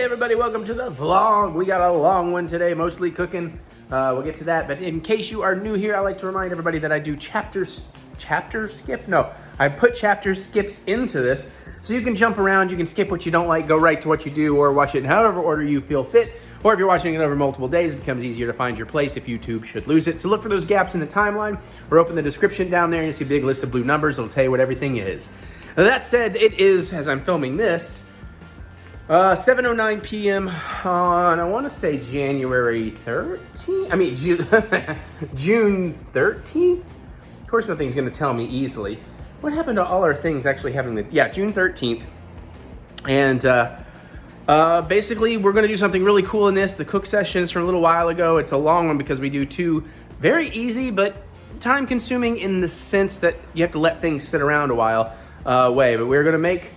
Hey everybody, welcome to the vlog. We got a long one today, mostly cooking. We'll get to that, but in case you are new here, I like to remind everybody that I do chapter skip? No, I put chapter skips into this, so you can jump around, you can skip what you don't like, go right to what you do, or watch it in however order you feel fit. Or if you're watching it over multiple days, it becomes easier to find your place if YouTube should lose it. So look for those gaps in the timeline, or open the description down there and you see a big list of blue numbers. It'll tell you what everything is. That said, it is, as I'm filming this, 7:09 p.m. on, I want to say January 13th? I mean, June 13th? Of course, nothing's going to tell me easily. What happened to all our things actually having the, yeah, June 13th. And basically, we're going to do something really cool in this. The cook session is from a little while ago. It's a long one because we do two very easy, but time-consuming in the sense that you have to let things sit around a while way. But we're going to make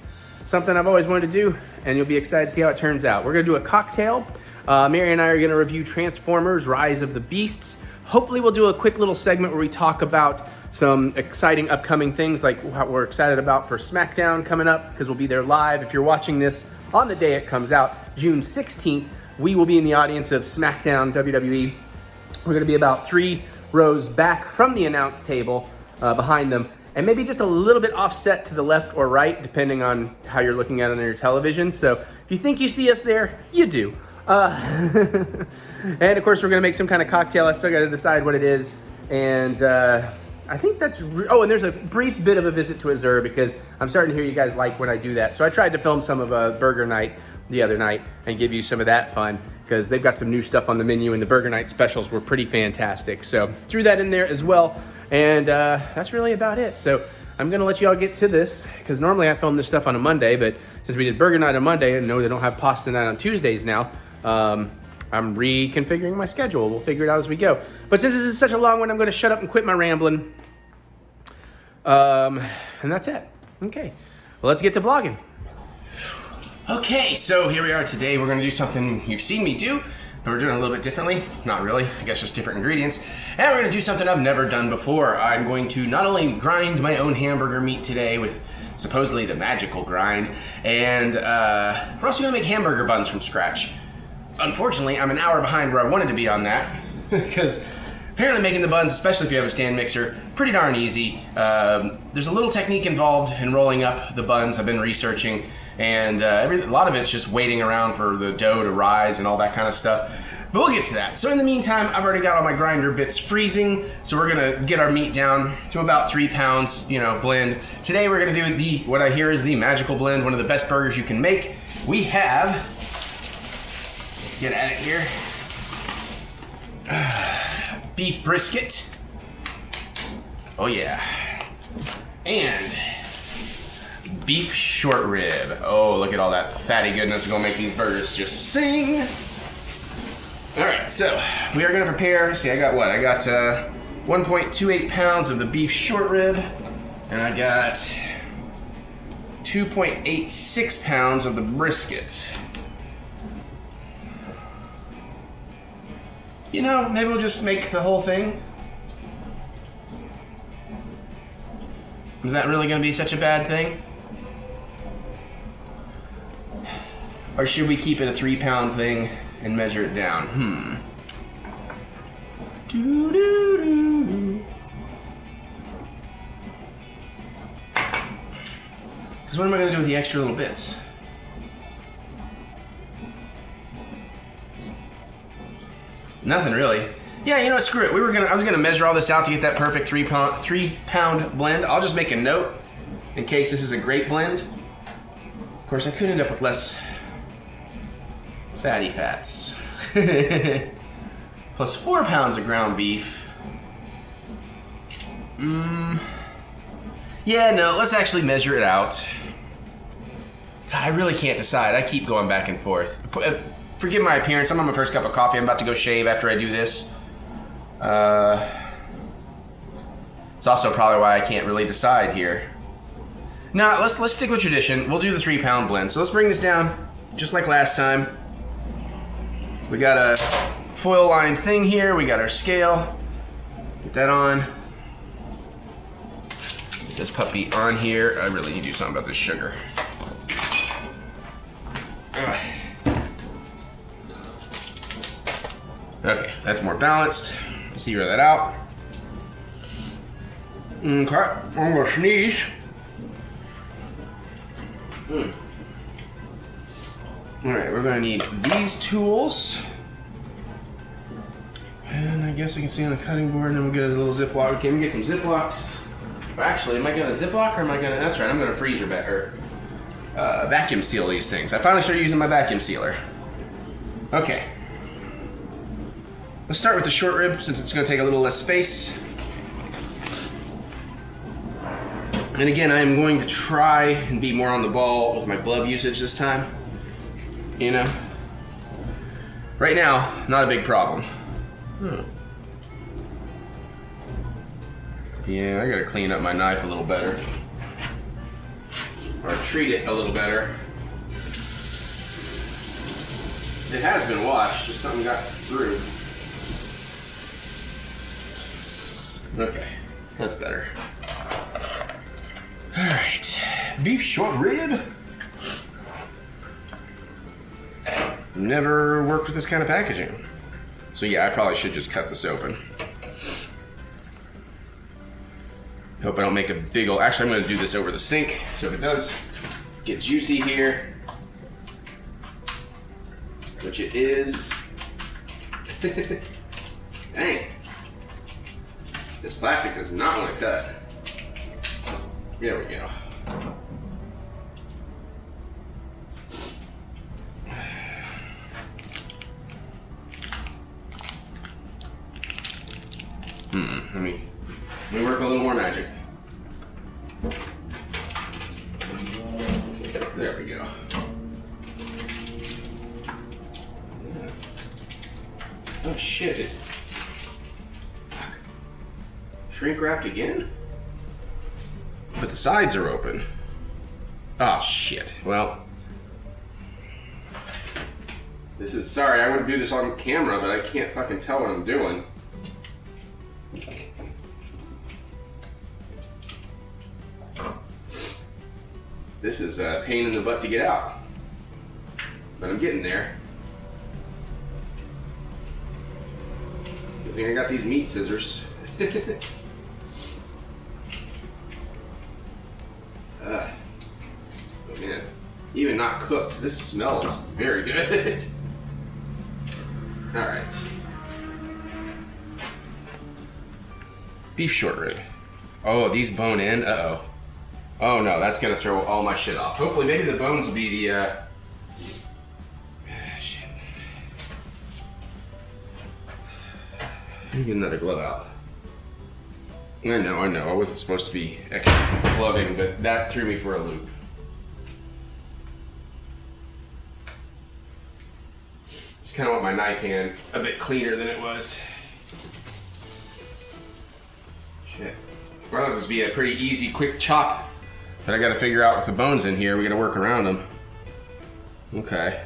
something I've always wanted to do, and you'll be excited to see how it turns out. We're gonna do a cocktail. Mary and I are gonna review Transformers: Rise of the Beasts. Hopefully we'll do a quick little segment where we talk about some exciting upcoming things, like what we're excited about for Smackdown coming up, because we'll be there live. If you're watching this on the day it comes out, June 16th, we will be in the audience of Smackdown WWE. We're gonna be about 3 rows back from the announce table behind them, and maybe just a little bit offset to the left or right, depending on how you're looking at it on your television. So if you think you see us there, you do. And of course, we're gonna make some kind of cocktail. I still gotta decide what it is. And I think that's, oh, and there's a brief bit of a visit to Azur, because I'm starting to hear you guys like when I do that. So I tried to film some of a burger night the other night and give you some of that fun, because they've got some new stuff on the menu, and the burger night specials were pretty fantastic. So threw that in there as well. And that's really about it. So I'm gonna let you all get to this, because normally I film this stuff on a Monday, but since we did burger night on Monday, and no, they don't have pasta night on Tuesdays now, I'm reconfiguring my schedule. We'll figure it out as we go. But since this is such a long one, I'm gonna shut up and quit my rambling. And that's it. Okay, well, let's get to vlogging. Okay, so here we are today. We're gonna do something you've seen me do, but we're doing it a little bit differently. Not really, I guess just different ingredients. And we're gonna do something I've never done before. I'm going to not only grind my own hamburger meat today with supposedly the magical grind, and we're also gonna make hamburger buns from scratch. Unfortunately, I'm an hour behind where I wanted to be on that, because apparently making the buns, especially if you have a stand mixer, pretty darn easy. There's a little technique involved in rolling up the buns I've been researching, and a lot of it's just waiting around for the dough to rise and all that kind of stuff. But we'll get to that. So in the meantime, I've already got all my grinder bits freezing, so we're gonna get our meat down to about 3 pounds, blend. Today we're gonna do what I hear is the magical blend, one of the best burgers you can make. We have, let's get at it here, beef brisket. Oh yeah. And beef short rib. Oh, look at all that fatty goodness. It's gonna make these burgers just sing. All right, so we are gonna prepare. See, I got what? I got 1.28 pounds of the beef short rib, and I got 2.86 pounds of the brisket. Maybe we'll just make the whole thing. Is that really gonna be such a bad thing? Or should we keep it a 3-pound thing and measure it down? Because what am I going to do with the extra little bits? Nothing really. Yeah, screw it. I was gonna measure all this out to get that perfect 3-pound blend. I'll just make a note in case this is a great blend. Of course, I could end up with less fatty fats. Plus 4 pounds of ground beef. Yeah, no, let's actually measure it out. God, I really can't decide. I keep going back and forth. Forgive my appearance. I'm on my first cup of coffee. I'm about to go shave after I do this. It's also probably why I can't really decide here. Nah, let's stick with tradition. We'll do the 3-pound blend. So let's bring this down, just like last time. We got a foil-lined thing here. We got our scale. Get that on. Get this puppy on here. I really need to do something about this sugar. Okay, that's more balanced. Zero that out. Okay, I'm gonna sneeze. Alright, we're gonna need these tools. And I guess I can see on the cutting board, and then we'll get a little Ziploc. Okay, we get some Ziplocs. Actually, am I gonna Ziploc or am I gonna, that's right, I'm gonna freezer vacuum seal these things. I finally started using my vacuum sealer. Okay. Let's start with the short rib since it's gonna take a little less space. And again, I'm going to try and be more on the ball with my glove usage this time. You know? Right now, not a big problem. Yeah, I gotta clean up my knife a little better. Or treat it a little better. It has been washed, just something got through. Okay, that's better. Alright, beef short rib. Never worked with this kind of packaging. So yeah, I probably should just cut this open. Hope I don't make a big old, actually I'm gonna do this over the sink, so if it does get juicy here, which it is. Dang. This plastic does not want to cut. There we go. Let me work a little more magic. There we go. Oh shit, it's shrink wrapped again? But the sides are open. Oh shit, well. This is, sorry, I wouldn't do this on camera, but I can't fucking tell what I'm doing. This is a pain in the butt to get out. But I'm getting there. Good thing I got these meat scissors. Oh man, even not cooked, this smells very good. Alright. Beef short rib. Oh, these bone in? Uh-oh. Oh no, that's gonna throw all my shit off. Hopefully, maybe the bones will be the, shit. Let me get another glove out. I know, I wasn't supposed to be extra gloving, but that threw me for a loop. Just kind of want my knife hand a bit cleaner than it was. Shit. Well, it was be a pretty easy, quick chop. But I gotta figure out with the bones in here, we gotta work around them. Okay.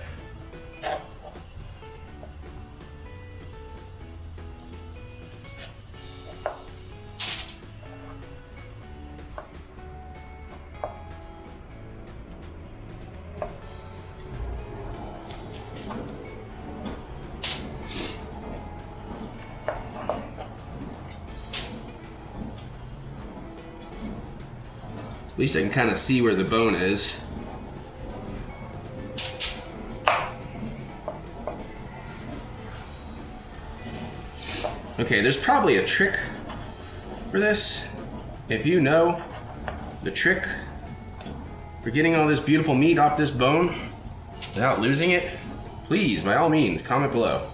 At least I can kind of see where the bone is. Okay, there's probably a trick for this. If you know the trick for getting all this beautiful meat off this bone without losing it, please, by all means, comment below.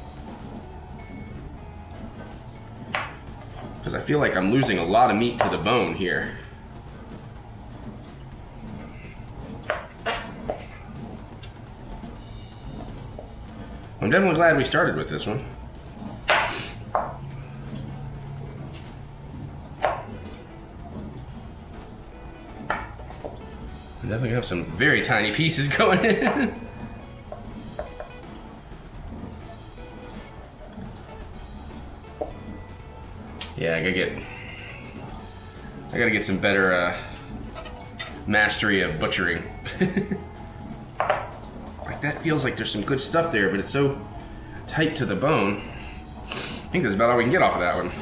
Because I feel like I'm losing a lot of meat to the bone here. I'm definitely glad we started with this one. I definitely have some very tiny pieces going in. Yeah, I gotta get some better mastery of butchering. Like that feels like there's some good stuff there, but it's so tight to the bone. think that's about all we can get off of that one.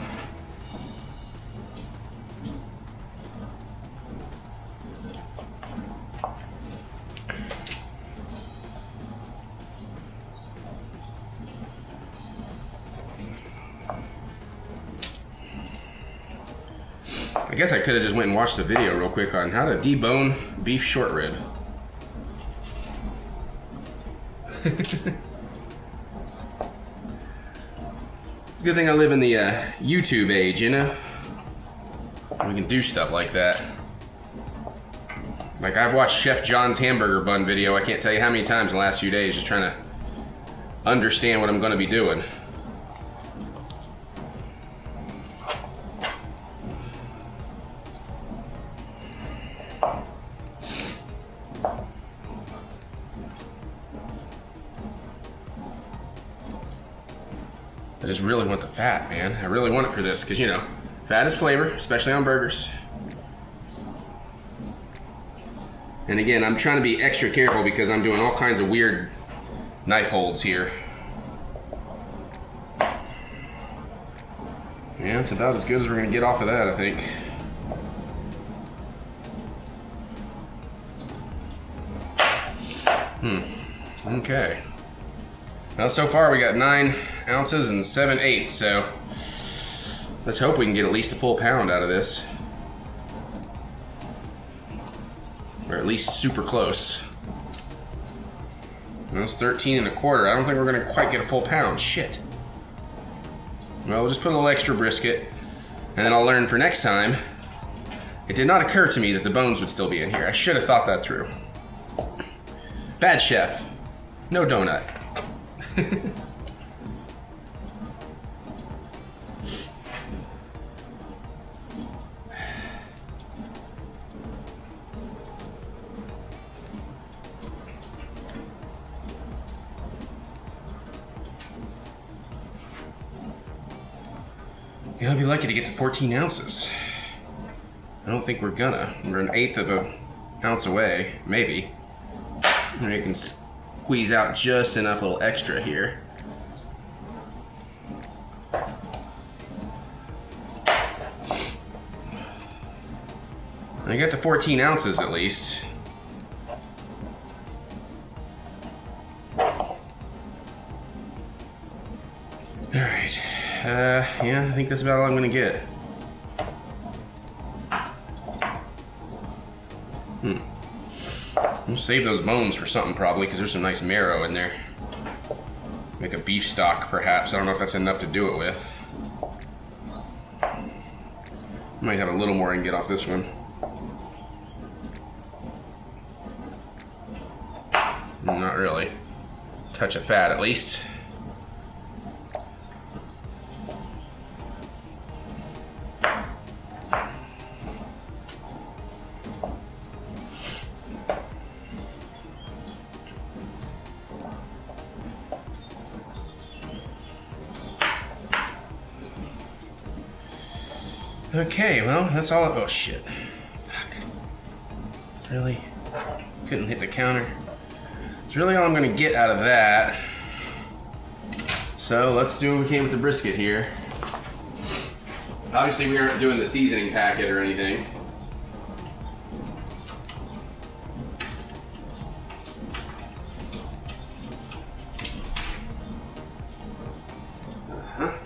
I guess I could have just went and watched the video real quick on how to debone beef short rib. It's a good thing I live in the YouTube age, you know? We can do stuff like that. Like, I've watched Chef John's hamburger bun video, I can't tell you how many times in the last few days, just trying to understand what I'm going to be doing. I just really want the fat, man. I really want it for this, because, you know, fat is flavor, especially on burgers. And again, I'm trying to be extra careful because I'm doing all kinds of weird knife holds here. Yeah, it's about as good as we're going to get off of that, I think. Okay. Well, so far we got 9 ounces and 7/8, so let's hope we can get at least a full pound out of this. Or at least super close. That's 13 1/4. I don't think we're gonna quite get a full pound. Shit. Well, we'll just put a little extra brisket, and then I'll learn for next time. It did not occur to me that the bones would still be in here. I should have thought that through. Bad chef. No donut. Yeah, I'll be lucky to get to 14 ounces. I don't think we're gonna. We're an 1/8 of an ounce away, maybe. Maybe I can squeeze out just enough little extra here. I got to 14 ounces at least. Alright. Yeah, I think that's about all I'm gonna get. I'll save those bones for something probably, because there's some nice marrow in there. Make a beef stock, perhaps. I don't know if that's enough to do it with. Might have a little more I can get off this one. Not really. Touch of fat, at least. Okay, well, that's all. Oh shit. Fuck. Really? Couldn't hit the counter. It's really all I'm gonna get out of that. So let's do what we can with the brisket here. Obviously we aren't doing the seasoning packet or anything.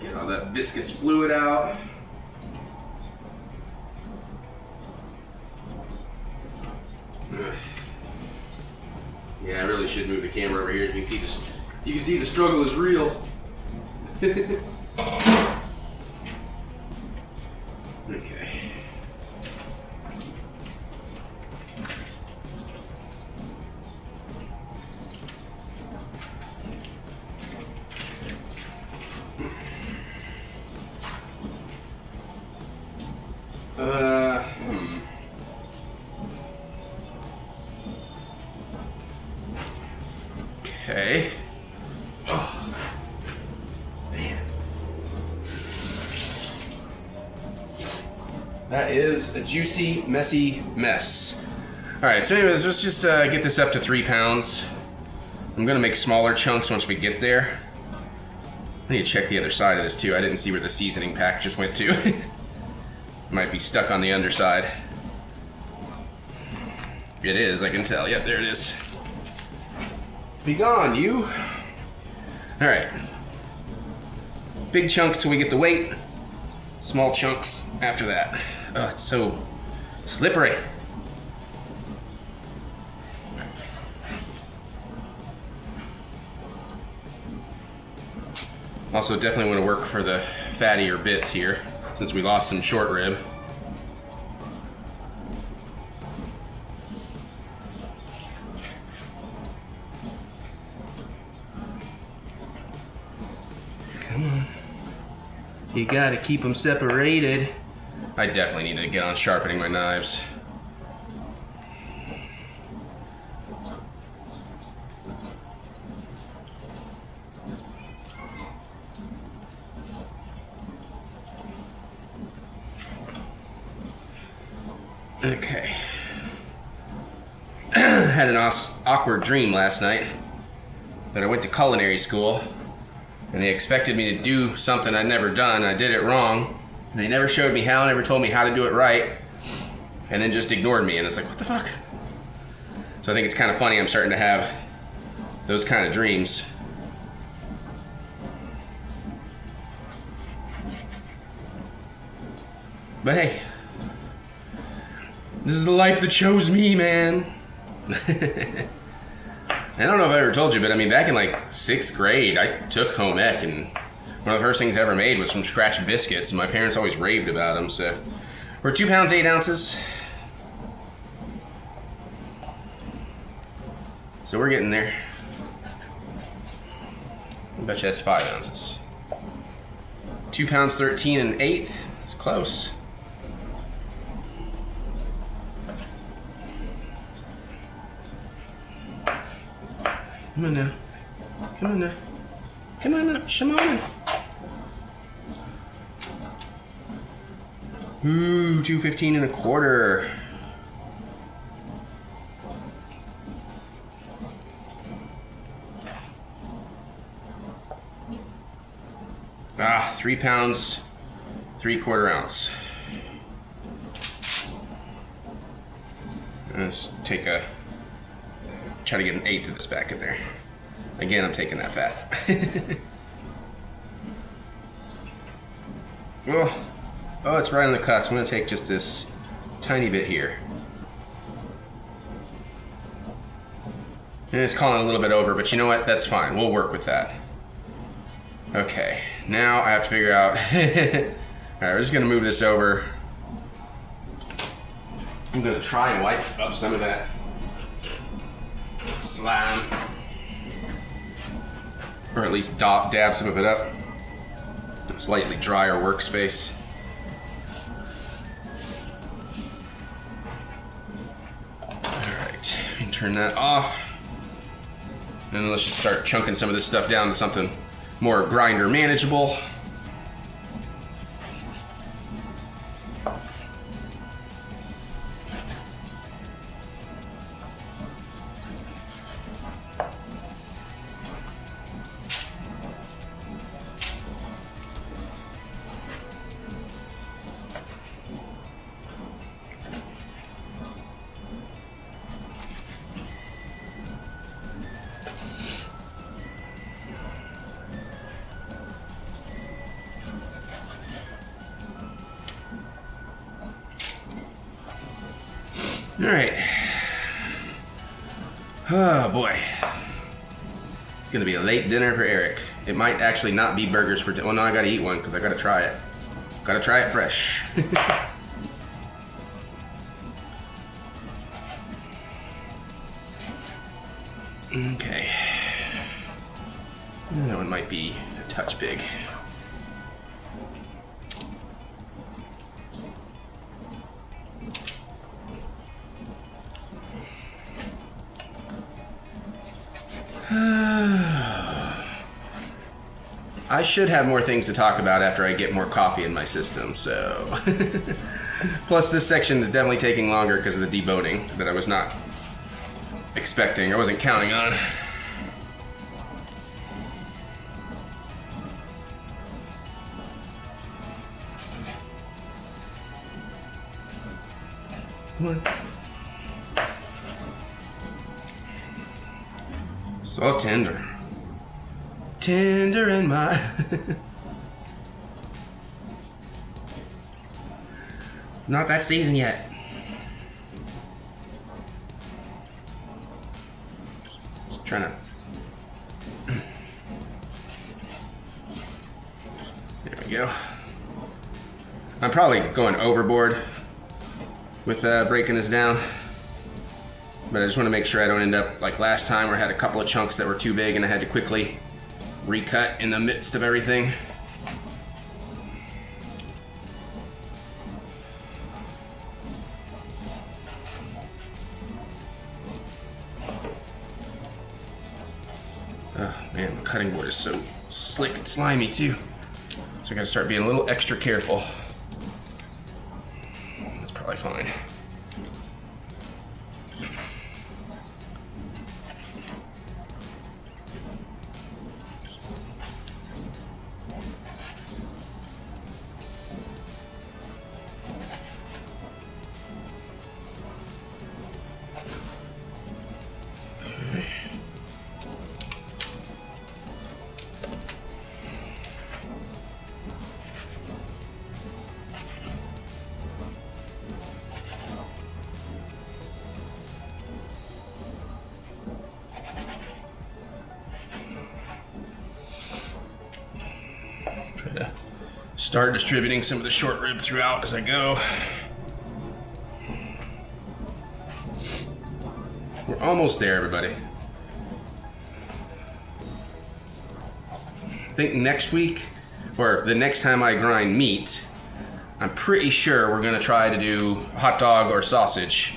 Get all that viscous fluid out. Yeah, I really should move the camera over here. You can see the struggle is real. Okay. Okay. Oh, man. That is a juicy, messy mess. All right, so anyways, let's just get this up to 3 pounds. I'm gonna make smaller chunks once we get there. I need to check the other side of this too. I didn't see where the seasoning pack just went to. Might be stuck on the underside. It is, I can tell. Yep, there it is. Be gone, you. All right. Big chunks till we get the weight. Small chunks after that. Oh, it's so slippery. Also, definitely want to work for the fattier bits here, since we lost some short rib. Come on. You gotta keep them separated. I definitely need to get on sharpening my knives. Okay. Had an awkward dream last night that I went to culinary school and they expected me to do something I'd never done. I did it wrong. And they never showed me how, never told me how to do it right, and then just ignored me. And it's like, what the fuck? So I think it's kind of funny I'm starting to have those kind of dreams. But hey, this is the life that chose me, man. I don't know if I ever told you, but I mean, back in like 6th grade, I took home ec, and one of the first things I ever made was from scratch biscuits, and my parents always raved about them. So we're 2 pounds 8 ounces. So we're getting there. I bet you that's 5 ounces. 2 pounds 13 1/8. It's close. Come on now. Come on now. Come on now. Shimon. Ooh, 215 1/4. Ah, 3 pounds 3/4 ounce. Let's take a, try to get an 1/8 of this back in there. Again, I'm taking that fat. Oh, it's right on the cusp. I'm gonna take just this tiny bit here. And it's calling a little bit over, but you know what? That's fine. We'll work with that. Okay, now I have to figure out. All right, we're just gonna move this over. I'm gonna try and wipe up some of that slime, or at least dab some of it up. Slightly drier workspace. Alright, turn that off. And then let's just start chunking some of this stuff down to something more grinder manageable. All right. Oh boy. It's gonna be a late dinner for Eric. It might actually not be burgers for dinner. Well, no, I gotta eat one because I gotta try it. Gotta try it fresh. Okay. That one might be a touch big. I should have more things to talk about after I get more coffee in my system, so. Plus, this section is definitely taking longer because of the deboning that I was not expecting. I wasn't counting on. One. So tender. Tender in my... Not that seasoned yet. Just trying to... There we go. I'm probably going overboard with breaking this down. But I just want to make sure I don't end up like last time where I had a couple of chunks that were too big and I had to quickly recut in the midst of everything. Oh man, the cutting board is so slick and slimy too. So I gotta start being a little extra careful. That's probably fine. Try to start distributing some of the short rib throughout as I go. We're almost there, everybody. I think next week, or the next time I grind meat, I'm pretty sure we're gonna try to do hot dog or sausage.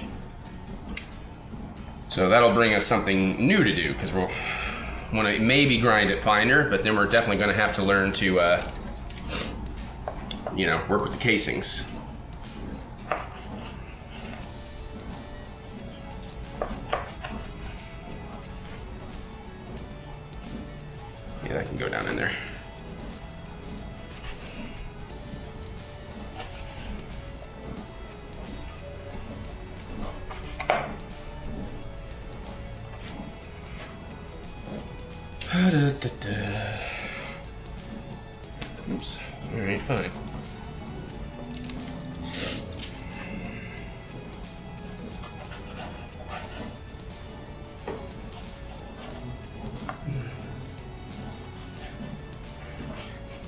So that'll bring us something new to do, because we'll want to maybe grind it finer, but then we're definitely gonna have to learn to, you know, work with the casings. Yeah, I can go down in there. Oops. All right, fine.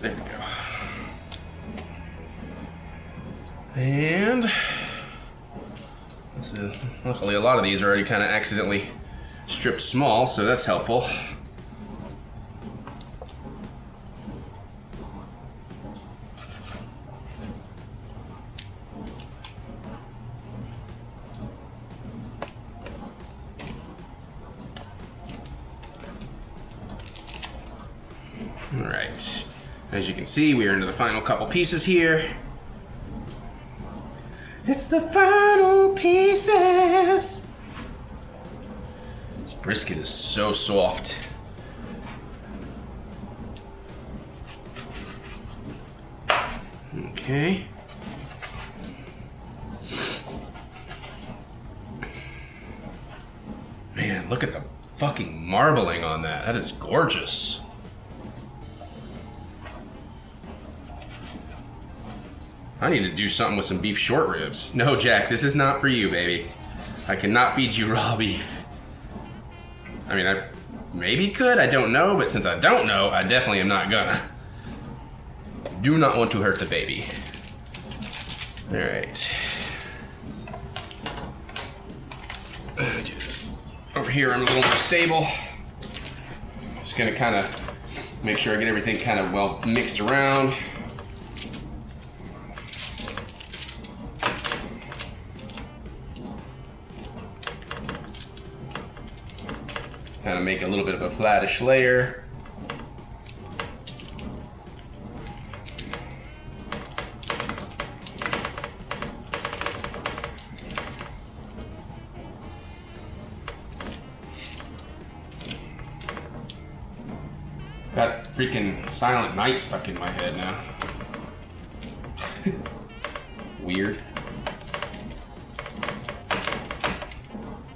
There we go. And luckily a lot of these are already kind of accidentally stripped small, so that's helpful. All right, as you can see, we are into the final couple pieces here. It's the final pieces. This brisket is so soft. Okay. Man, look at the fucking marbling on that. That is gorgeous. I need to do something with some beef short ribs. No, Jack, this is not for you, baby. I cannot feed you raw beef. I mean, I maybe could, I don't know, but since I don't know, I definitely am not gonna. Do not want to hurt the baby. All right. Do this over here. I'm a little more stable. Just gonna kind of make sure I get everything kind of well mixed around. Kind of make a little bit of a flattish layer. Got freaking Silent Night stuck in my head now.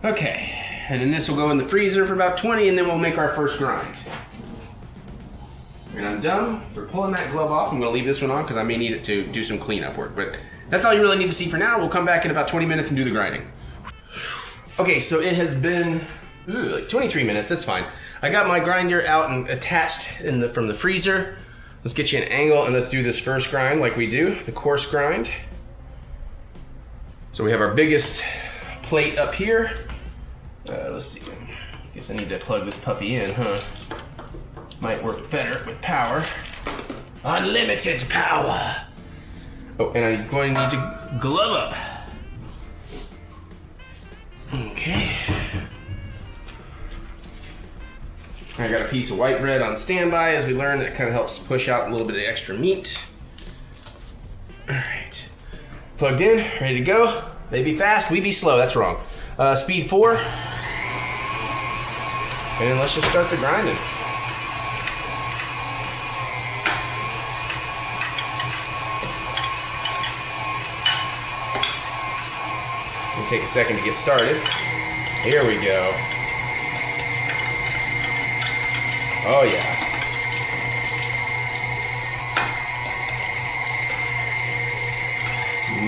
Okay, and then this will go in the freezer for about 20, and then we'll make our first grind. And I'm done. We're pulling that glove off. I'm gonna leave this one on because I may need it to do some cleanup work, but that's all you really need to see for now. We'll come back in about 20 minutes and do the grinding. Okay, so it has been like 23 minutes, that's fine. I got my grinder out and attached from the freezer. Let's get you an angle and let's do this first grind like we do, the coarse grind. So we have our biggest plate up here. Let's see, I guess I need to plug this puppy in, huh? Might work better with power. Unlimited power. Oh, and I'm going to need to glove up. Okay. I got a piece of white bread on standby. As we learned, it kind of helps push out a little bit of extra meat. All right. Plugged in, ready to go. They be fast, we be slow. That's wrong. Speed 4. And then let's just start the grinding. It'll take a second to get started. Here we go. Oh yeah.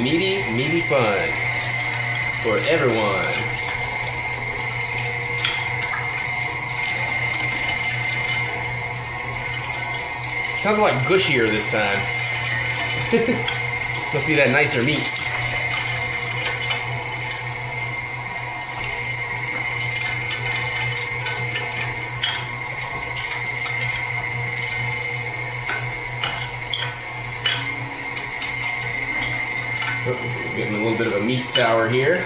Meaty fun for everyone. Sounds a lot gushier this time. Must be that nicer meat. Getting a little bit of a meat sour here.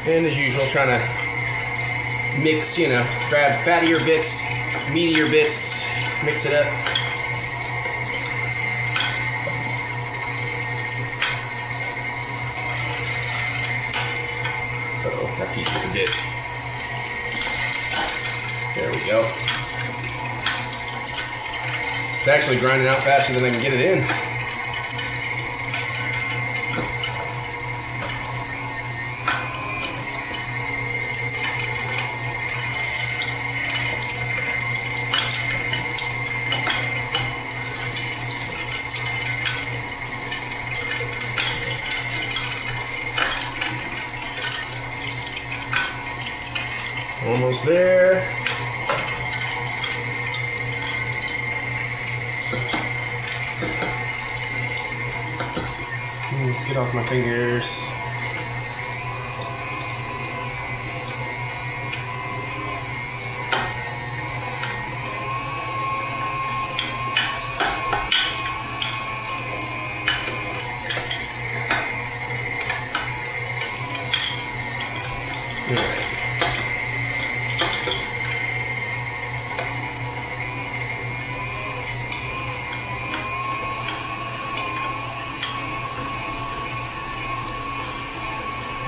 And as usual, trying to mix, grab fattier bits, meatier bits, mix it up. Uh-oh, that piece is a bit. There we go. It's actually grinding out faster than I can get it in. Almost there. Get off my fingers.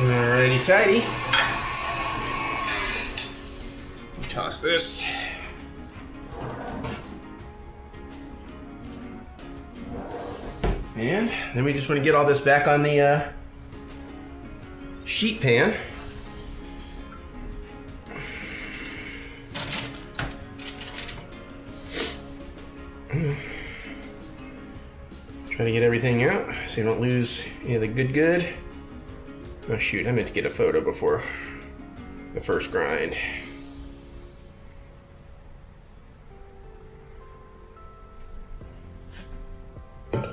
Alrighty tidy. Toss this. And then we just want to get all this back on the sheet pan. Try to get everything out so you don't lose any of the good. Oh shoot, I meant to get a photo before the first grind. Alright,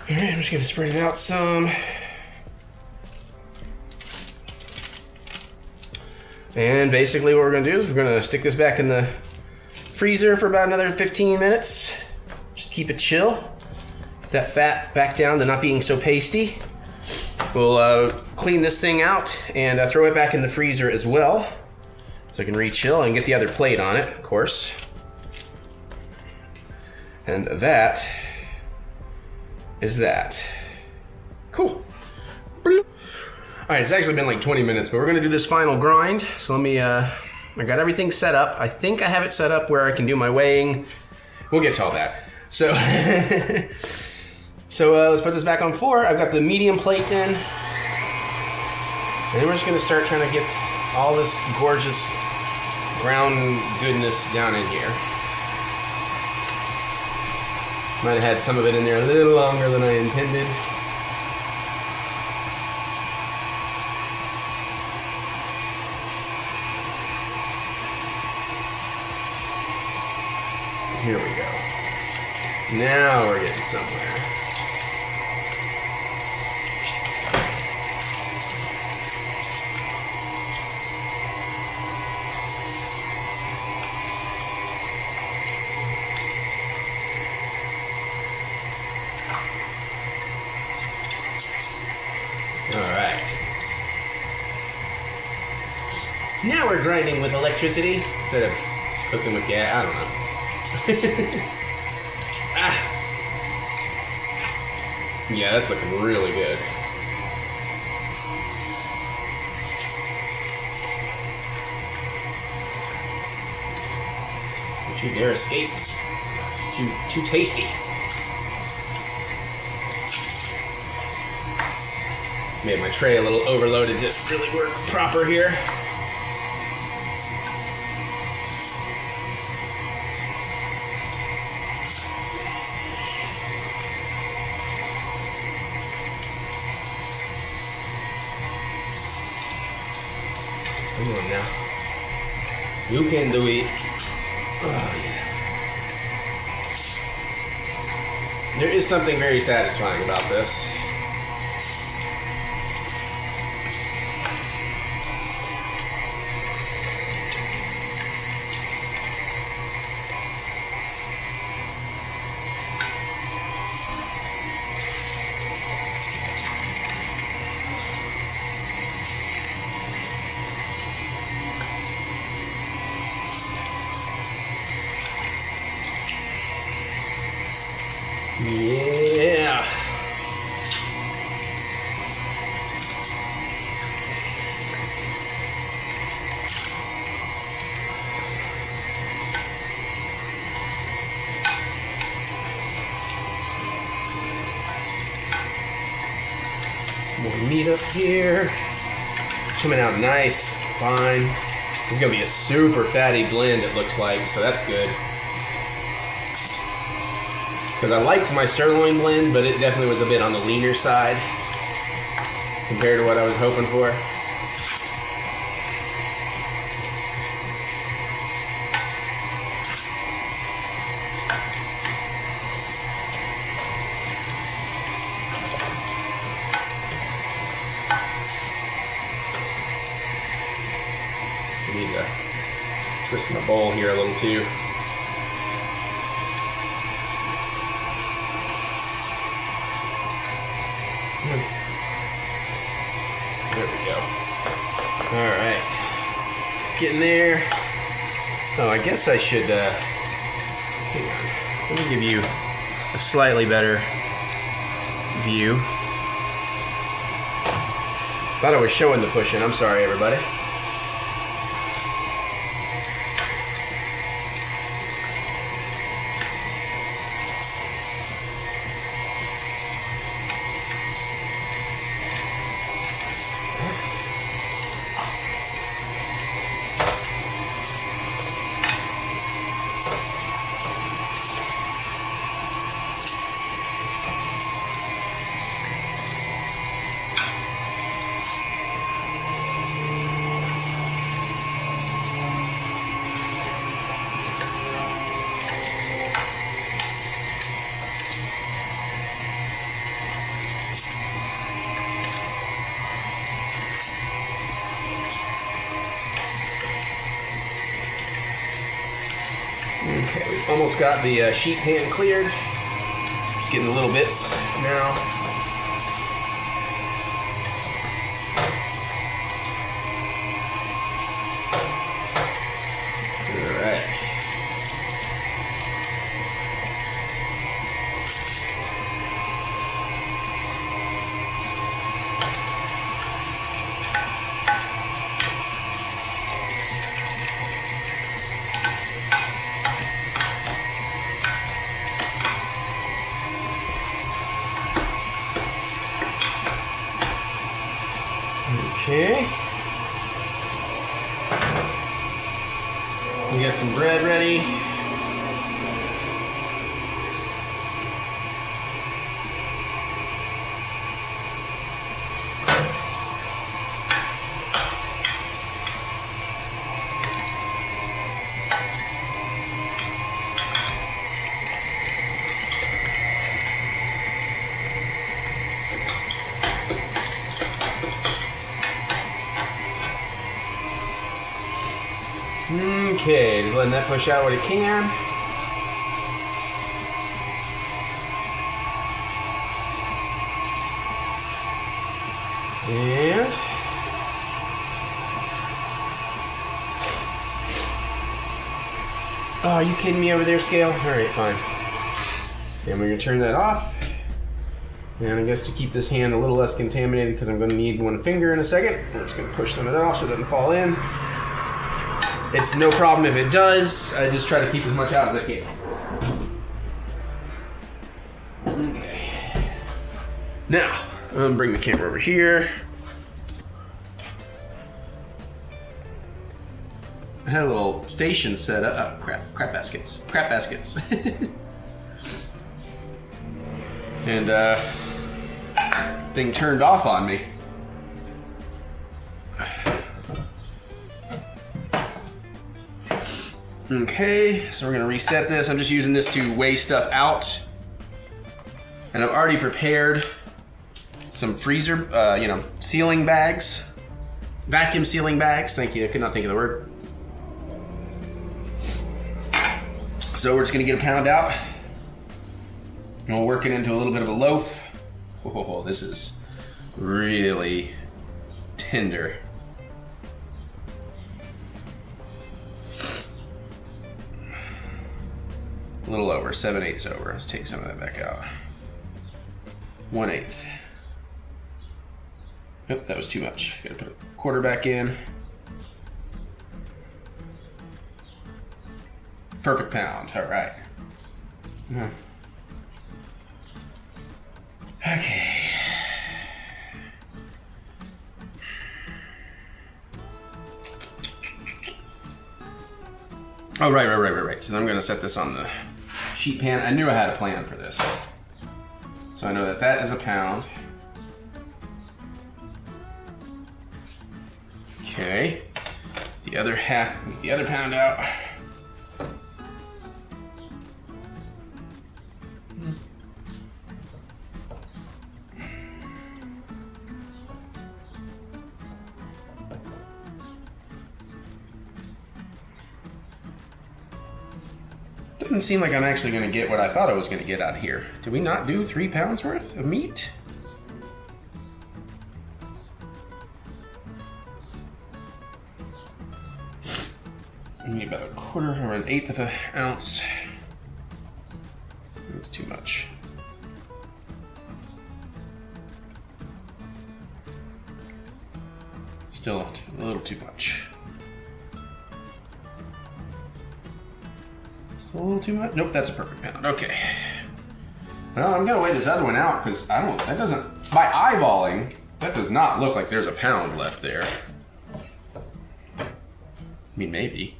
I'm just gonna spread it out some. And basically what we're gonna do is we're gonna stick this back in the freezer for about another 15 minutes. Just keep it chill. Get that fat back down to not being so pasty. We'll clean this thing out and throw it back in the freezer as well. So I can re-chill and get the other plate on it, of course. And that is that. Cool. All right, it's actually been like 20 minutes, but we're gonna do this final grind. So let me, I got everything set up. I think I have it set up where I can do my weighing. We'll get to all that. So, let's put this back on 4. I've got the medium plate in. And then we're just gonna start trying to get all this gorgeous brown goodness down in here. Might have had some of it in there a little longer than I intended. Here we go. Now we're getting somewhere. Alright. Now we're grinding with electricity instead of cooking with gas. I don't know. Yeah, that's looking really good. Don't you dare escape. It's too tasty. Made my tray a little overloaded to really work proper here. Come on now. You can do it. Oh, yeah. There is something very satisfying about this. Yeah. More meat up here. It's coming out nice, fine. This is gonna be a super fatty blend, it looks like, so that's good. Because I liked my sirloin blend, but it definitely was a bit on the leaner side compared to what I was hoping for. I need to twist my bowl here a little too. There we go. Alright. Getting there. Oh, I guess I should, hang on. Let me give you a slightly better view. Thought I was showing the pushing. I'm sorry, everybody. Okay, we've almost got the sheet pan cleared. Just getting the little bits now. Alright. Okay. We got some bread ready. Okay, just letting that push out what it can. And oh, are you kidding me over there, Scale? Alright, fine. And we're gonna turn that off. And I guess to keep this hand a little less contaminated, because I'm gonna need one finger in a second, we're just gonna push some of that off so it doesn't fall in. It's no problem if it does. I just try to keep as much out as I can. Okay. Now, I'm gonna bring the camera over here. I had a little station set up. Oh, crap baskets. Crap baskets. And thing turned off on me. Okay, so we're gonna reset this. I'm just using this to weigh stuff out. And I've already prepared some freezer, sealing bags. Vacuum sealing bags, thank you, I could not think of the word. So we're just gonna get a pound out. And we'll work it into a little bit of a loaf. Oh, this is really tender. A little over, 7/8 over. Let's take some of that back out. 1/8. Nope, that was too much. Gotta put a quarter back in. Perfect pound, all right. Okay. Oh, right. So I'm gonna set this on the sheet pan. I knew I had a plan for this. So I know that that is a pound. Okay. The other half, the other pound out. Doesn't seem like I'm actually gonna get what I thought I was gonna get out of here. Did we not do 3 pounds worth of meat? I need about a quarter or an 1/8 of an ounce. That's too much. Still a little too much. A little too much? Nope, that's a perfect pound. Okay. Well, I'm gonna weigh this other one out because that doesn't, by eyeballing, that does not look like there's a pound left there. I mean, maybe.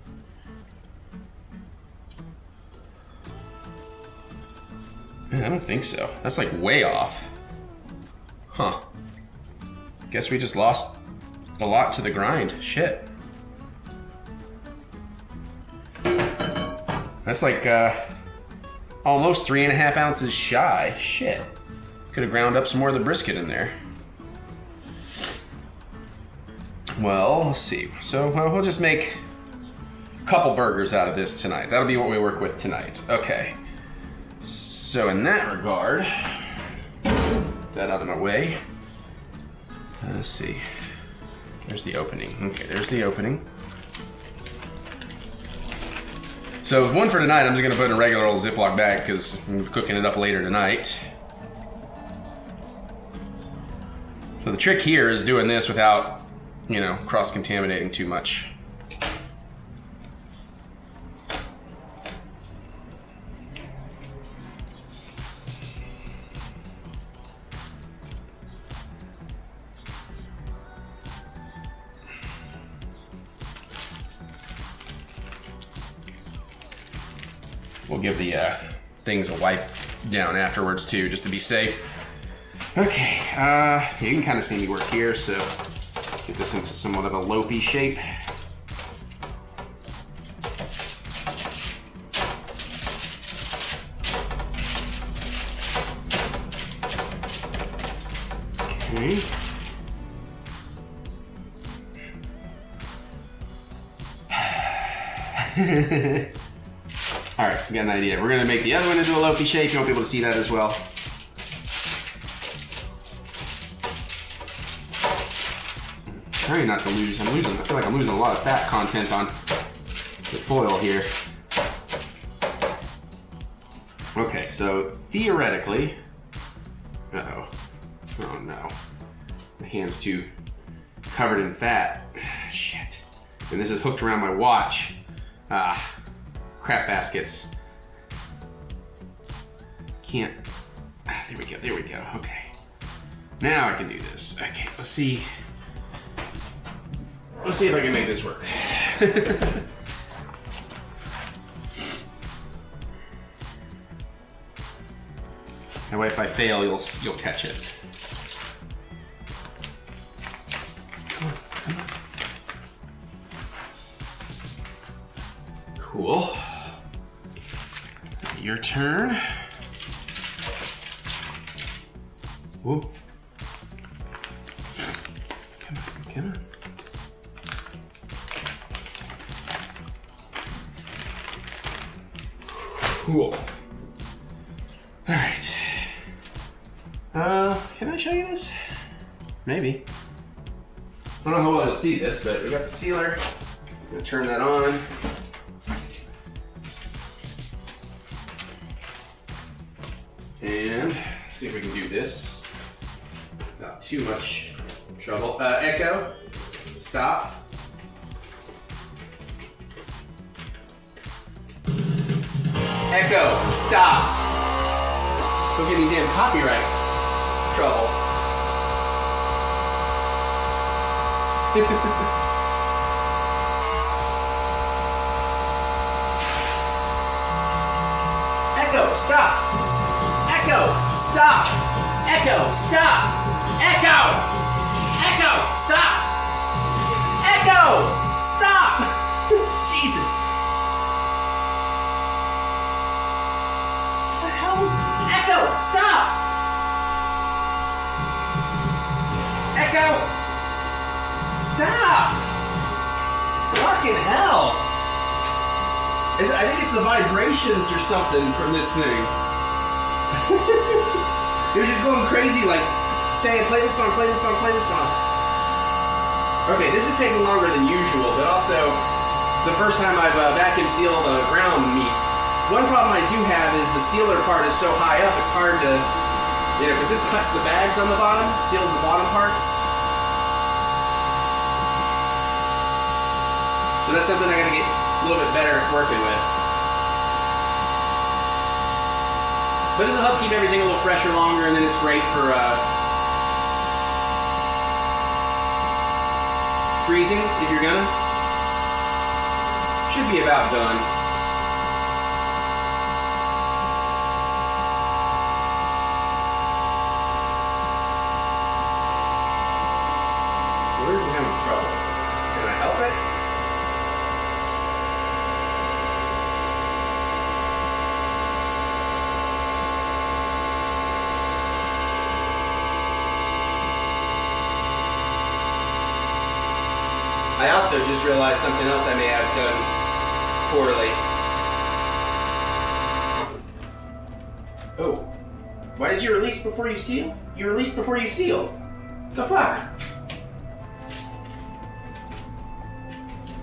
Man, I don't think so. That's like way off. Huh. Guess we just lost a lot to the grind. Shit. That's like almost 3.5 ounces shy. Shit. Could have ground up some more of the brisket in there. Well, let's see. So we'll just make a couple burgers out of this tonight. That'll be what we work with tonight. Okay. So in that regard, get that out of my way. Let's see. There's the opening. Okay, there's the opening. So one for tonight, I'm just gonna put in a regular old Ziploc bag because I'm cooking it up later tonight. So the trick here is doing this without, cross-contaminating too much. We'll give the things a wipe down afterwards too, just to be safe. Okay, you can kind of see me work here, so get this into somewhat of a loafy shape. Okay. All right, we got an idea. We're gonna make the other one into a loafy shape. You won't be able to see that as well. Trying not to lose. I feel like I'm losing a lot of fat content on the foil here. Okay, so theoretically, oh no, my hand's too covered in fat. Shit. And this is hooked around my watch. Crap baskets. Can't. There we go. Okay. Now I can do this. Okay, let's see. Let's see if I can make this work. That way if I fail, you'll catch it. Come on. Cool. Your turn. Whoop. Come on. Cool. All right. Can I show you this? Maybe. I don't know how well you'll see this, but we got the sealer. I'm gonna turn that on. And see if we can do this. Not too much trouble. Echo. Stop. Echo, stop. Don't get any damn copyright trouble. Echo, stop. Echo, stop. Echo, stop. Echo. Echo, stop. Echo, stop. Jesus. Echo, stop! Echo! Stop! Fucking hell! I think it's the vibrations or something from this thing. It was just going crazy, like saying, play this song, play this song, play this song. Okay, this is taking longer than usual, but also the first time I've vacuum sealed ground meat. One problem I do have is the sealer part is so high up, it's hard to, because this cuts the bags on the bottom, seals the bottom parts. So that's something I gotta get a little bit better at working with. But this will help keep everything a little fresher longer, and then it's great for freezing, if you're gonna. Should be about done. Where's it having trouble? Can I help it? I also just realized something else I may have done poorly. Oh. Why did you release before you seal? You released before you seal. What the fuck?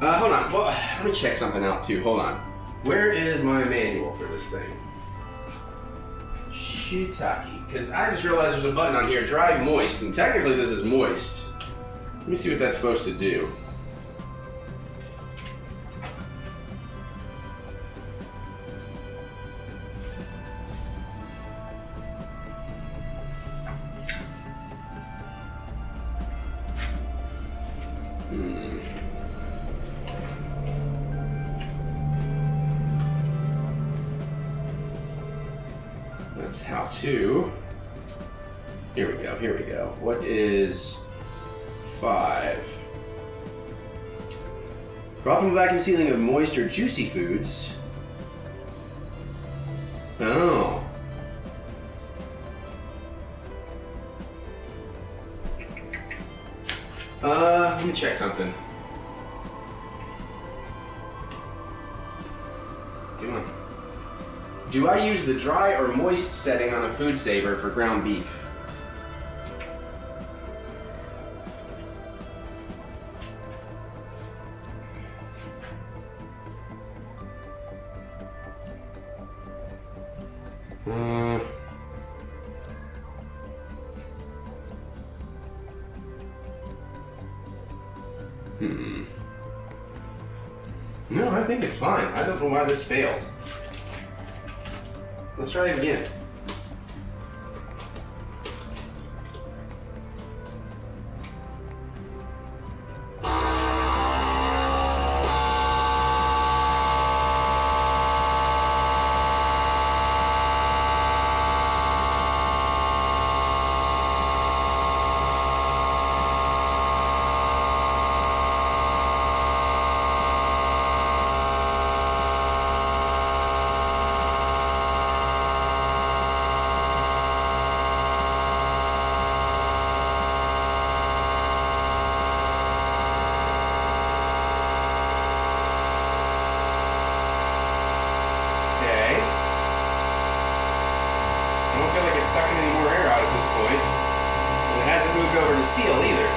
Hold on. Well, let me check something out too. Hold on. Where is my manual for this thing? Shiitake. Because I just realized there's a button on here, dry moist, and technically this is moist. Let me see what that's supposed to do. how to. Here we go, here we go. What is 5? For optimal vacuum sealing of moist or juicy foods. Oh. Let me check something. Come on. Do I use the dry or moist setting on a food saver for ground beef? No, I think it's fine. I don't know why this failed. Let's try it again. Sucking any more air out at this point. And it hasn't moved over to seal either.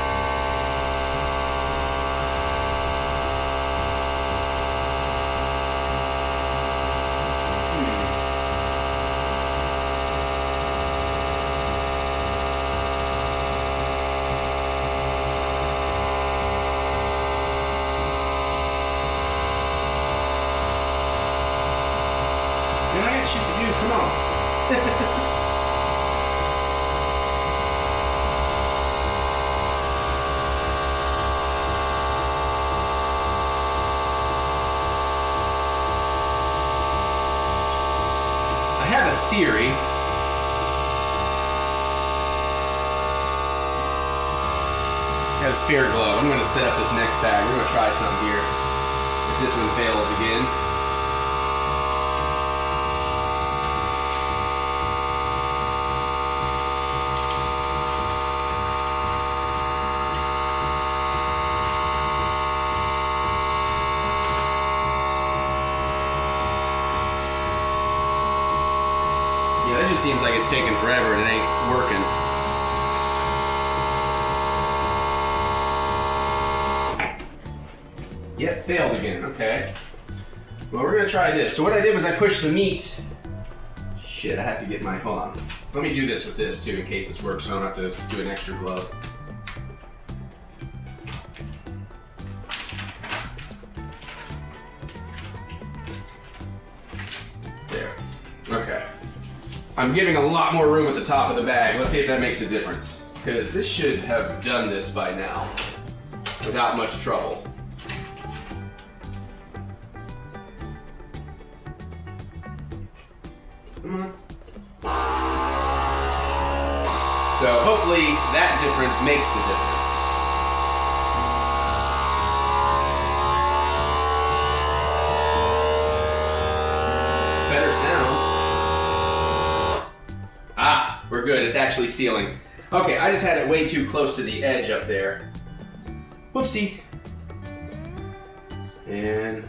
Man, I got shit to do. Come on. Theory. Got a spare glove. I'm going to set up this next bag. We're going to try something here. If this one fails again. It just seems like it's taking forever and it ain't working. Yep, failed again, okay. Well, we're gonna try this. So what I did was I pushed the meat. Shit, I have to get my, hold on. Let me do this with this too in case this works so I don't have to do an extra glove. There, okay. I'm giving a lot more room at the top of the bag. Let's see if that makes a difference. Because this should have done this by now without much trouble. Come on. So hopefully that difference makes the difference. Better sound. Ah, we're good. It's actually sealing. Okay, I just had it way too close to the edge up there. Whoopsie. And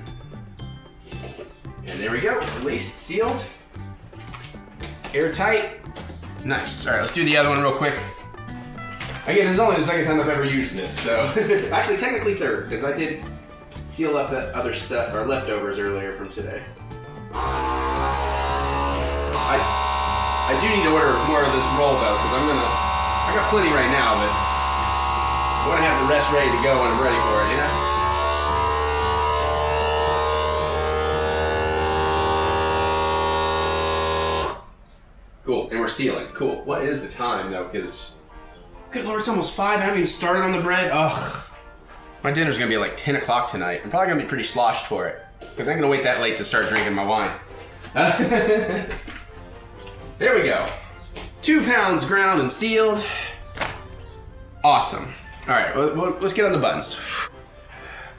there we go. Released, sealed, airtight. Nice. All right, let's do the other one real quick. Again, this is only the second time I've ever used this, so actually technically third, because I did seal up that other stuff, our leftovers earlier from today. I do need to order more of this roll though, because I got plenty right now, but I want to have the rest ready to go when I'm ready for it, you know? Cool, and we're sealing. Cool. What is the time though? Because, good lord, it's almost 5. I haven't even started on the bread. Ugh. My dinner's gonna be like 10 o'clock tonight. I'm probably gonna be pretty sloshed for it, because I'm gonna wait that late to start drinking my wine. There we go. 2 pounds ground and sealed. Awesome. All right, let's get on the buns.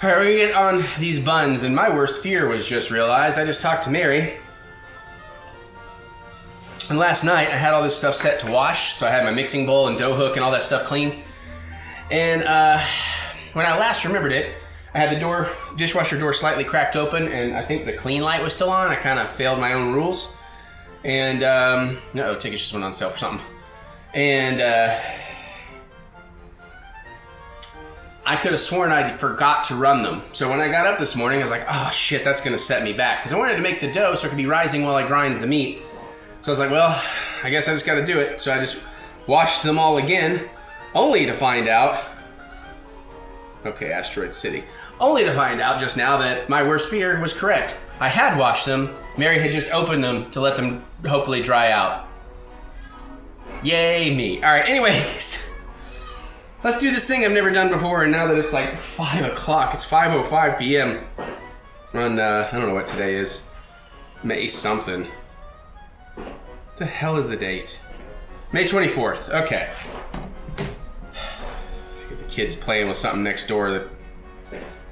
All right, we're gonna get on these buns, and my worst fear was just realized. I just talked to Mary, and last night I had all this stuff set to wash, so I had my mixing bowl and dough hook and all that stuff clean. And when I last remembered it, I had the dishwasher door slightly cracked open, and I think the clean light was still on. I kind of failed my own rules. And, tickets just went on sale for something. And, I could have sworn I forgot to run them. So when I got up this morning, I was like, oh shit, that's gonna set me back. Because I wanted to make the dough so it could be rising while I grind the meat. So I was like, well, I guess I just gotta do it. So I just washed them all again, only to find out, okay, Asteroid City. Only to find out just now that my worst fear was correct. I had washed them. Mary had just opened them to let them hopefully dry out. Yay me. All right, anyways. Let's do this thing I've never done before, and now that it's like 5 o'clock, it's 5:05 p.m. on, I don't know what today is. May something. The hell is the date? May 24th, okay. The kid's playing with something next door that...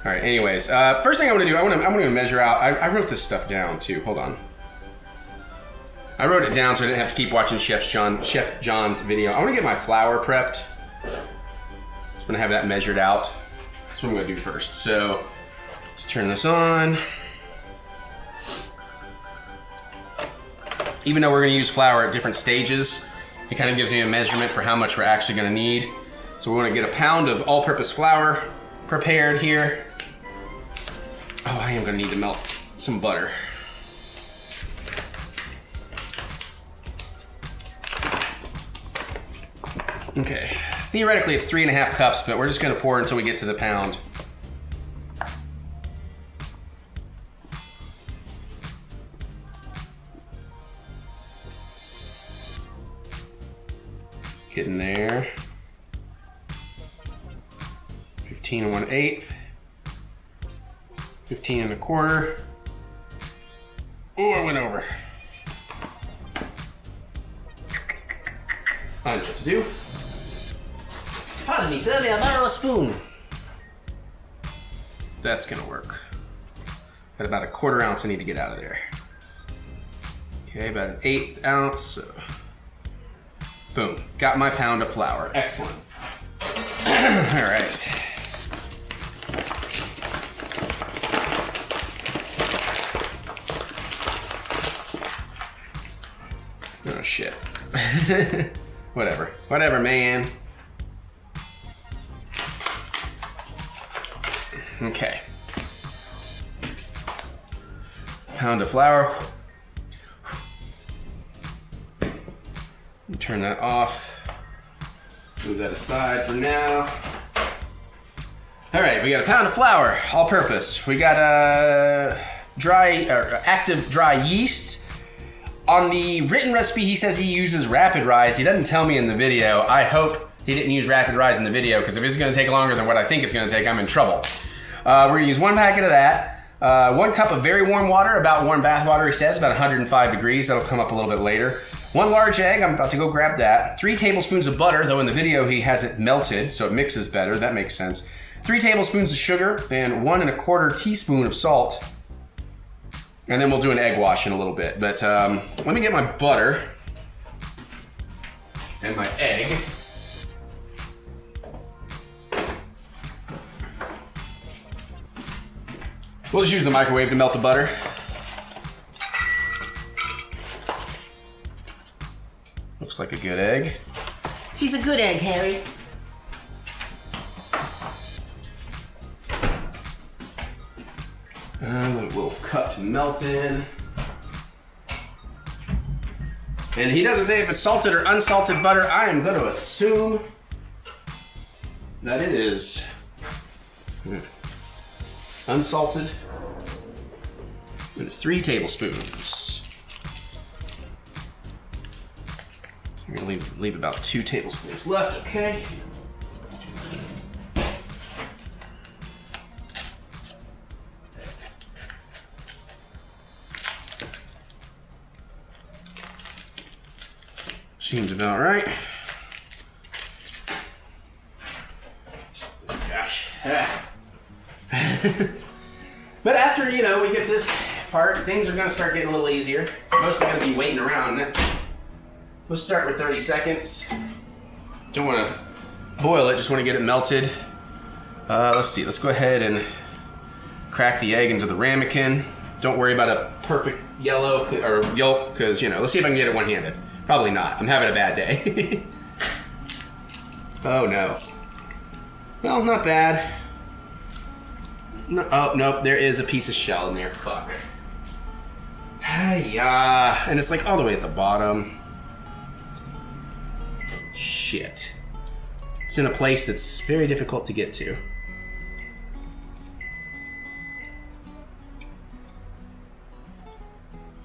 All right, anyways, first thing I'm gonna do, I'm gonna measure out, I wrote this stuff down too, hold on. I wrote it down so I didn't have to keep watching Chef John's video. I wanna get my flour prepped. Just gonna have that measured out. That's what I'm gonna do first. So, let's turn this on. Even though we're gonna use flour at different stages, it kind of gives me a measurement for how much we're actually gonna need. So we wanna get a pound of all-purpose flour prepared here. Oh, I am gonna need to melt some butter. Okay, theoretically it's 3.5 cups, but we're just gonna pour until we get to the pound. Getting there. 15 1/8. 15 1/4. Oh, I went over. I know what to do. Pardon me, sir, may I borrow a spoon? That's gonna work. Got about 1/4 ounce I need to get out of there. Okay, about 1/8 ounce. So. Boom, got my pound of flour. Excellent. All right. Oh shit. Whatever, man. Okay. Pound of flour. Turn that off. Move that aside for now. All right, we got a pound of flour, all-purpose. We got a active dry yeast. On the written recipe, he says he uses rapid rise. He doesn't tell me in the video. I hope he didn't use rapid rise in the video, because if it's gonna take longer than what I think it's gonna take, I'm in trouble. We're gonna use 1 packet of that. 1 cup of very warm water, about warm bath water, he says, about 105 degrees. That'll come up a little bit later. 1 large egg, I'm about to go grab that. 3 tablespoons of butter, though in the video he has it melted, so it mixes better, that makes sense. 3 tablespoons of sugar, and 1 1/4 teaspoon of salt. And then we'll do an egg wash in a little bit. But let me get my butter and my egg. We'll just use the microwave to melt the butter. Looks like a good egg. He's a good egg, Harry. And we'll cut to melt in. And he doesn't say if it's salted or unsalted butter. I am going to assume that it is unsalted. And it's 3 tablespoons. I'm gonna leave about 2 tablespoons left, okay? Seems about right. Gosh. But after, you know, we get this part, things are gonna start getting a little easier. It's mostly gonna be waiting around. We'll start with 30 seconds. Don't wanna boil it, just wanna get it melted. Let's see, let's go ahead and crack the egg into the ramekin. Don't worry about a perfect yellow or yolk, because, you know, let's see if I can get it one-handed. Probably not, I'm having a bad day. Oh no. Well, not bad. No, oh, nope, there is a piece of shell in there, fuck. Hi-ya, and it's like all the way at the bottom. Shit. It's in a place that's very difficult to get to.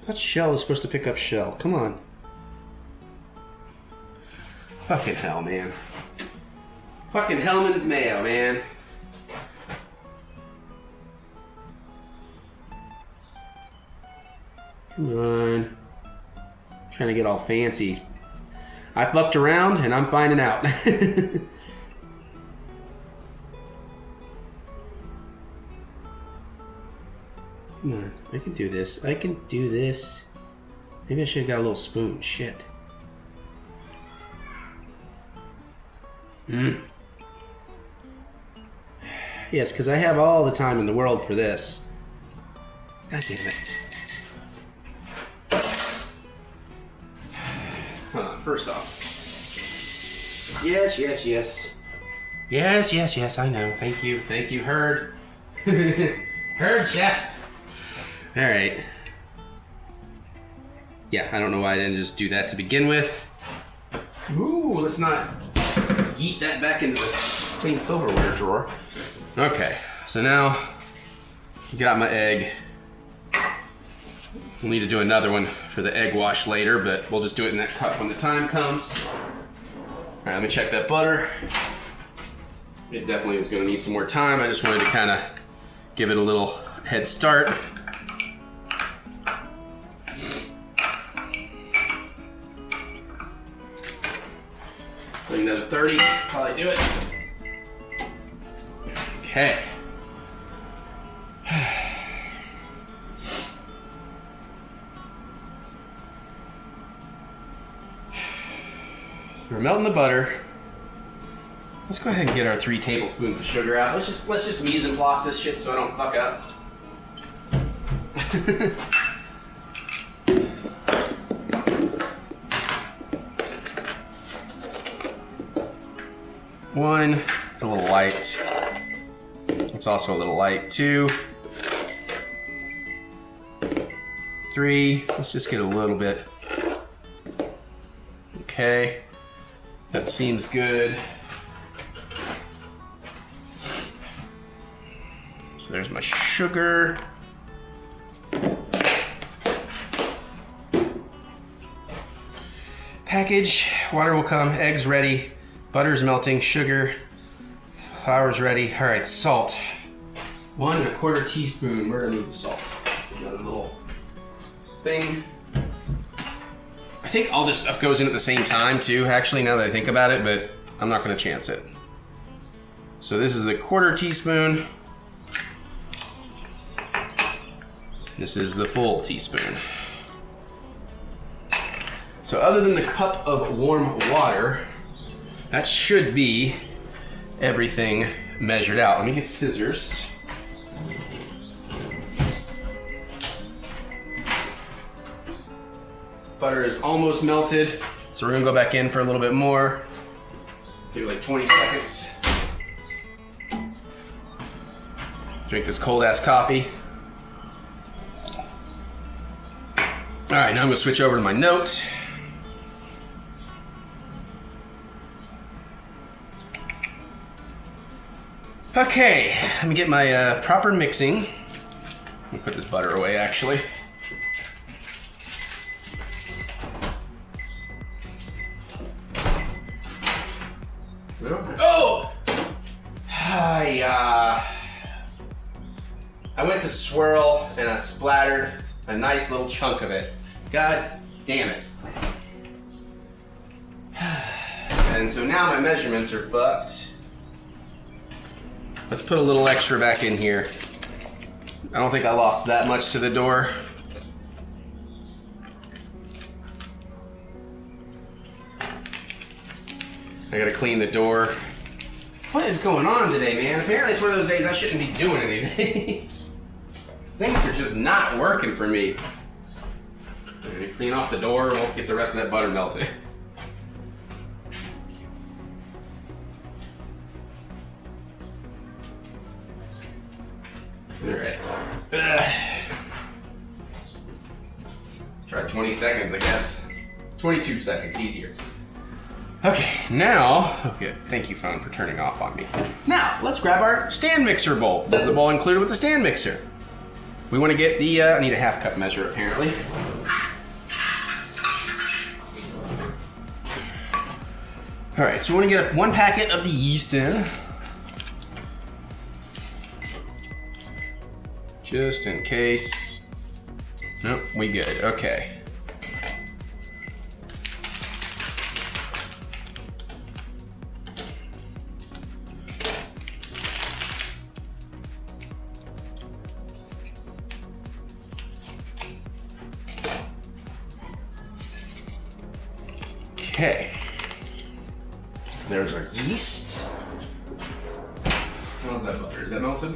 That shell is supposed to pick up shell, come on. Fucking hell, man. Fucking Hellman's Mayo, man. Come on. I'm trying to get all fancy. I fucked around and I'm finding out. Come on, I can do this. I can do this. Maybe I should have got a little spoon. Shit. Yes, because I have all the time in the world for this. God damn it. Hold on, first off. Yes, yes, yes. Yes, yes, yes, I know. Thank you, Heard. Heard, chef. Alright. Yeah, I don't know why I didn't just do that to begin with. Ooh, let's not yeet that back into the clean silverware drawer. Okay, so now I got my egg. We'll need to do another one for the egg wash later, but we'll just do it in that cup when the time comes. All right, let me check that butter. It definitely is gonna need some more time. I just wanted to kind of give it a little head start. Like another 30, probably do it. Okay. We're melting the butter. Let's go ahead and get our 3 tablespoons of sugar out. Let's just mise en place this shit so I don't fuck up. One, it's a little light. It's also a little light. 2, 3, let's just get a little bit. Okay, that seems good. So there's my sugar. Package, water will come, eggs ready, butter's melting, sugar, flour's ready. All right, salt. 1 1/4 teaspoon. We're gonna need salt. Another little thing. I think all this stuff goes in at the same time too, actually, now that I think about it, but I'm not gonna chance it. So this is the 1/4 teaspoon. This is the full teaspoon. So other than the cup of warm water, that should be everything measured out. Let me get scissors. Butter is almost melted, so we're gonna go back in for a little bit more. Maybe like 20 seconds. Drink this cold ass coffee. All right, now I'm gonna switch over to my notes. Okay, let me get my proper mixing. Let me put this butter away, actually. Oh! I went to swirl and I splattered a nice little chunk of it. God damn it. And so now my measurements are fucked. Let's put a little extra back in here. I don't think I lost that much to the door. I gotta clean the door. What is going on today, man? Apparently it's one of those days I shouldn't be doing anything. Things are just not working for me. I'm gonna clean off the door, we'll get the rest of that butter melted. Alright. Try 20 seconds, I guess. 22 seconds, easier. Okay, now, okay, thank you, phone, for turning off on me. Now, let's grab our stand mixer bowl. This is the bowl included with the stand mixer. We want to get the, I need a half cup measure, apparently. All right, so we want to get one packet of the yeast in. Just in case. Nope, we good, okay. Okay, there's our yeast. How's that butter? Is that melted?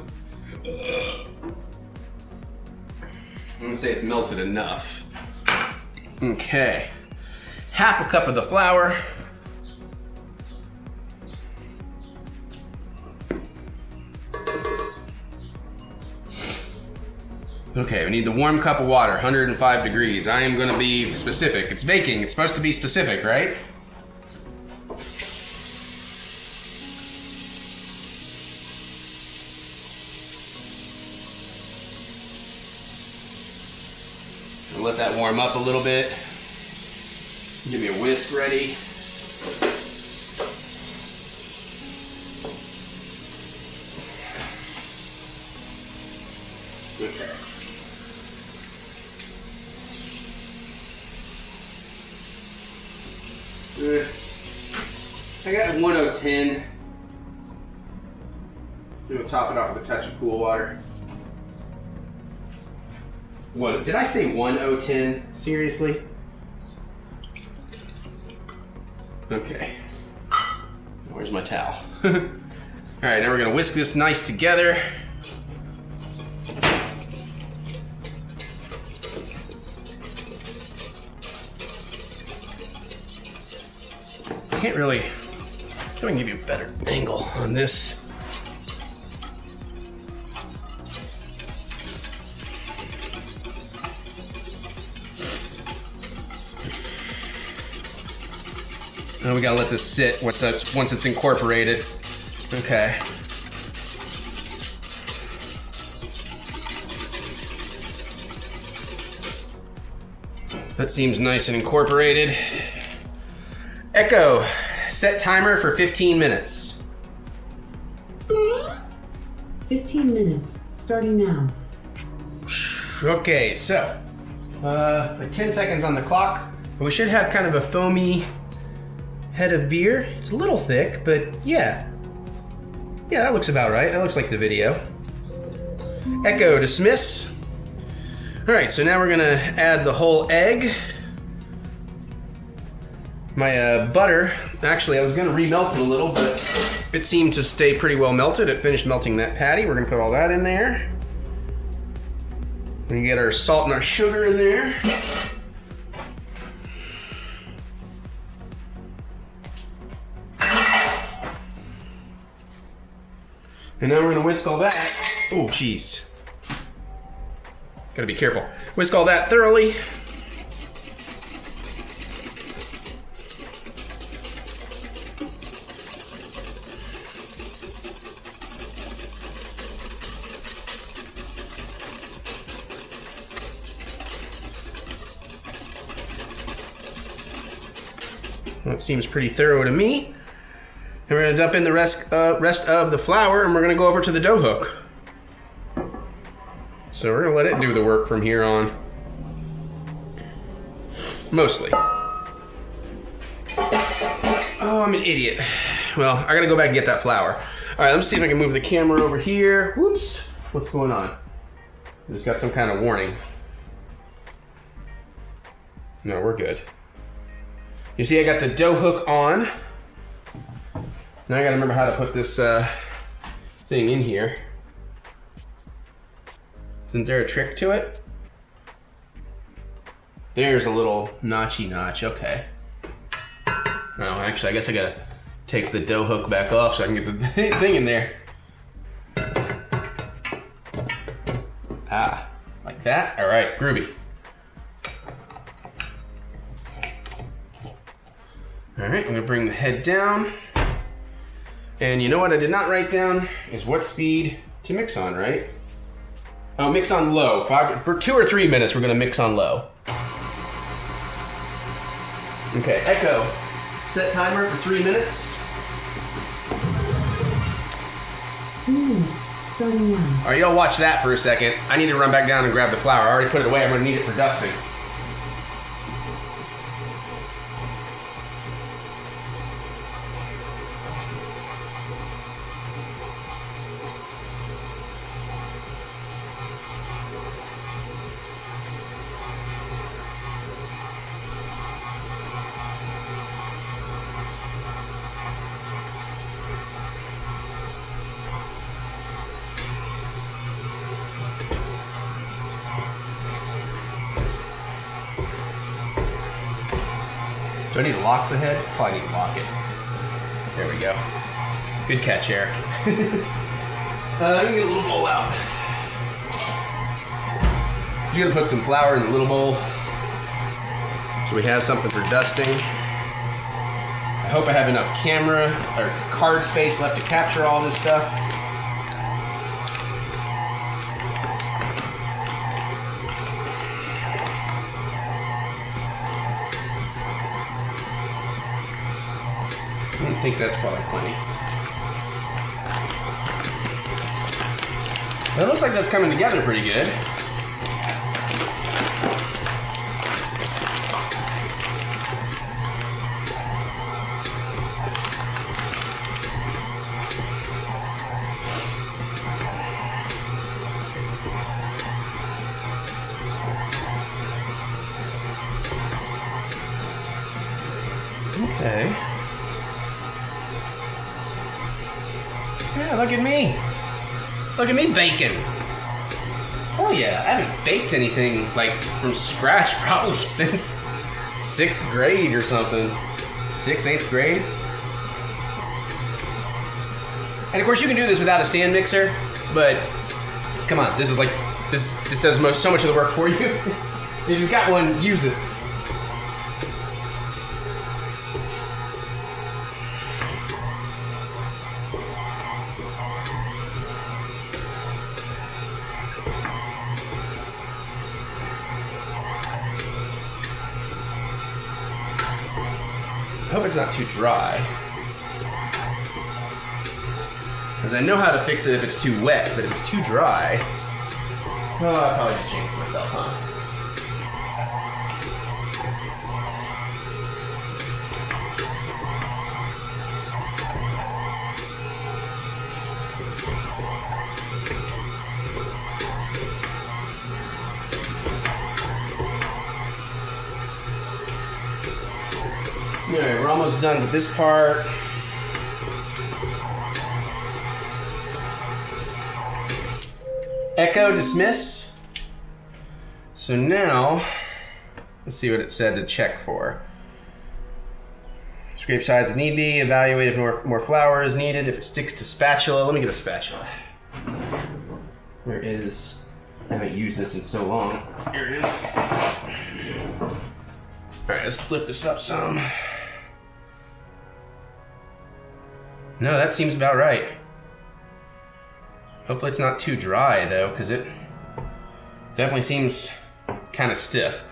I'm gonna say it's melted enough. Okay, half a cup of the flour. Okay, we need the warm cup of water, 105 degrees. I am gonna be specific. It's baking, it's supposed to be specific, right? I'll let that warm up a little bit. Give me a whisk ready. Okay. I got 1010. We'll top it off with a touch of cool water. What, did I say 1010? Seriously? Okay. Where's my towel? All right, now we're gonna whisk this nice together. Can't really, so I can give you a better angle on this. Now we gotta let this sit once it's incorporated. Okay. That seems nice and incorporated. Echo, set timer for 15 minutes. 15 minutes, starting now. Okay, so, like 10 seconds on the clock. We should have kind of a foamy head of beer. It's a little thick, but yeah. Yeah, that looks about right. That looks like the video. Echo, dismiss. All right, so now we're gonna add the whole egg. My butter, actually I was gonna remelt it a little, but it seemed to stay pretty well melted. It finished melting that patty. We're gonna put all that in there. We're gonna get our salt and our sugar in there. And now we're gonna whisk all that. Oh, jeez. Gotta be careful. Whisk all that thoroughly. That seems pretty thorough to me. And we're gonna dump in the rest of the flour, and we're gonna go over to the dough hook. So we're gonna let it do the work from here on. Mostly. Oh, I'm an idiot. Well, I gotta go back and get that flour. All right, let's see if I can move the camera over here. Whoops. What's going on? Just got some kind of warning. No, we're good. You see, I got the dough hook on. Now I gotta remember how to put this thing in here. Isn't there a trick to it? There's a little notchy notch, okay. No, actually, I guess I gotta take the dough hook back off so I can get the thing in there. Ah, like that? All right, groovy. All right, I'm gonna bring the head down. And you know what I did not write down is what speed to mix on, right? Oh, mix on low. For 2 or 3 minutes, we're gonna mix on low. Okay, Echo. Set timer for 3 minutes. 3 minutes, starting now. All right, y'all watch that for a second. I need to run back down and grab the flour. I already put it away. I'm gonna need it for dusting. Do I need to lock the head? Probably need to lock it. There we go. Good catch, Eric. Let me get a little bowl out. Just gonna put some flour in the little bowl so we have something for dusting. I hope I have enough camera or card space left to capture all this stuff. I think that's probably plenty. It looks like that's coming together pretty good. Okay. Yeah, look at me. Look at me baking. Oh yeah, I haven't baked anything like from scratch probably since 6th grade or something. 6th, 8th grade. And of course you can do this without a stand mixer, but come on, this is like, this does so much of the work for you. If you've got one, use it. I hope it's not too dry. Because I know how to fix it if it's too wet, but if it's too dry... Oh, I probably just jinxed myself, huh? Alright, we're almost done with this part. Echo dismiss. So now, let's see what it said to check for. Scrape sides if need be, evaluate if more flour is needed, if it sticks to spatula. Let me get a spatula. Where is, I haven't used this in so long. Here it is. Alright, let's lift this up some. No, that seems about right. Hopefully it's not too dry though, because it definitely seems kind of stiff.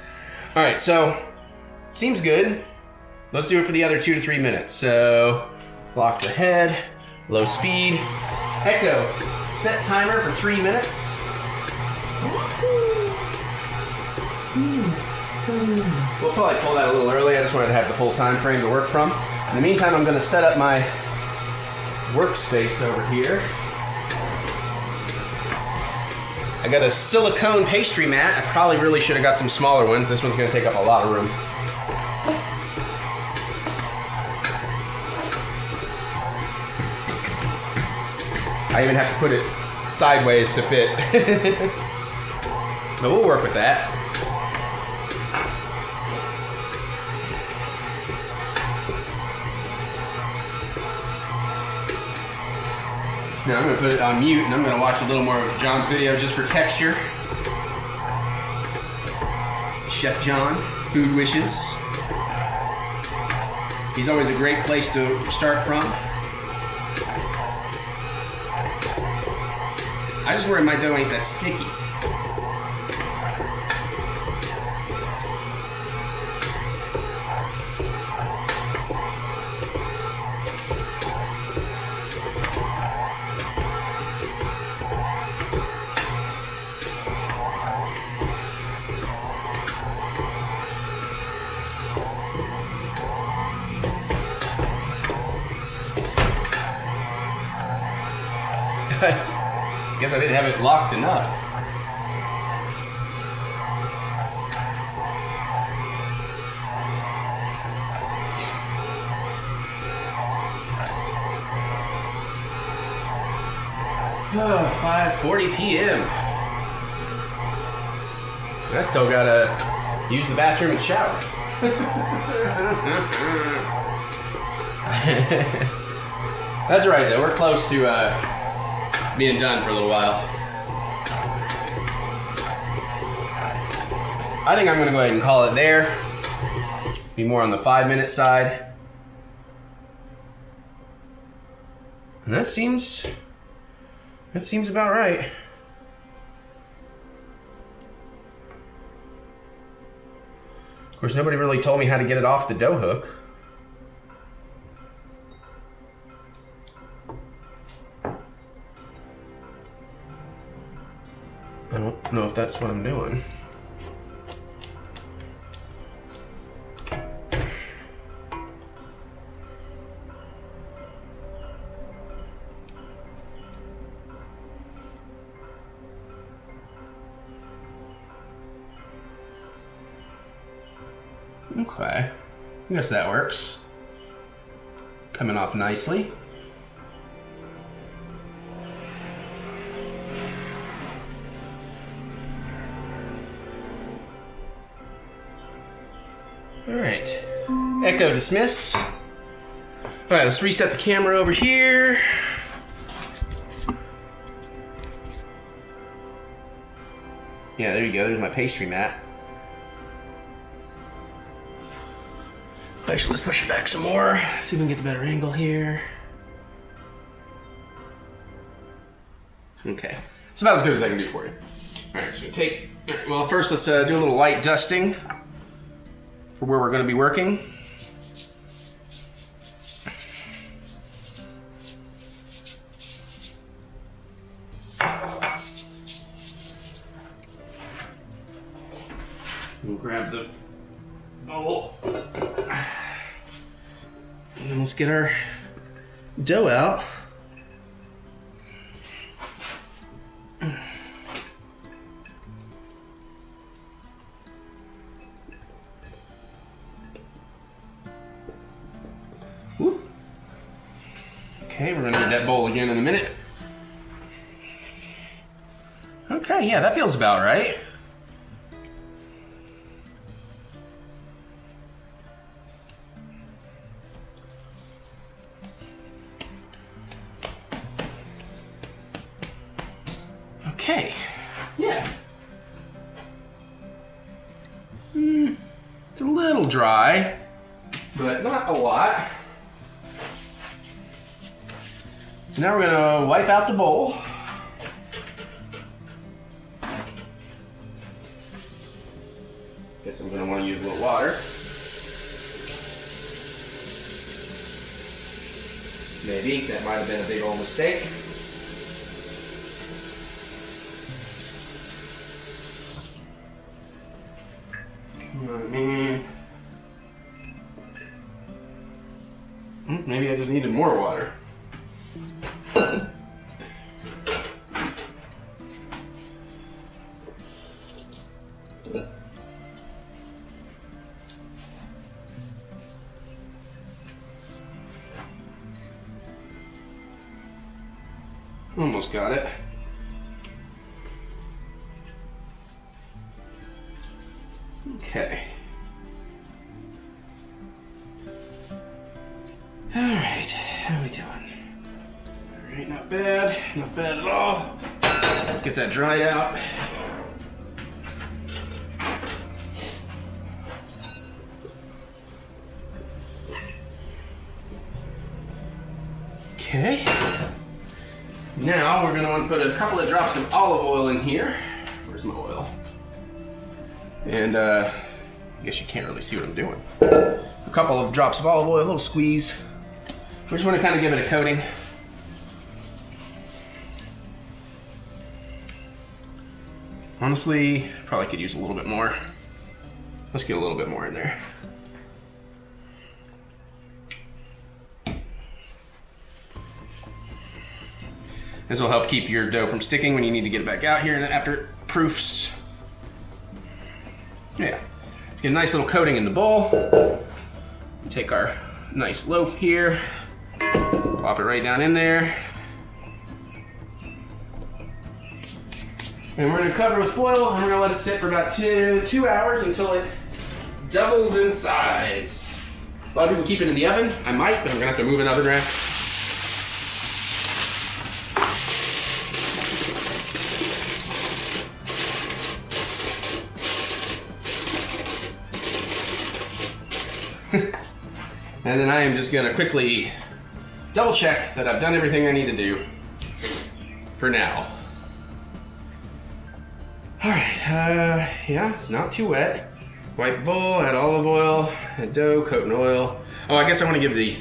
All right, so seems good. Let's do it for the other 2 to 3 minutes. So lock the head, low speed. Echo, set timer for 3 minutes. We'll probably pull that a little early. I just wanted to have the full time frame to work from. In the meantime, I'm going to set up my workspace over here. I got a silicone pastry mat. I probably really should have got some smaller ones. This one's going to take up a lot of room. I even have to put it sideways to fit. But we'll work with that. Now I'm going to put it on mute and I'm going to watch a little more of John's video just for texture. Chef John, Food Wishes. He's always a great place to start from. I just worry my dough ain't that sticky. Guess I didn't have it locked enough. Oh, 5:40 p.m. I still gotta use the bathroom and shower. That's right though, we're close to being done for a little while. I think I'm going to go ahead and call it there. Be more on the 5-minute side. And that seems about right. Of course, nobody really told me how to get it off the dough hook. I don't know if that's what I'm doing. Okay, I guess that works. Coming off nicely. Alright, echo dismiss. Alright, let's reset the camera over here. Yeah, there you go, there's my pastry mat. Actually, let's push it back some more, see if we can get the better angle here. Okay, it's about as good as I can do for you. Alright, so well first let's do a little light dusting for where we're going to be working. We'll grab the bowl. And then let's get our dough out. Whoop. Okay, we're gonna need that bowl again in a minute. Okay, yeah, that feels about right. Okay, yeah. It's a little dry, but not a lot. So now we're gonna wipe out the bowl. Guess I'm gonna wanna use a little water. Maybe, that might have been a big old mistake. maybe I just needed more water. Almost got it. Okay. Alright, how are we doing? Alright, not bad. Not bad at all. Let's get that dried out. Okay. Now we're going to want to put a couple of drops of olive oil in here. Where's my oil? And I guess you can't really see what I'm doing. A couple of drops of olive oil, a little squeeze. We just want to kind of give it a coating. Honestly, probably could use a little bit more. Let's get a little bit more in there. This will help keep your dough from sticking when you need to get it back out here and after it proofs. Yeah, let's get a nice little coating in the bowl. Take our nice loaf here, plop it right down in there. And we're gonna cover with foil and we're gonna let it sit for about two hours until it doubles in size. A lot of people keep it in the oven. I might, but I'm gonna have to move an oven rack. And then I am just gonna quickly double check that I've done everything I need to do for now. All right, yeah, it's not too wet. White bowl, add olive oil, add dough, coat in oil. Oh, I guess I wanna give the,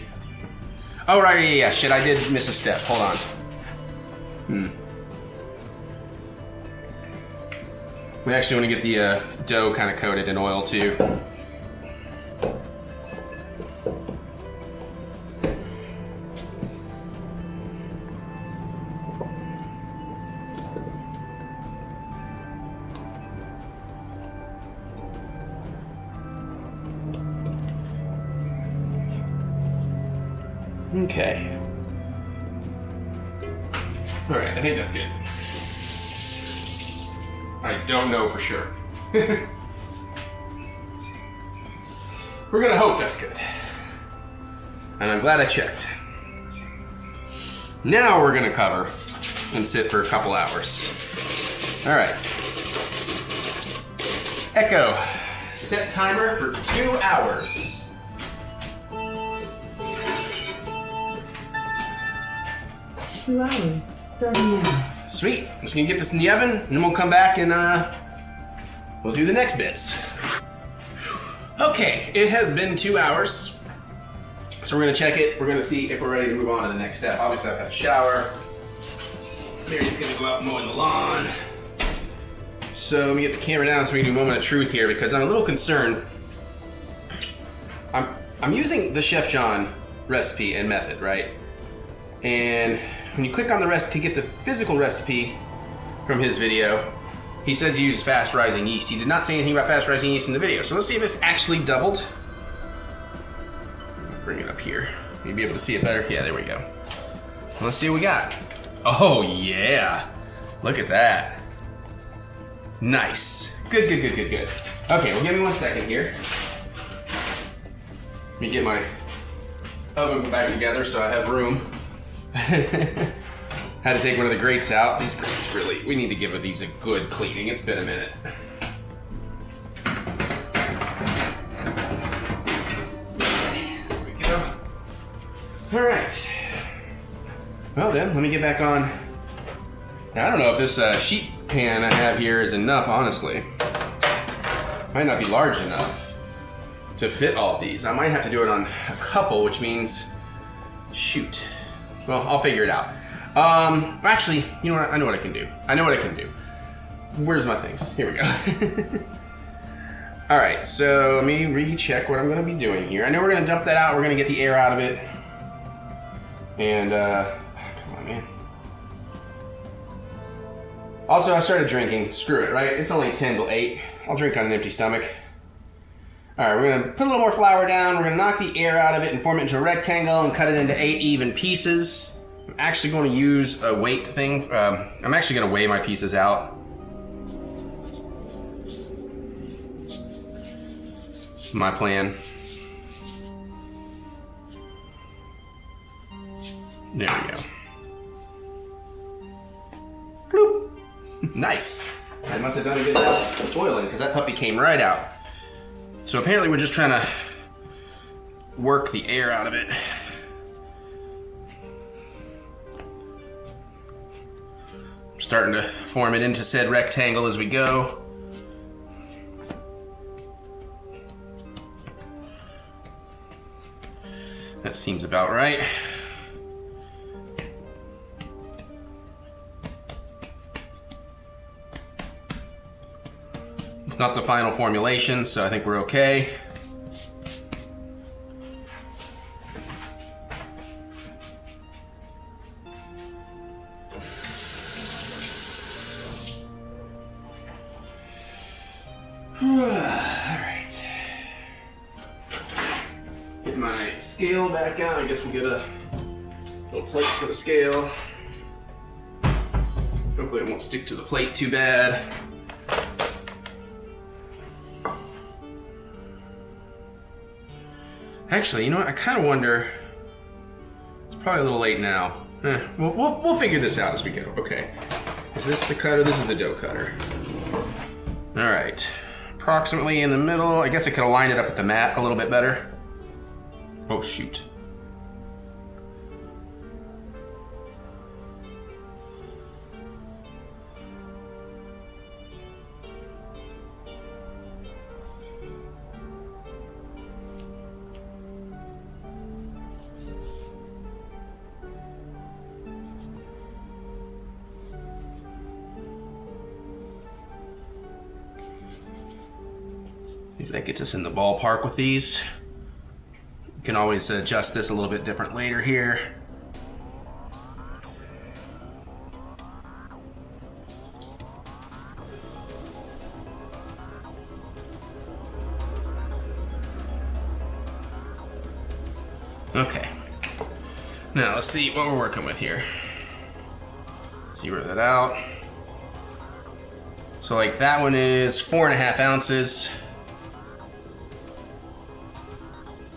oh right, yeah, shit, I did miss a step, hold on. We actually wanna get the dough kind of coated in oil too. Okay. All right, I think that's good. I don't know for sure. We're gonna hope that's good. And I'm glad I checked. Now we're gonna cover and sit for a couple hours. All right. Echo, set timer for 2 hours. Two hours, starting now. Sweet. I'm just gonna get this in the oven, and then we'll come back and we'll do the next bits. Okay, it has been 2 hours. So we're gonna check it. We're gonna see if we're ready to move on to the next step. Obviously I've had a shower. Mary's gonna go out mowing the lawn. So let me get the camera down so we can do a moment of truth here because I'm a little concerned. I'm using the Chef John recipe and method, right? And when you click on the rest to get the physical recipe from his video, he says he uses fast rising yeast. He did not say anything about fast rising yeast in the video. So let's see if this actually doubled. Bring it up here. You'll be able to see it better. Yeah, there we go. Let's see what we got. Oh yeah, look at that. Nice. Good, good, good, good, good. Okay, well give me 1 second here. Let me get my oven back together so I have room. Had to take one of the grates out. These grates really, we need to give these a good cleaning. It's been a minute. There we go. All right. Well then, let me get back on. I don't know if this sheet pan I have here is enough, honestly. Might not be large enough to fit all of these. I might have to do it on a couple, which means, shoot. Well, I'll figure it out. Actually, you know what? I know what I can do. I know what I can do. Where's my things? Here we go. All right, so let me recheck what I'm gonna be doing here. I know we're gonna dump that out. We're gonna get the air out of it. And, come on, man. Also, I started drinking. Screw it, right? It's only 10 till 8. I'll drink on an empty stomach. Alright, we're gonna put a little more flour down. We're gonna knock the air out of it and form it into a rectangle and cut it into 8 even pieces. I'm actually going to use a weight thing. I'm actually gonna weigh my pieces out. My plan. There we go. Bloop. Nice. I must have done a good job of toiling because that puppy came right out. So apparently we're just trying to work the air out of it. I'm starting to form it into said rectangle as we go. That seems about right. It's not the final formulation, so I think we're okay. Alright. Get my scale back out. I guess we'll get a little plate for the scale. Hopefully it won't stick to the plate too bad. Actually, you know what? I kind of wonder. It's probably a little late now. We'll figure this out as we go. Okay. Is this the cutter? This is the dough cutter. All right. Approximately in the middle. I guess I could have lined it up with the mat a little bit better. Oh, shoot. If that gets us in the ballpark with these. You can always adjust this a little bit different later here. Okay. Now let's see what we're working with here. Zero that out. So like that one is 4.5 ounces.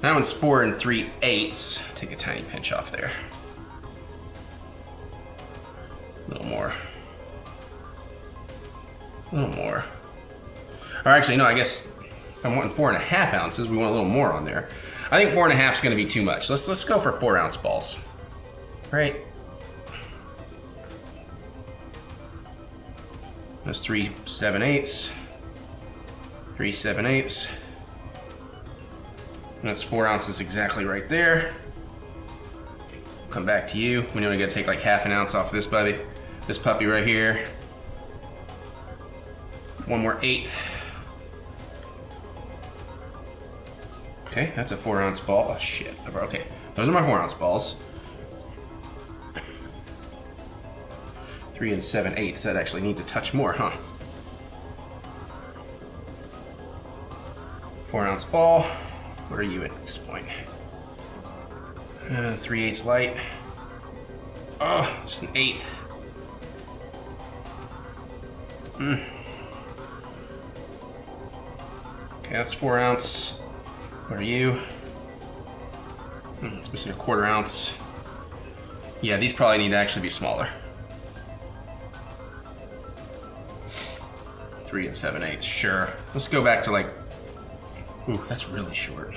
That one's 4 3/8. Take a tiny pinch off there. A little more. A little more. Or actually, no, I guess if I'm wanting 4.5 ounces, we want a little more on there. I think 4.5 is going to be too much. Let's go for 4 ounce balls. Right. That's 3 7/8. 3 7/8. That's 4 ounces exactly right there. Come back to you. We know we gotta take like 1/2 ounce off of this puppy right here. 1 more 1/8. Okay, that's a 4 ounce ball. Oh shit. Okay, those are my 4 ounce balls. 3 7/8. That actually needs a touch more, huh? 4 ounce ball. What are you at this point? 3/8 light. Oh, just an 1/8. Okay, that's 4 ounce. What are you? It's missing a 1/4 ounce. Yeah, these probably need to actually be smaller. 3 7/8, sure. Let's go back to like, ooh, that's really short.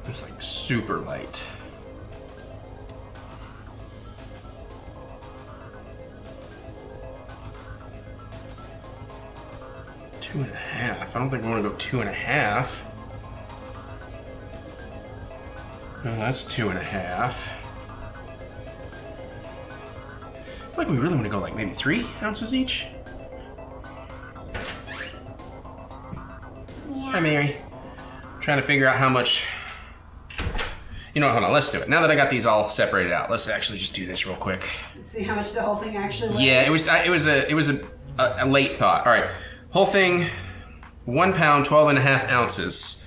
It's like super light. Two and a half. I don't think we want to go 2.5. No, that's 2.5. I feel like we really want to go like maybe 3 ounces each. Hi, Mary. I'm trying to figure out how much. You know what, hold on, let's do it. Now that I got these all separated out, let's actually just do this real quick. Let's see how much the whole thing actually weighs. Yeah, it was a late thought. All right, whole thing, 1 pound, 12.5 ounces,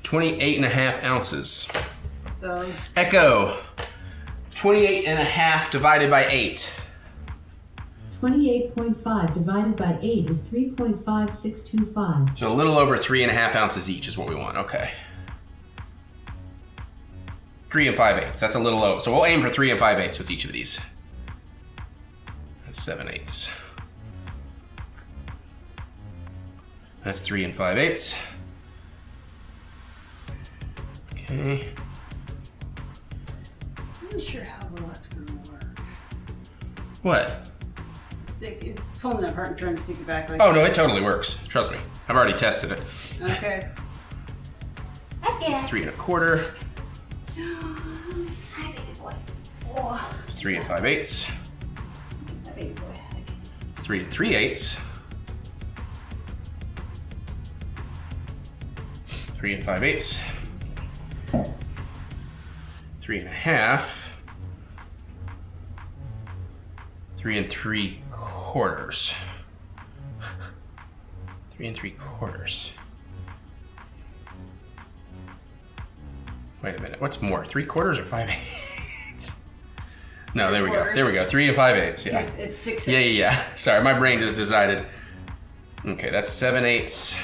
28.5 ounces. So Echo, 28.5 divided by 8. 28.5 divided by 8 is 3.5625. So a little over 3.5 ounces each is what we want. Okay. 3 5/8. That's a little low. So we'll aim for 3 5/8 with each of these. That's 7/8. That's 3 5/8. Okay. I'm not sure how well that's going to work. What? Stick it, pulling it apart and trying to stick it back like Oh no, it totally works. Trust me. I've already tested it. Okay. It's 3 1/4. Hi, baby boy. Oh, It's 3 5/8. hi, baby boy. It's 3 3/8. 3 5/8. 3.5. 3 3/4. 3 3/4. Wait a minute, what's more, 3/4 or 5/8? No, there we go. There we go. 3 5/8. Yeah. It's 6. Yeah. Sorry, my brain just decided. Okay, that's 7/8.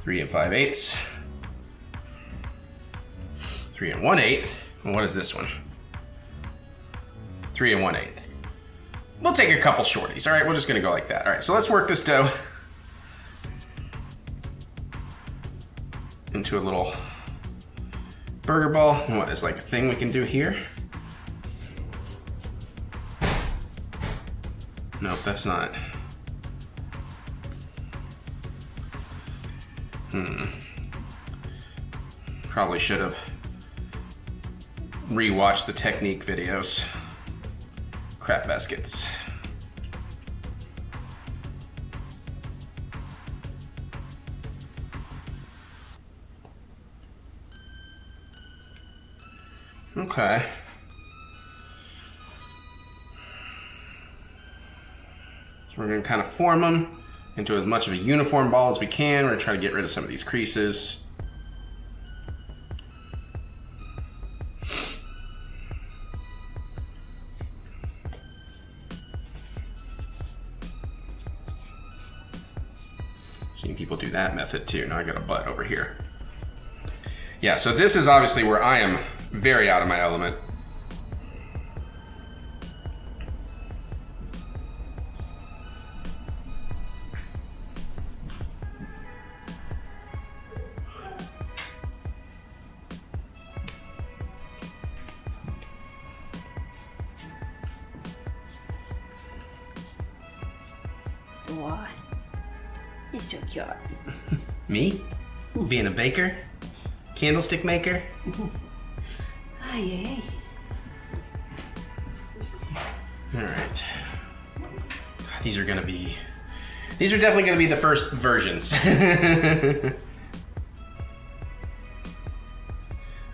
3 5/8. 3 1/8. And what is this one? 3 1/8. We'll take a couple shorties. All right, we're just gonna go like that. All right, so let's work this dough into a little burger ball. And what is like a thing we can do here? Nope, that's not. Probably should have rewatched the technique videos. Crap baskets. Okay. So we're gonna kind of form them into as much of a uniform ball as we can. We're gonna try to get rid of some of these creases. Seen people do that method too. Now I got a butt over here. Yeah, so this is obviously where I am very out of my element. Why? He's so cute. Me? Being a baker? Candlestick maker? Ah, yay. All right. These are definitely gonna be the first versions.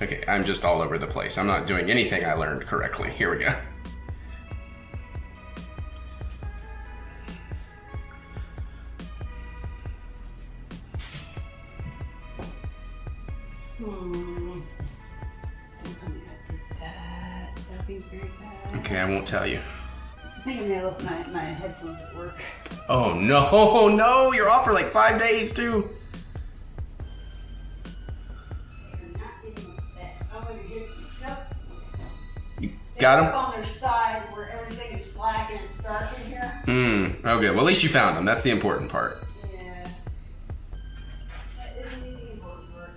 Okay, I'm just all over the place. I'm not doing anything I learned correctly. Here we go. Don't tell me how to do that. That'd be very bad. Okay, I won't tell you. I think I may have left my headphones at work. Oh no, no, you're off for like 5 days too. You got them? On their side where everything is black and it's dark in here. Okay, well at least you found them. That's the important part. Yeah. That isn't the important part.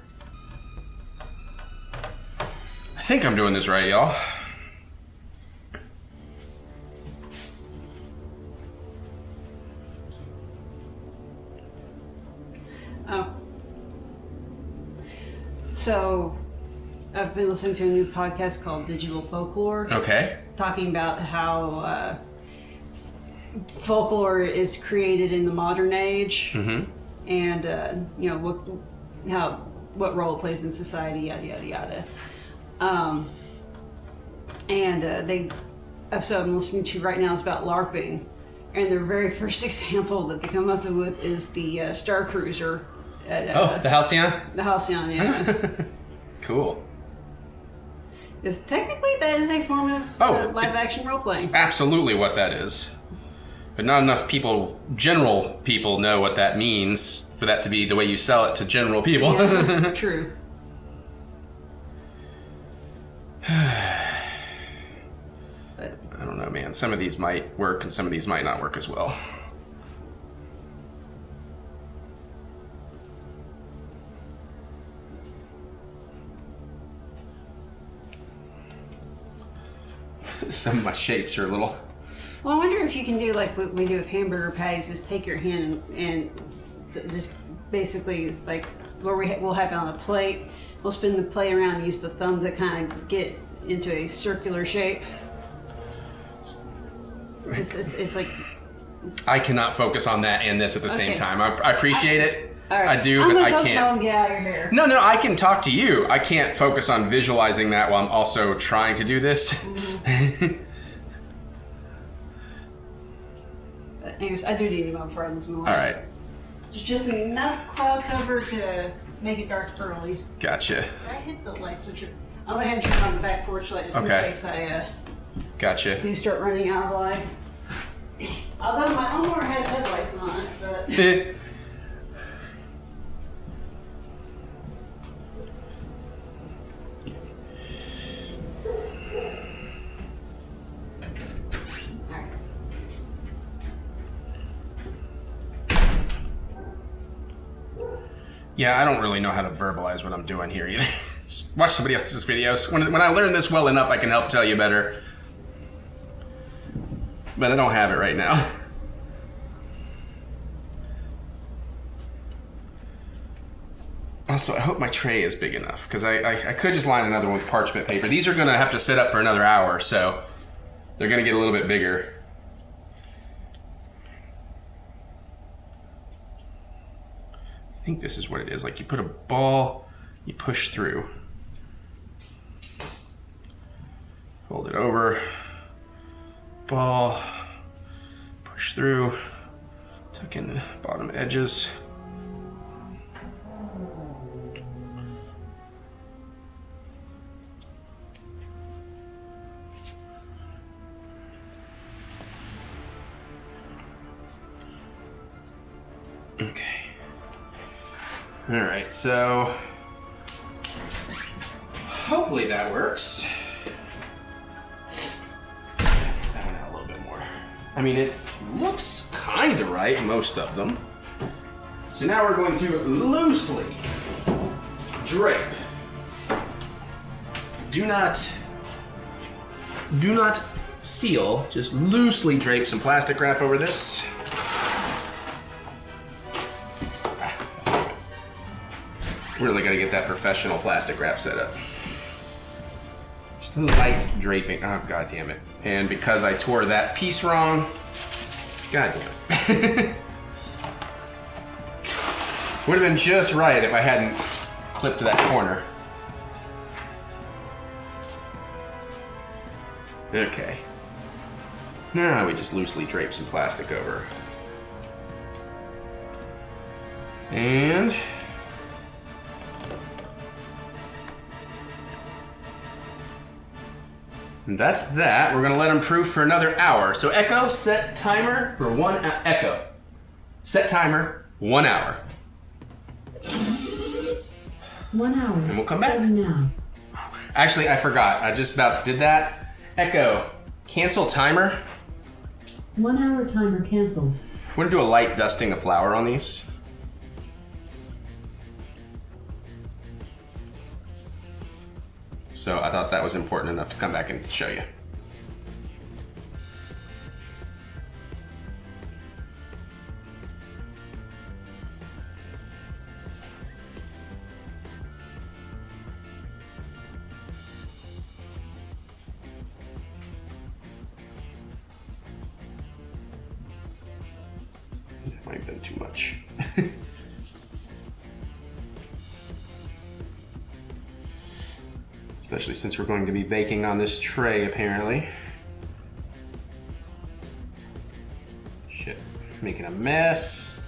I think I'm doing this right, y'all. Oh. So, I've been listening to a new podcast called Digital Folklore, Okay. talking about how folklore is created in the modern age, Mm-hmm. and how what role it plays in society, yada yada yada. The episode I'm listening to right now is about LARPing, and their very first example that they come up with is the Star Cruiser. The Halcyon? The Halcyon, yeah. Cool. Because technically that is a form of live action role playing. Absolutely what that is. But not enough people, general people, know what that means for that to be the way you sell it to general people. Yeah, true. But I don't know, man. Some of these might work and some of these might not work as well. Some of my shapes are a little... Well, I wonder if you can do like what we do with hamburger patties, just take your hand and just basically like where we'll have it on a plate, we'll spin the plate around and use the thumb to kind of get into a circular shape. It's like... I cannot focus on that and this at the same time. I appreciate it. All right. I do, but I can't. I'm gonna go get out of your hair. No, I can talk to you. I can't focus on visualizing that while I'm also trying to do this. Mm-hmm. But anyways, I do need my friends more. All right. There's just enough cloud cover to make it dark early. Gotcha. I hit the light switch. I'll go ahead and turn on the back porch light just in case I Gotcha. do start running out of light. Although my lawnmower has headlights on it, but... Yeah, I don't really know how to verbalize what I'm doing here either. Just watch somebody else's videos. When I learn this well enough, I can help tell you better. But I don't have it right now. Also, I hope my tray is big enough, because I could just line another one with parchment paper. These are going to have to sit up for another hour, so they're going to get a little bit bigger. I think this is what it is. Like, you put a ball, you push through. Fold it over. Ball, push through, tuck in the bottom edges. Okay. All right, so hopefully that works. I mean, it looks kind of right, most of them. So now we're going to loosely drape. Do not seal, just loosely drape some plastic wrap over this. Really gotta get that professional plastic wrap set up. Just a light draping. Oh, god damn it. And because I tore that piece wrong, god damn it. Would have been just right if I hadn't clipped that corner. Okay. Now we just loosely drape some plastic over. And that's that. We're gonna let them proof for another hour. So Echo, set timer for 1 hour. Echo, set timer 1 hour. 1 hour. And we'll come back. Starting now. Actually, I forgot. I just about did that. Echo, cancel timer. 1 hour timer canceled. We're gonna do a light dusting of flour on these. So I thought that was important enough to come back and show you. That might have been too much. Especially since we're going to be baking on this tray, apparently. Shit, making a mess.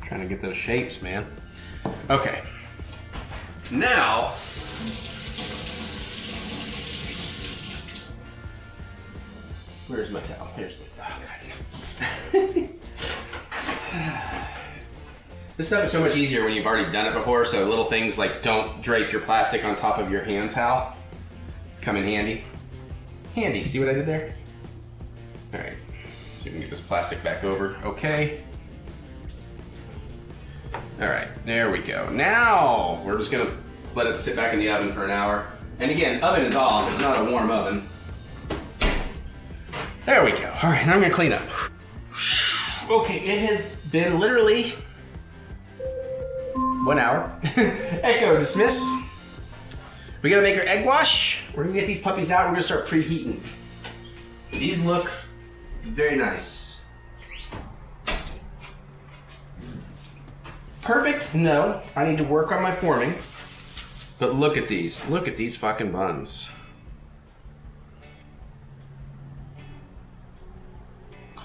Trying to get those shapes, man. Okay. Now, where's my towel? Here's my towel. This stuff is so much easier when you've already done it before, so little things like don't drape your plastic on top of your hand towel come in handy. Handy, see what I did there? All right, so we can get this plastic back over. Okay. All right, there we go. Now, we're just gonna let it sit back in the oven for an hour. And again, oven is off, it's not a warm oven. There we go. All right, now I'm gonna clean up. Okay, it has been literally 1 hour. Echo dismiss. We gotta make our egg wash. We're gonna get these puppies out. We're gonna start preheating. These look very nice. Perfect? No. I need to work on my forming. But look at these. Look at these fucking buns.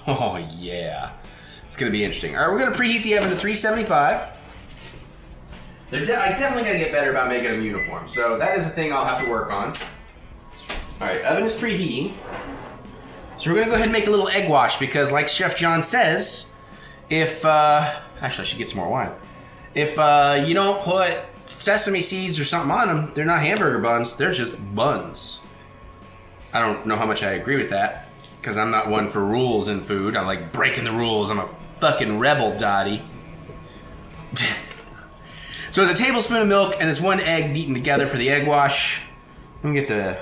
Oh yeah. It's gonna be interesting. All right, we're gonna preheat the oven to 375. I definitely gotta get better about making them uniform. So that is a thing I'll have to work on. All right, oven is preheating. So we're gonna go ahead and make a little egg wash because like Chef John says, if, actually I should get some more wine. If you don't put sesame seeds or something on them, they're not hamburger buns, they're just buns. I don't know how much I agree with that, because I'm not one for rules in food. I like breaking the rules. I'm a fucking rebel, Dottie. So it's a tablespoon of milk and it's 1 egg beaten together for the egg wash. Let me get the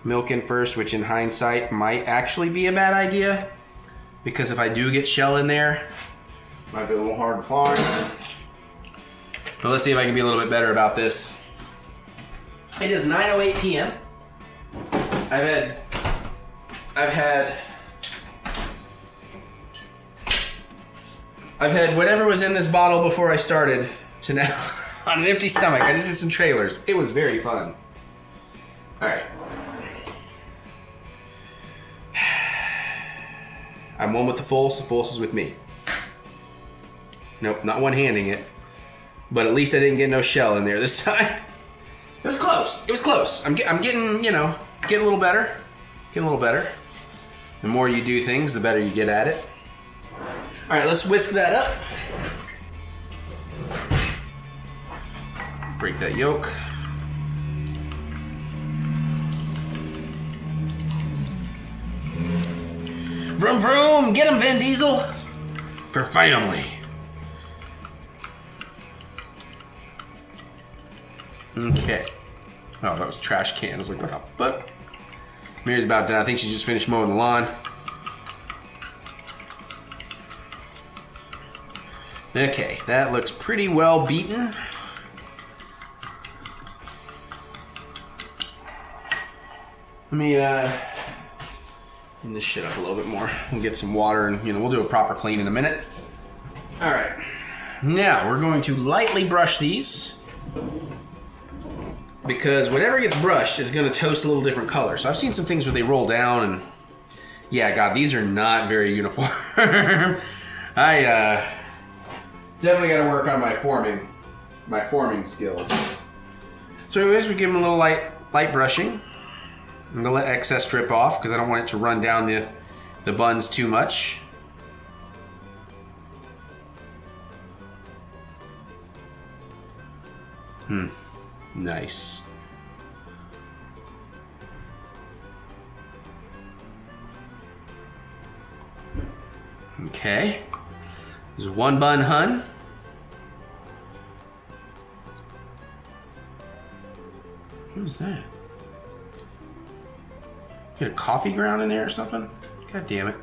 milk in first, which in hindsight might actually be a bad idea, because if I do get shell in there, it might be a little hard to find. But let's see if I can be a little bit better about this. It is 9:08 p.m. I've had whatever was in this bottle before I started to now on an empty stomach. I just did some trailers. It was very fun. All right. I'm one with the Fulse is with me. Nope, not one-handing it. But at least I didn't get no shell in there this time. It was close. It was close. I'm getting, you know, getting a little better. Getting a little better. The more you do things, the better you get at it. All right, let's whisk that up. Break that yolk. Vroom vroom, get him, Vin Diesel. For family. Okay. Oh, that was trash can. I was like, what the fuck? Mary's about done. I think she just finished mowing the lawn. Okay, that looks pretty well beaten. Let me clean this shit up a little bit more. We'll get some water and, you know, we'll do a proper clean in a minute. All right. Now, we're going to lightly brush these, because whatever gets brushed is going to toast a little different color. So I've seen some things where they roll down and, yeah, God, these are not very uniform. I definitely got to work on my forming skills. So anyways, we give them a little light brushing. I'm going to let excess drip off because I don't want it to run down the buns too much. Nice. Okay. There's 1 bun, hun. What was that? Get a coffee ground in there or something? God damn it.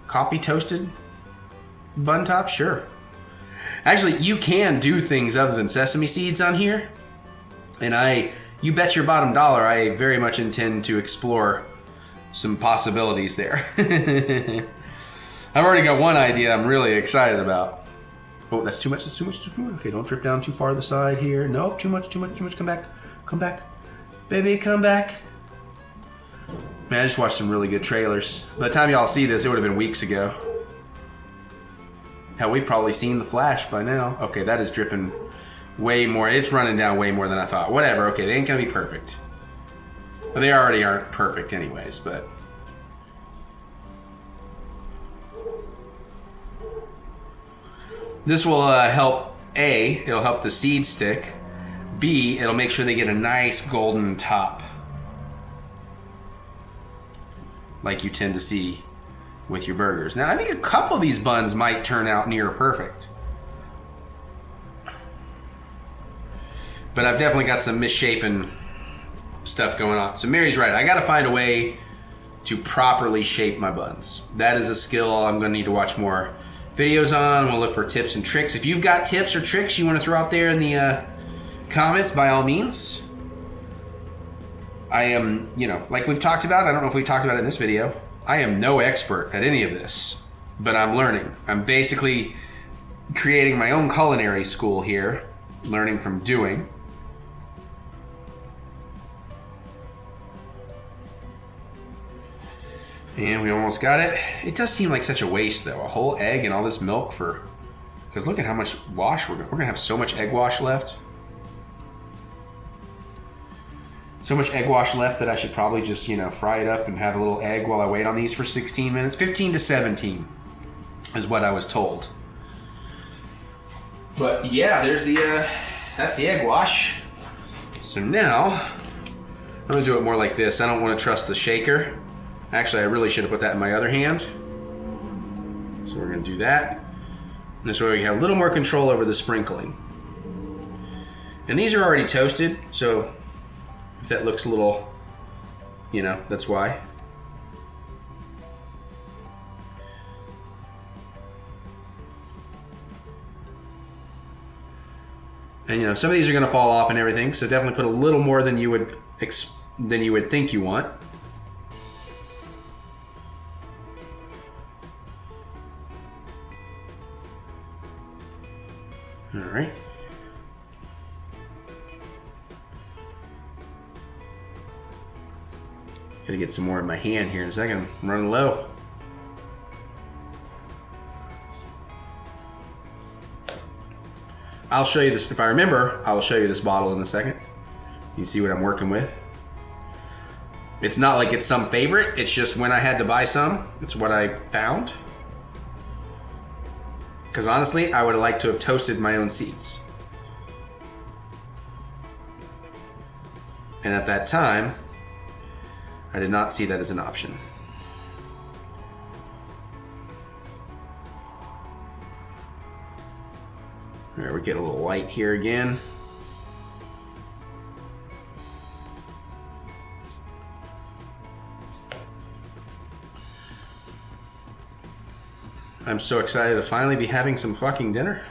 Coffee toasted bun top? Sure. Actually, you can do things other than sesame seeds on here. And I You bet your bottom dollar I very much intend to explore some possibilities there. I've already got one idea I'm really excited about. Oh, that's too much, that's too much, too much. Okay, don't drip down too far to the side here. Nope, too much, too much, too much. Come back, come back. Baby, come back. Man, I just watched some really good trailers. By the time y'all see this, it would have been weeks ago. Hell, we've probably seen The Flash by now. Okay, that is dripping way more. It's running down way more than I thought. Whatever, okay, they ain't gonna be perfect. Well, they already aren't perfect anyways, but... This will help, A, it'll help the seed stick. B, it'll make sure they get a nice golden top. Like you tend to see with your burgers. Now, I think a couple of these buns might turn out near perfect. But I've definitely got some misshapen stuff going on. So Mary's right, I gotta find a way to properly shape my buns. That is a skill I'm gonna need to watch more videos on. We'll look for tips and tricks. If you've got tips or tricks you wanna throw out there in the comments, by all means. I am, you know, like we've talked about, I don't know if we've talked about it in this video, I am no expert at any of this, but I'm learning. I'm basically creating my own culinary school here, learning from doing. And we almost got it. It does seem like such a waste though, a whole egg and all this milk for, because look at how much wash we're gonna have so much egg wash left. So much egg wash left that I should probably just, you know, fry it up and have a little egg while I wait on these for 16 minutes. 15 to 17 is what I was told. But yeah, there's the, that's the egg wash. So now, I'm gonna do it more like this. I don't wanna trust the shaker. Actually, I really should have put that in my other hand. So we're gonna do that. This way we have a little more control over the sprinkling. And these are already toasted, so if that looks a little, you know, that's why. And you know, some of these are going to fall off and everything, so definitely put a little more than you would think you want. All right. Gotta get some more in my hand here in a second. I'm running low. I'll show you this, if I remember, I will show you this bottle in a second. You can see what I'm working with. It's not like it's some favorite, it's just when I had to buy some, it's what I found. Because honestly, I would have liked to have toasted my own seeds. And at that time, I did not see that as an option. All right, we get a little light here again. I'm so excited to finally be having some fucking dinner.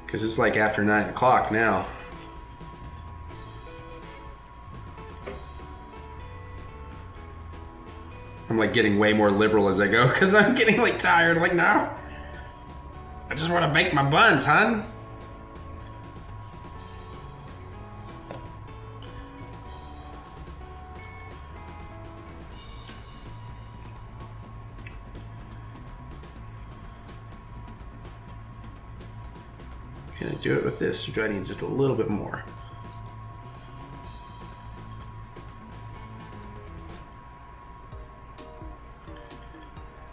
Because it's like after 9 o'clock now. I'm like getting way more liberal as I go because I'm getting like tired. I'm like, no. I just want to bake my buns, hon. Can I do it with this, or do I need just a little bit more?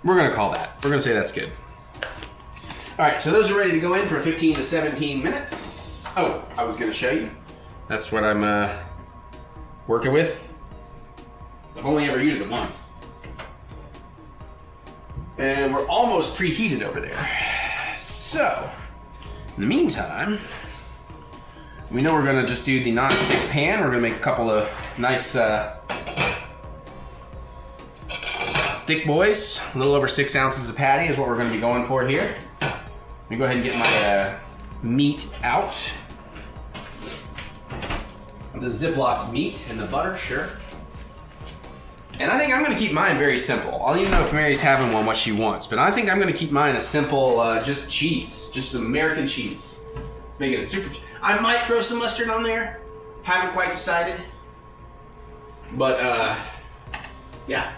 We're gonna call that. We're gonna say that's good. All right, so those are ready to go in for 15 to 17 minutes. Oh, I was gonna show you. That's what I'm working with. I've only ever used it once. And we're almost preheated over there. So, in the meantime, We know we're gonna just do the non-stick pan. We're gonna make a couple of nice thick boys. A little over 6 ounces of patty is what we're gonna be going for here. Let me go ahead and get my meat out. The Ziploc meat and the butter, sure. And I think I'm gonna keep mine very simple. I'll even know if Mary's having one what she wants, but I think I'm gonna keep mine a simple, just cheese, just American cheese. Make it a super. I might throw some mustard on there. Haven't quite decided. But yeah.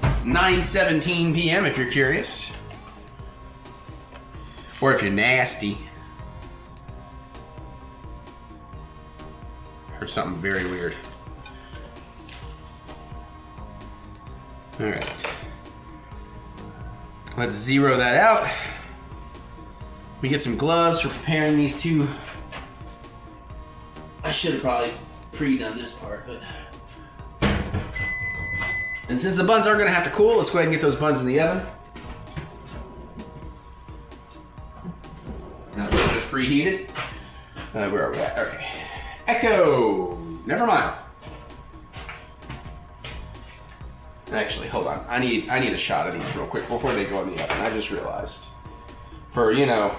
It's 9:17 p.m. if you're curious, or if you're nasty. Heard something very weird. All right. Let's zero that out. We get some gloves for preparing these two. I should have probably pre-done this part, but. And since the buns are gonna have to cool, let's go ahead and get those buns in the oven. Now they're just preheated. Where are we at? Okay. Echo! Never mind. Actually, hold on. I need a shot of these real quick before they go in the oven. I just realized. For, you know,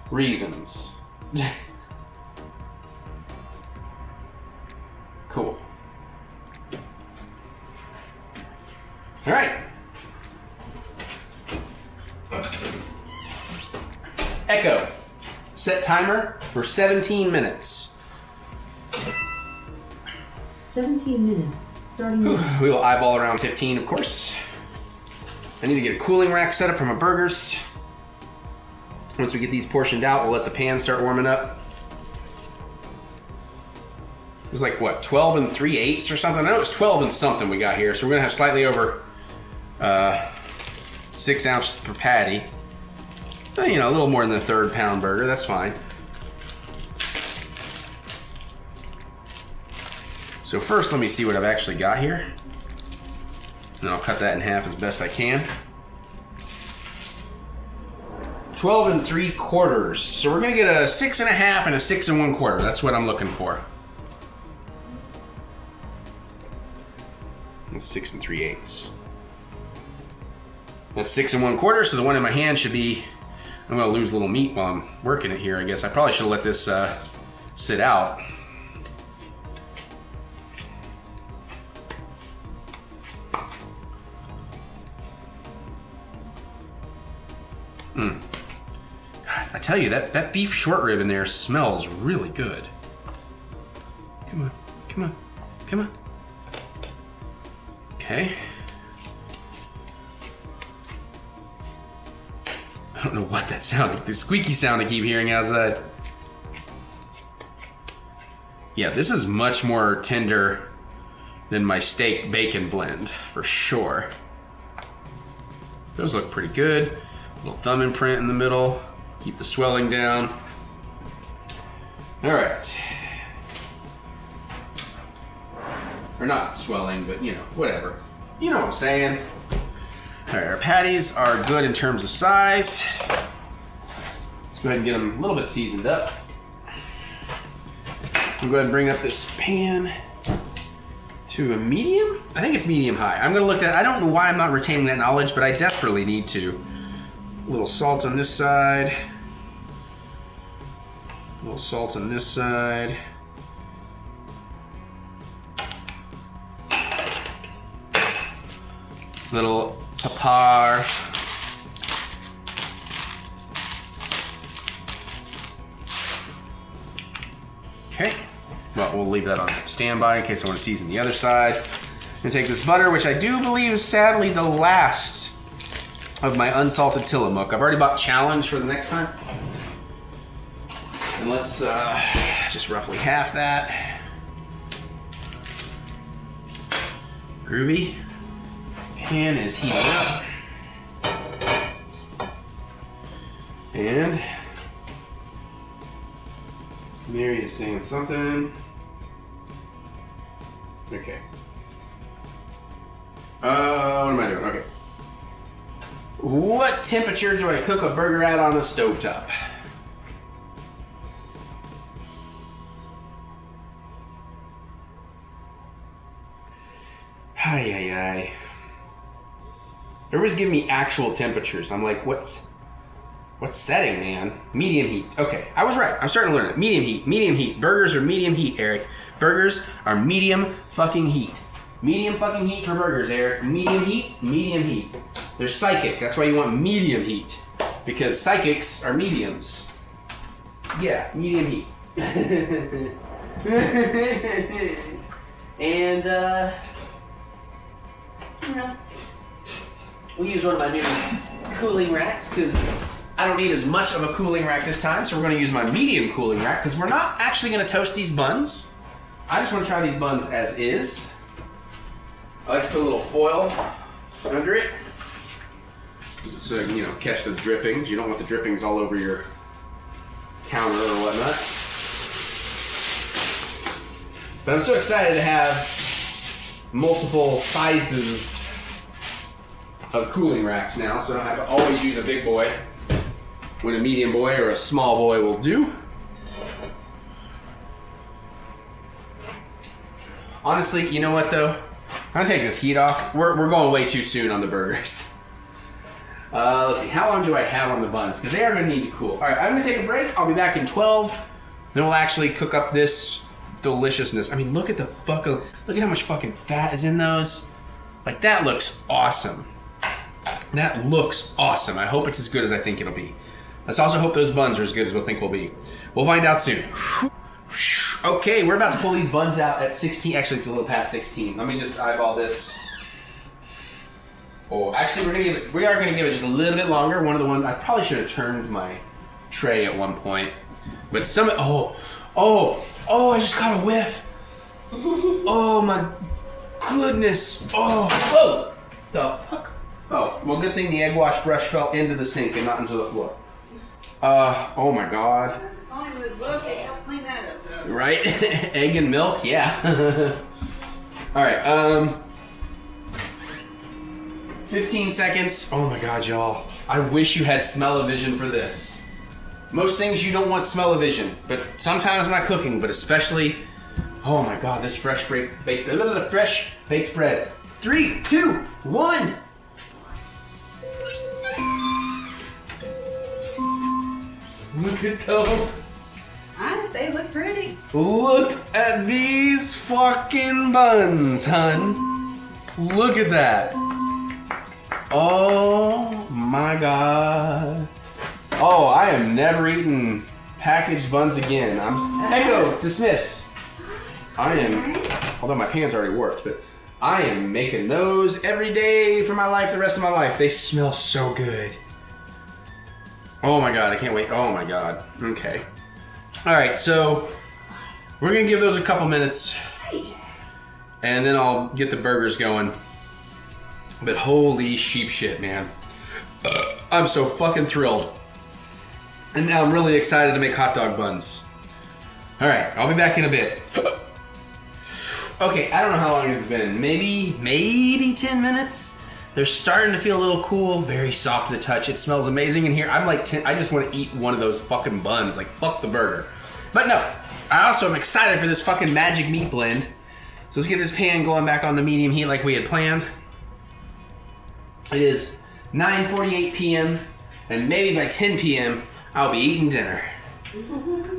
reasons. Cool. All right. Echo. Set timer for 17 minutes. 17 minutes. Starting now. We will eyeball around 15, of course. I need to get a cooling rack set up for my burgers. Once we get these portioned out, we'll let the pan start warming up. It was like, what, 12 3/8 or something? I know it was 12 and something we got here. So we're gonna have slightly over 6 ounces per patty. You know, a little more than a 1/3 pound burger, that's fine. So first, let me see what I've actually got here. And I'll cut that in half as best I can. 12 3/4. So we're gonna get a 6 1/2 and a 6 1/4. That's what I'm looking for. That's 6 3/8. That's 6 1/4. So the one in my hand should be. I'm gonna lose a little meat while I'm working it here. I guess I probably should have let this sit out. God, I tell you, that beef short rib in there smells really good. Come on, come on, come on. Okay. I don't know what that sounded. The squeaky sound I keep hearing as a. Yeah, this is much more tender than my steak bacon blend, for sure. Those look pretty good. Little thumb imprint in the middle. Keep the swelling down. All right. Or not swelling, but you know, whatever. You know what I'm saying. All right, our patties are good in terms of size. Let's go ahead and get them a little bit seasoned up. We'll go ahead and bring up this pan to a medium. I think it's medium high. I'm gonna look at, I don't know why I'm not retaining that knowledge, but I desperately need to. A little salt on this side. A little salt on this side. Little pepper. Okay. Well, we'll leave that on standby in case I want to season the other side. I'm gonna take this butter, which I do believe is sadly the last of my unsalted Tillamook. I've already bought Challenge for the next time. And let's just roughly half that. Groovy. Pan is heating up. And Mary is saying something. Okay. What am I doing? Okay. What temperature do I cook a burger at on the stovetop? Ay, ay, ay. Everybody's giving me actual temperatures. I'm like, what's setting, man? Medium heat. Okay, I was right. I'm starting to learn it. Medium heat. Medium heat. Burgers are medium heat, Eric. Burgers are medium fucking heat. Medium fucking heat for burgers, Eric. Medium heat. Medium heat. They're psychic. That's why you want medium heat. Because psychics are mediums. Yeah, medium heat. And, you know, we use one of my new cooling racks because I don't need as much of a cooling rack this time, so we're going to use my medium cooling rack because we're not actually going to toast these buns. I just want to try these buns as is. I like to put a little foil under it so I can, you know, catch the drippings. You don't want the drippings all over your counter or whatnot. But I'm so excited to have multiple sizes of cooling racks now, so I don't have to always use a big boy when a medium boy or a small boy will do. Honestly, you know what though? I'm gonna take this heat off. We're going way too soon on the burgers. Let's see, how long do I have on the buns? Because they are gonna need to cool. All right, I'm gonna take a break. I'll be back in 12. Then we'll actually cook up this deliciousness. I mean, look at the look at how much fucking fat is in those. Like, that looks awesome. That looks awesome. I hope it's as good as I think it'll be. Let's also hope those buns are as good as we'll think will be. We'll find out soon. Okay, we're about to pull these buns out at 16. Actually, it's a little past 16. Let me just eyeball this. Oh, actually, we are gonna give it just a little bit longer. One of the ones I probably should have turned my tray at one point, but some. Oh! I just caught a whiff. Oh my goodness! Oh! The fuck! Oh, well, good thing the egg wash brush fell into the sink and not into the floor. Oh my god. Only with book, it helped clean that up though. Right? Egg and milk, yeah. Alright, 15 seconds. Oh my god, y'all. I wish you had smell-o-vision for this. Most things you don't want smell-o-vision, but sometimes when I'm cooking, but especially, oh my god, this fresh baked bread. 3, 2, 1. Look at those. They look pretty. Look at these fucking buns, hun. Look at that. Oh my god. Oh, I am never eating packaged buns again. Echo, dismiss. I am, although my pan's already warped, but I am making those every day for my life, the rest of my life. They smell so good. Oh my god, I can't wait. Oh my god. Okay. Alright, so we're gonna give those a couple minutes and then I'll get the burgers going. But holy sheep shit, man. I'm so fucking thrilled. And now I'm really excited to make hot dog buns. Alright, I'll be back in a bit. Okay, I don't know how long it's been. Maybe 10 minutes? They're starting to feel a little cool, very soft to the touch. It smells amazing in here. I'm like, I just want to eat one of those fucking buns. Like, fuck the burger. But no, I also am excited for this fucking magic meat blend. So let's get this pan going back on the medium heat like we had planned. It is 9:48 p.m. and maybe by 10 p.m. I'll be eating dinner.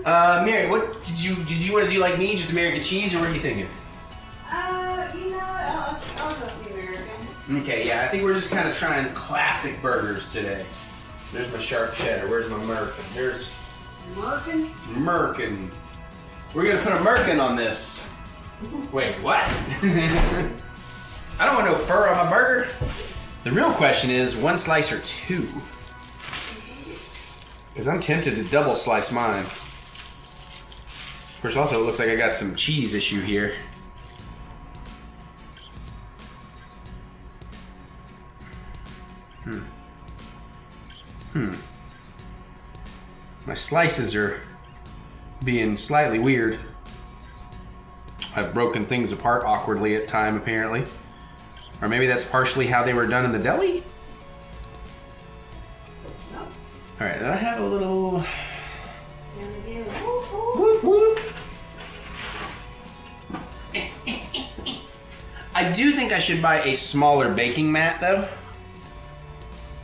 Mary, what did you want to do like me, just American cheese, or what are you thinking? You know what? I'll go with the American. Okay, yeah, I think we're just kind of trying classic burgers today. There's my sharp cheddar. Where's my merkin? There's merkin. We're gonna put a merkin on this. Wait, what? I don't want no fur on my burger. The real question is, one slice or two? Because I'm tempted to double slice mine. Of course, also it looks like I got some cheese issue here. My slices are being slightly weird. I've broken things apart awkwardly at time, apparently. Or maybe that's partially how they were done in the deli? No. Alright, I have a little... I do think I should buy a smaller baking mat though,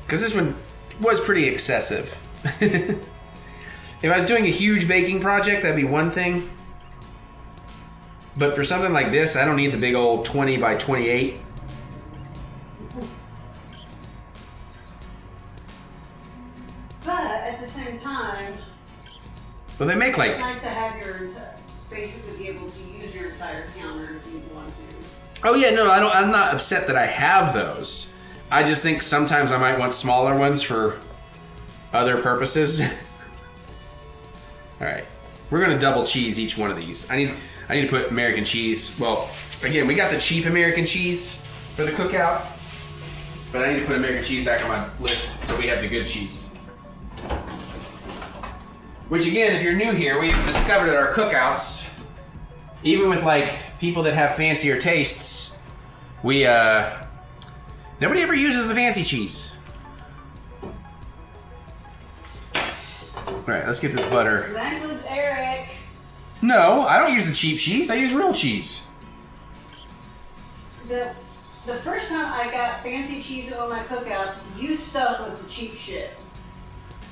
because this one was pretty excessive. If I was doing a huge baking project, that'd be one thing. But for something like this, I don't need the big old 20 by 28. But at the same time, Well, they make like... it's nice to have your, basically be able to use your entire counter if you want to. Oh yeah, no, I'm not upset that I have those. I just think sometimes I might want smaller ones for other purposes. All right, we're gonna double cheese each one of these. I need to put American cheese. Well, again, we got the cheap American cheese for the cookout, but I need to put American cheese back on my list so we have the good cheese. Which again, if you're new here, we've discovered at our cookouts, even with like people that have fancier tastes, we nobody ever uses the fancy cheese. All right, let's get this butter. That was Eric. No, I don't use the cheap cheese. I use real cheese. The first time I got fancy cheese on my cookouts, you stuck with the cheap shit.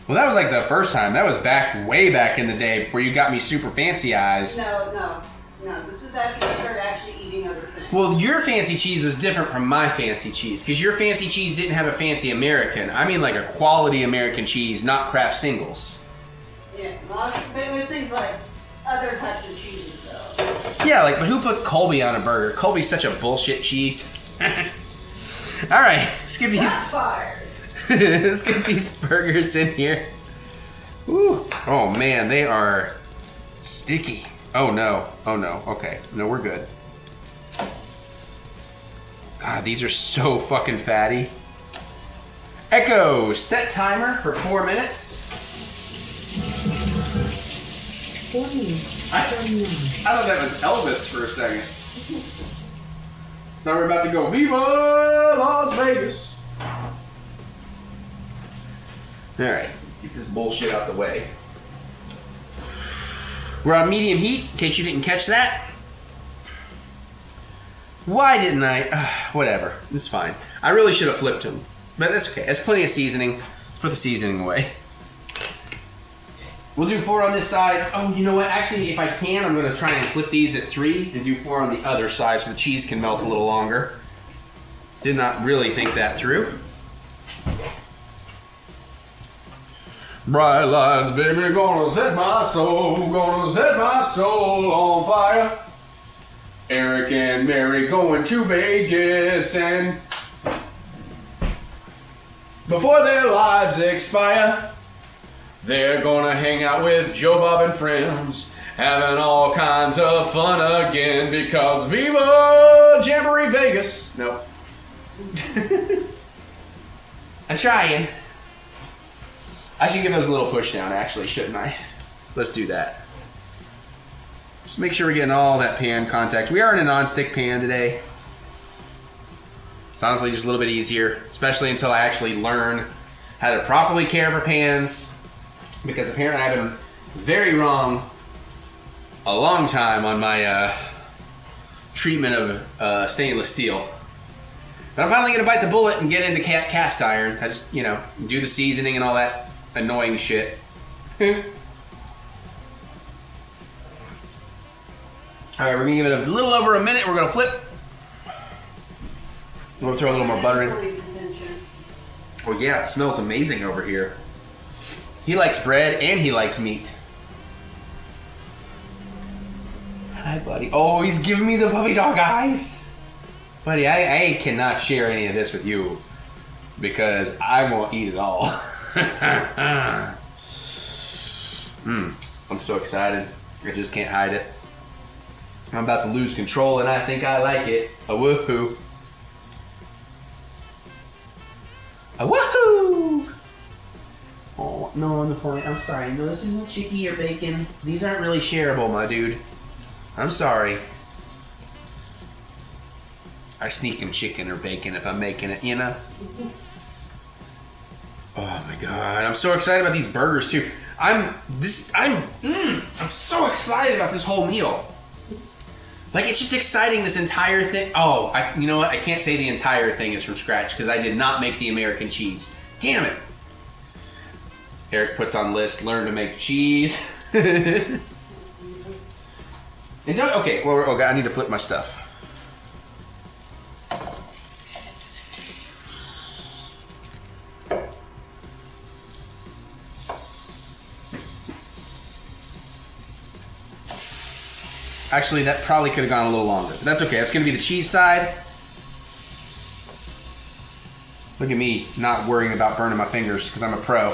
Well, that was like the first time. That was way back in the day before you got me super fancy-ized. No. This is after I started actually eating other things. Well, your fancy cheese was different from my fancy cheese because your fancy cheese didn't have a fancy American. I mean like a quality American cheese, not Kraft singles. Yeah, but it was things like other types of cheeses though. Yeah, like, but who put Colby on a burger? Colby's such a bullshit cheese. All right, let's get these. Shots fired. Let's get these burgers in here. Ooh. Oh man, they are sticky. Oh no. Okay, no, we're good. God, these are so fucking fatty. Echo, set timer for 4 minutes. 40. I thought that was Elvis for a second. Now we're about to go Viva Las Vegas. All right, get this bullshit out the way. We're on medium heat, in case you didn't catch that. Why didn't I? Whatever, it's fine. I really should have flipped them, but that's okay. There's plenty of seasoning. Let's put the seasoning away. We'll do 4 on this side. Oh, you know what? Actually, if I can, I'm gonna try and flip these at 3 and do 4 on the other side so the cheese can melt a little longer. Did not really think that through. Bright lights, baby, gonna set my soul on fire. Eric and Mary going to Vegas, and before their lives expire, they're gonna hang out with Joe Bob and friends, having all kinds of fun again, because Viva Jamboree Vegas. Nope. I'm trying. I should give those a little push down, actually, shouldn't I? Let's do that. Just make sure we're getting all that pan contact. We are in a non-stick pan today. It's honestly just a little bit easier, especially until I actually learn how to properly care for pans, because apparently I've been very wrong a long time on my treatment of stainless steel. But I'm finally gonna bite the bullet and get into cast iron. I just, do the seasoning and all that annoying shit. All right, we're gonna give it a little over a minute. We're gonna flip. We're gonna throw a little more butter in. Oh yeah, it smells amazing over here. He likes bread and he likes meat. Hi, buddy. Oh, he's giving me the puppy dog eyes. Buddy, I cannot share any of this with you because I won't eat it all. I'm so excited. I just can't hide it. I'm about to lose control and I think I like it. A woohoo. A woohoo! Oh, no, I'm sorry. No, this isn't chicky or bacon. These aren't really shareable, my dude. I'm sorry. I sneak him chicken or bacon if I'm making it, Oh my god, I'm so excited about these burgers too. I'm so excited about this whole meal. Like, it's just exciting, this entire thing. Oh, you know what? I can't say the entire thing is from scratch because I did not make the American cheese. Damn it. Eric puts on list, learn to make cheese. And okay, well, I need to flip my stuff. Actually, that probably could have gone a little longer. But that's okay. That's going to be the cheese side. Look at me not worrying about burning my fingers because I'm a pro.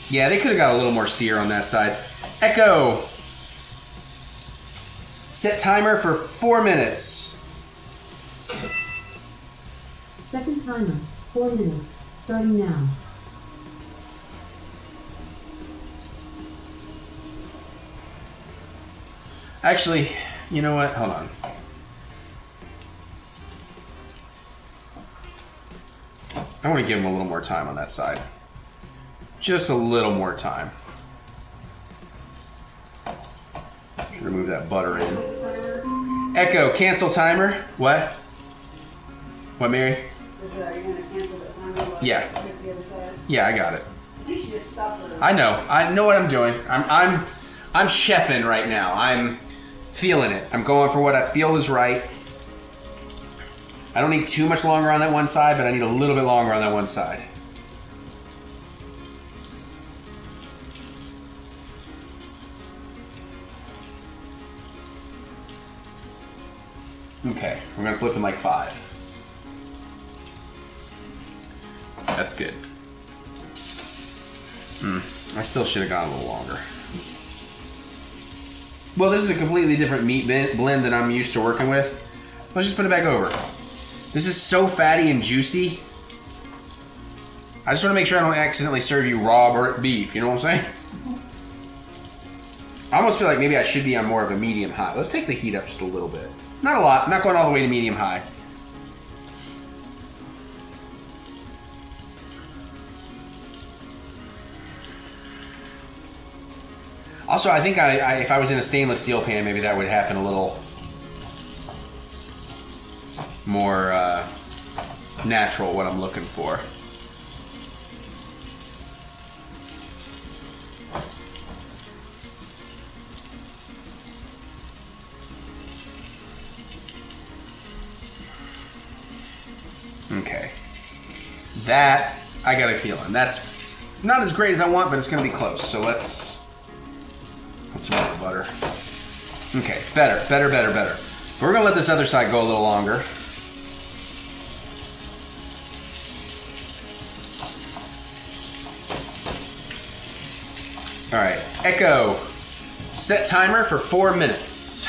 Yeah, they could have got a little more sear on that side. Echo. Set timer for 4 minutes. Second timer, 4 minutes, starting now. Actually, you know what? Hold on. I want to give him a little more time on that side. Just a little more time. Remove that butter in. Echo, cancel timer. What? What, Mary? Yeah. Yeah, I got it. I know what I'm doing. I'm chefing right now. I'm feeling it. I'm going for what I feel is right. I don't need too much longer on that one side, but I need a little bit longer on that one side. Okay, we're gonna flip in like 5. That's good. I still should have gone a little longer. Well, this is a completely different meat blend than I'm used to working with. Let's just put it back over. This is so fatty and juicy. I just want to make sure I don't accidentally serve you raw burnt beef, you know what I'm saying? I almost feel like maybe I should be on more of a medium high. Let's take the heat up just a little bit. Not a lot, not going all the way to medium high. Also, I think if I was in a stainless steel pan, maybe that would happen a little more natural, what I'm looking for. Okay. That, I got a feeling. That's not as great as I want, but it's going to be close. So let's put some more butter. Okay, better. We're going to let this other side go a little longer. All right, Echo. Set timer for 4 minutes.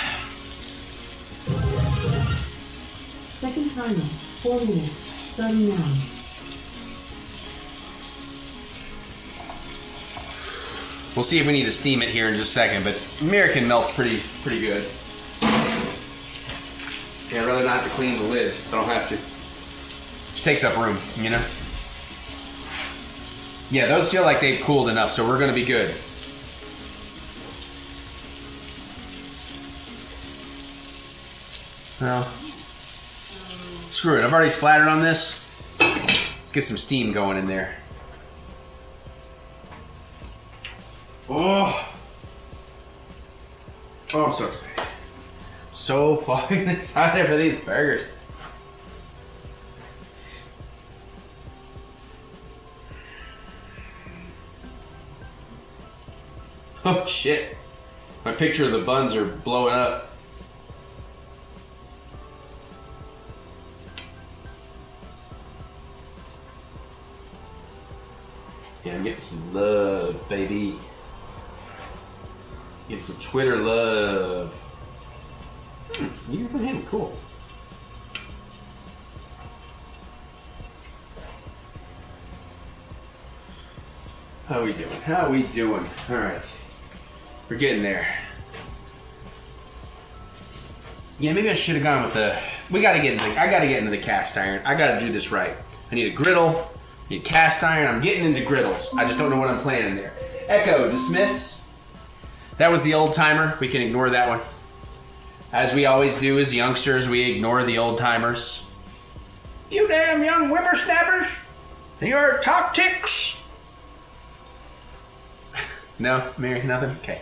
Second timer, 4 minutes, starting now. We'll see if we need to steam it here in just a second, but American melts pretty good. Yeah, I'd rather not have to clean the lid. I don't have to. Just takes up room, you know? Yeah, those feel like they've cooled enough, so we're gonna be good. Well, screw it. I've already splattered on this. Let's get some steam going in there. Oh, I'm so excited. So fucking excited for these burgers. Oh shit. My picture of the buns are blowing up. Yeah, I'm getting some love, baby. Getting some Twitter love. You're from him, cool. How we doing? All right. We're getting there. Yeah, maybe I should have gone with the... I gotta get into the cast iron. I gotta do this right. I need a griddle. I need cast iron. I'm getting into griddles. I just don't know what I'm planning there. Echo, dismiss. That was the old timer. We can ignore that one. As we always do as youngsters, we ignore the old timers. You damn young whippersnappers! You're tactics! No, Mary, nothing? Okay.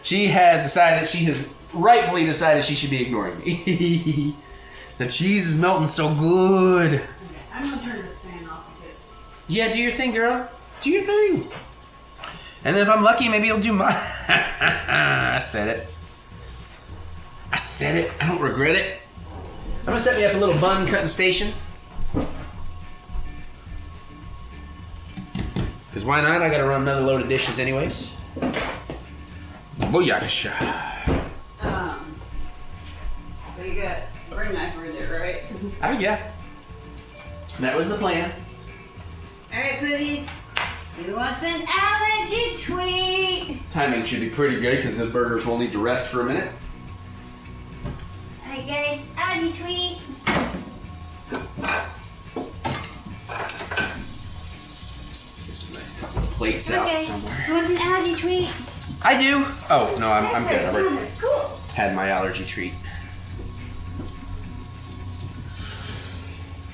She has rightfully decided she should be ignoring me. The cheese is melting so good. Okay, I'm gonna turn this fan off a bit. Yeah, do your thing, girl. Do your thing. And then if I'm lucky, maybe you'll do my... I said it. I said it. I don't regret it. I'm gonna set me up a little bun cutting station. Because why not? I gotta run another load of dishes anyways. Booyakasha. So you got a bread knife over there, right? Oh yeah. That was the plan. Alright, Pooties. Who wants an allergy tweet? Timing should be pretty good because the burgers will need to rest for a minute. Alright guys, allergy tweet. There's a nice couple of plates out somewhere. Who wants an allergy tweet? I do. Oh no, I'm good. I already Cool. had my allergy treat.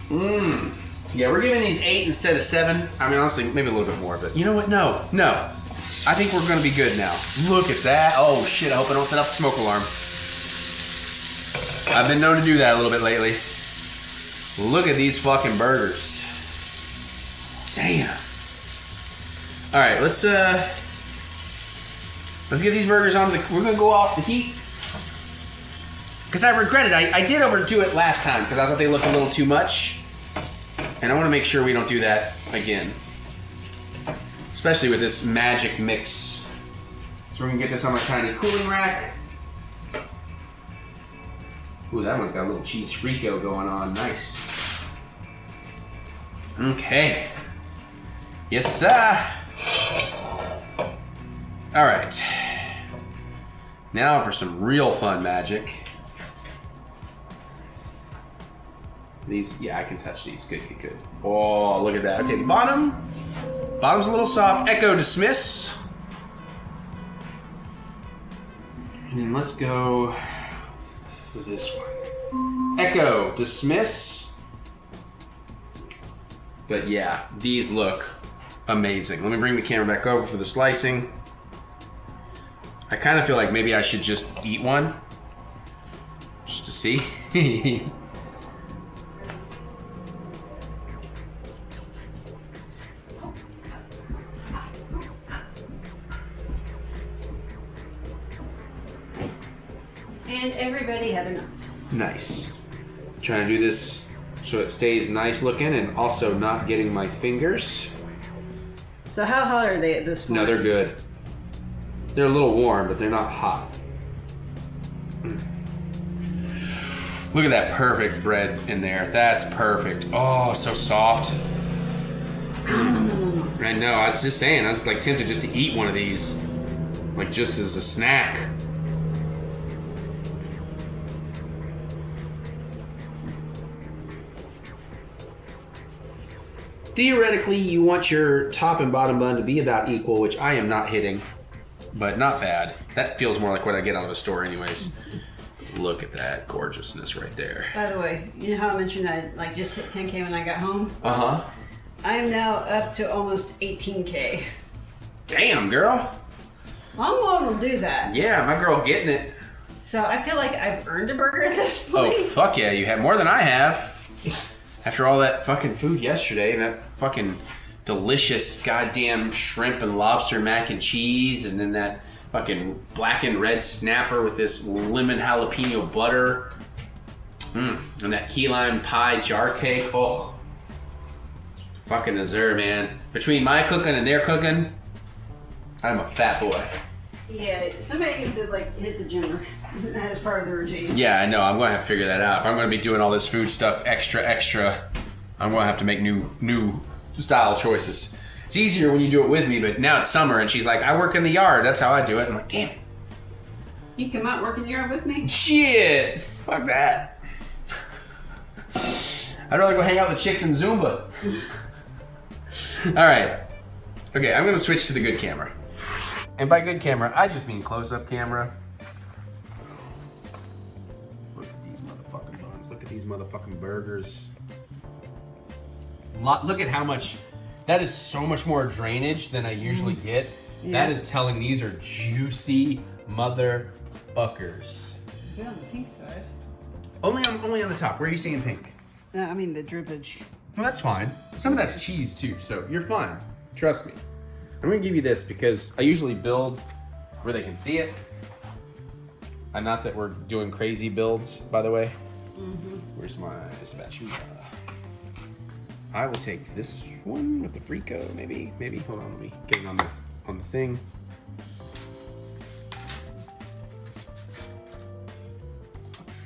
Mmm. Yeah, we're giving these 8 instead of 7. I mean, honestly, maybe a little bit more, but you know what? No. I think we're gonna be good now. Look at that. Oh shit, I hope I don't set off the smoke alarm. I've been known to do that a little bit lately. Look at these fucking burgers. Damn. All right, let's get these burgers onto the, we're gonna go off the heat. Because I regret it, I did overdo it last time because I thought they looked a little too much. And I want to make sure we don't do that again. Especially with this magic mix. So we're gonna get this on my tiny cooling rack. Ooh, that one's got a little cheese frico going on, nice. Okay. Yes, sir. All right. Now for some real fun magic. These, yeah, I can touch these. Good. Oh, look at that. Okay, the bottom's a little soft. Echo dismiss. And then let's go with this one. Echo dismiss. But yeah, these look amazing. Let me bring the camera back over for the slicing. I kind of feel like maybe I should just eat one. Just to see. And everybody had their nuts. Nice. Trying to do this so it stays nice looking and also not getting my fingers. So how hot are they at this point? No, they're good. They're a little warm, but they're not hot. Look at that perfect bread in there. That's perfect. Oh, so soft. I know, I was just saying, I was like tempted just to eat one of these. Like just as a snack. Theoretically, you want your top and bottom bun to be about equal, which I am not hitting, but not bad. That feels more like what I get out of a store anyways. Look at that gorgeousness right there. By the way, you know how I mentioned I like just hit 10K when I got home? Uh-huh. I am now up to almost 18K. Damn, girl. I'm going to do that. Yeah, my girl getting it. So I feel like I've earned a burger at this point. Oh, fuck yeah, you have more than I have. After all that fucking food yesterday, that fucking delicious goddamn shrimp and lobster mac and cheese, and then that fucking black and red snapper with this lemon jalapeno butter. And that key lime pie jar cake. Oh, fucking Azur, man. Between my cooking and their cooking, I'm a fat boy. Yeah, somebody needs to like hit the gym as part of the routine. Yeah, I know. I'm gonna have to figure that out. If I'm gonna be doing all this food stuff extra, I'm gonna have to make new style choices. It's easier when you do it with me, but now it's summer and she's like, I work in the yard. That's how I do it. I'm like, damn it. You come out working the yard with me? Shit. Fuck that. I'd rather go hang out with the chicks in Zumba. All right. Okay, I'm gonna switch to the good camera. And by good camera, I just mean close-up camera. these motherfucking burgers. Look at how much. That is so much more drainage than I usually get. Yeah. That is telling these are juicy motherfuckers. Good on the pink side. Only on the top. Where are you seeing pink? No, I mean the drippage. Well, that's fine. Some of that's cheese too, so you're fine. Trust me. I'm gonna give you this because I usually build where they can see it. And not that we're doing crazy builds, by the way. Where's my spatula? I will take this one with the Frico, maybe. Hold on, let me get it on the thing.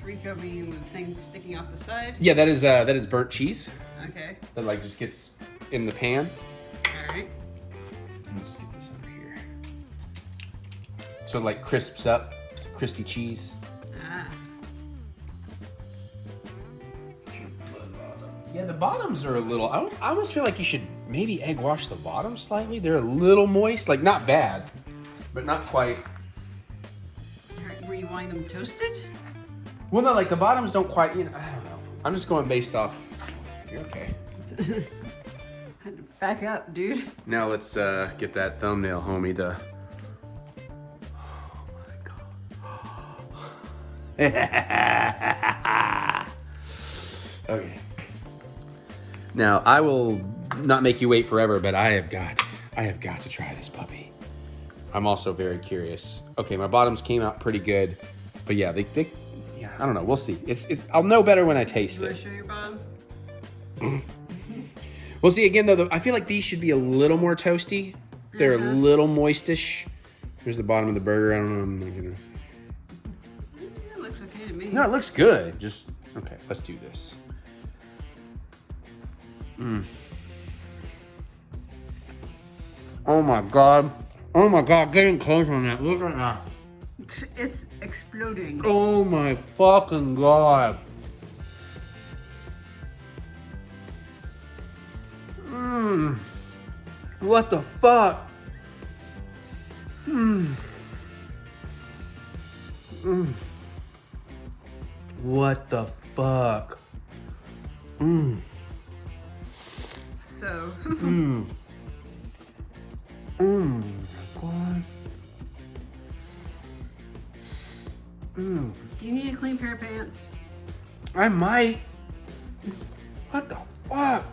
Frico being the thing sticking off the side. Yeah, that is burnt cheese. Okay. That like just gets in the pan. All right. Let me just get this under here. So it like crisps up. It's crispy cheese. Ah. Yeah, the bottoms are a little. I almost feel like you should maybe egg wash the bottoms slightly. They're a little moist, like not bad, but not quite. All right. Were you wanting them toasted? Well, no, like the bottoms don't quite. I don't know. I'm just going based off. You're okay. Back up, dude. Now let's get that thumbnail, homie. Oh my god. Okay. Now I will not make you wait forever, but I have got to try this puppy. I'm also very curious. Okay, my bottoms came out pretty good, but yeah, they yeah, I don't know. We'll see. It's I'll know better when I taste You want it. to show your bottom? We'll see. Again, though, I feel like these should be a little more toasty. They're a little moistish. Here's the bottom of the burger. I don't know. I'm not gonna. It looks okay to me. No, it looks good. Just okay. Let's do this. Oh my god. Oh my god. Getting close on that. Look at that. It's exploding. Oh my fucking god. What the fuck? What the fuck? So. God. Do you need a clean pair of pants? I might. What the fuck?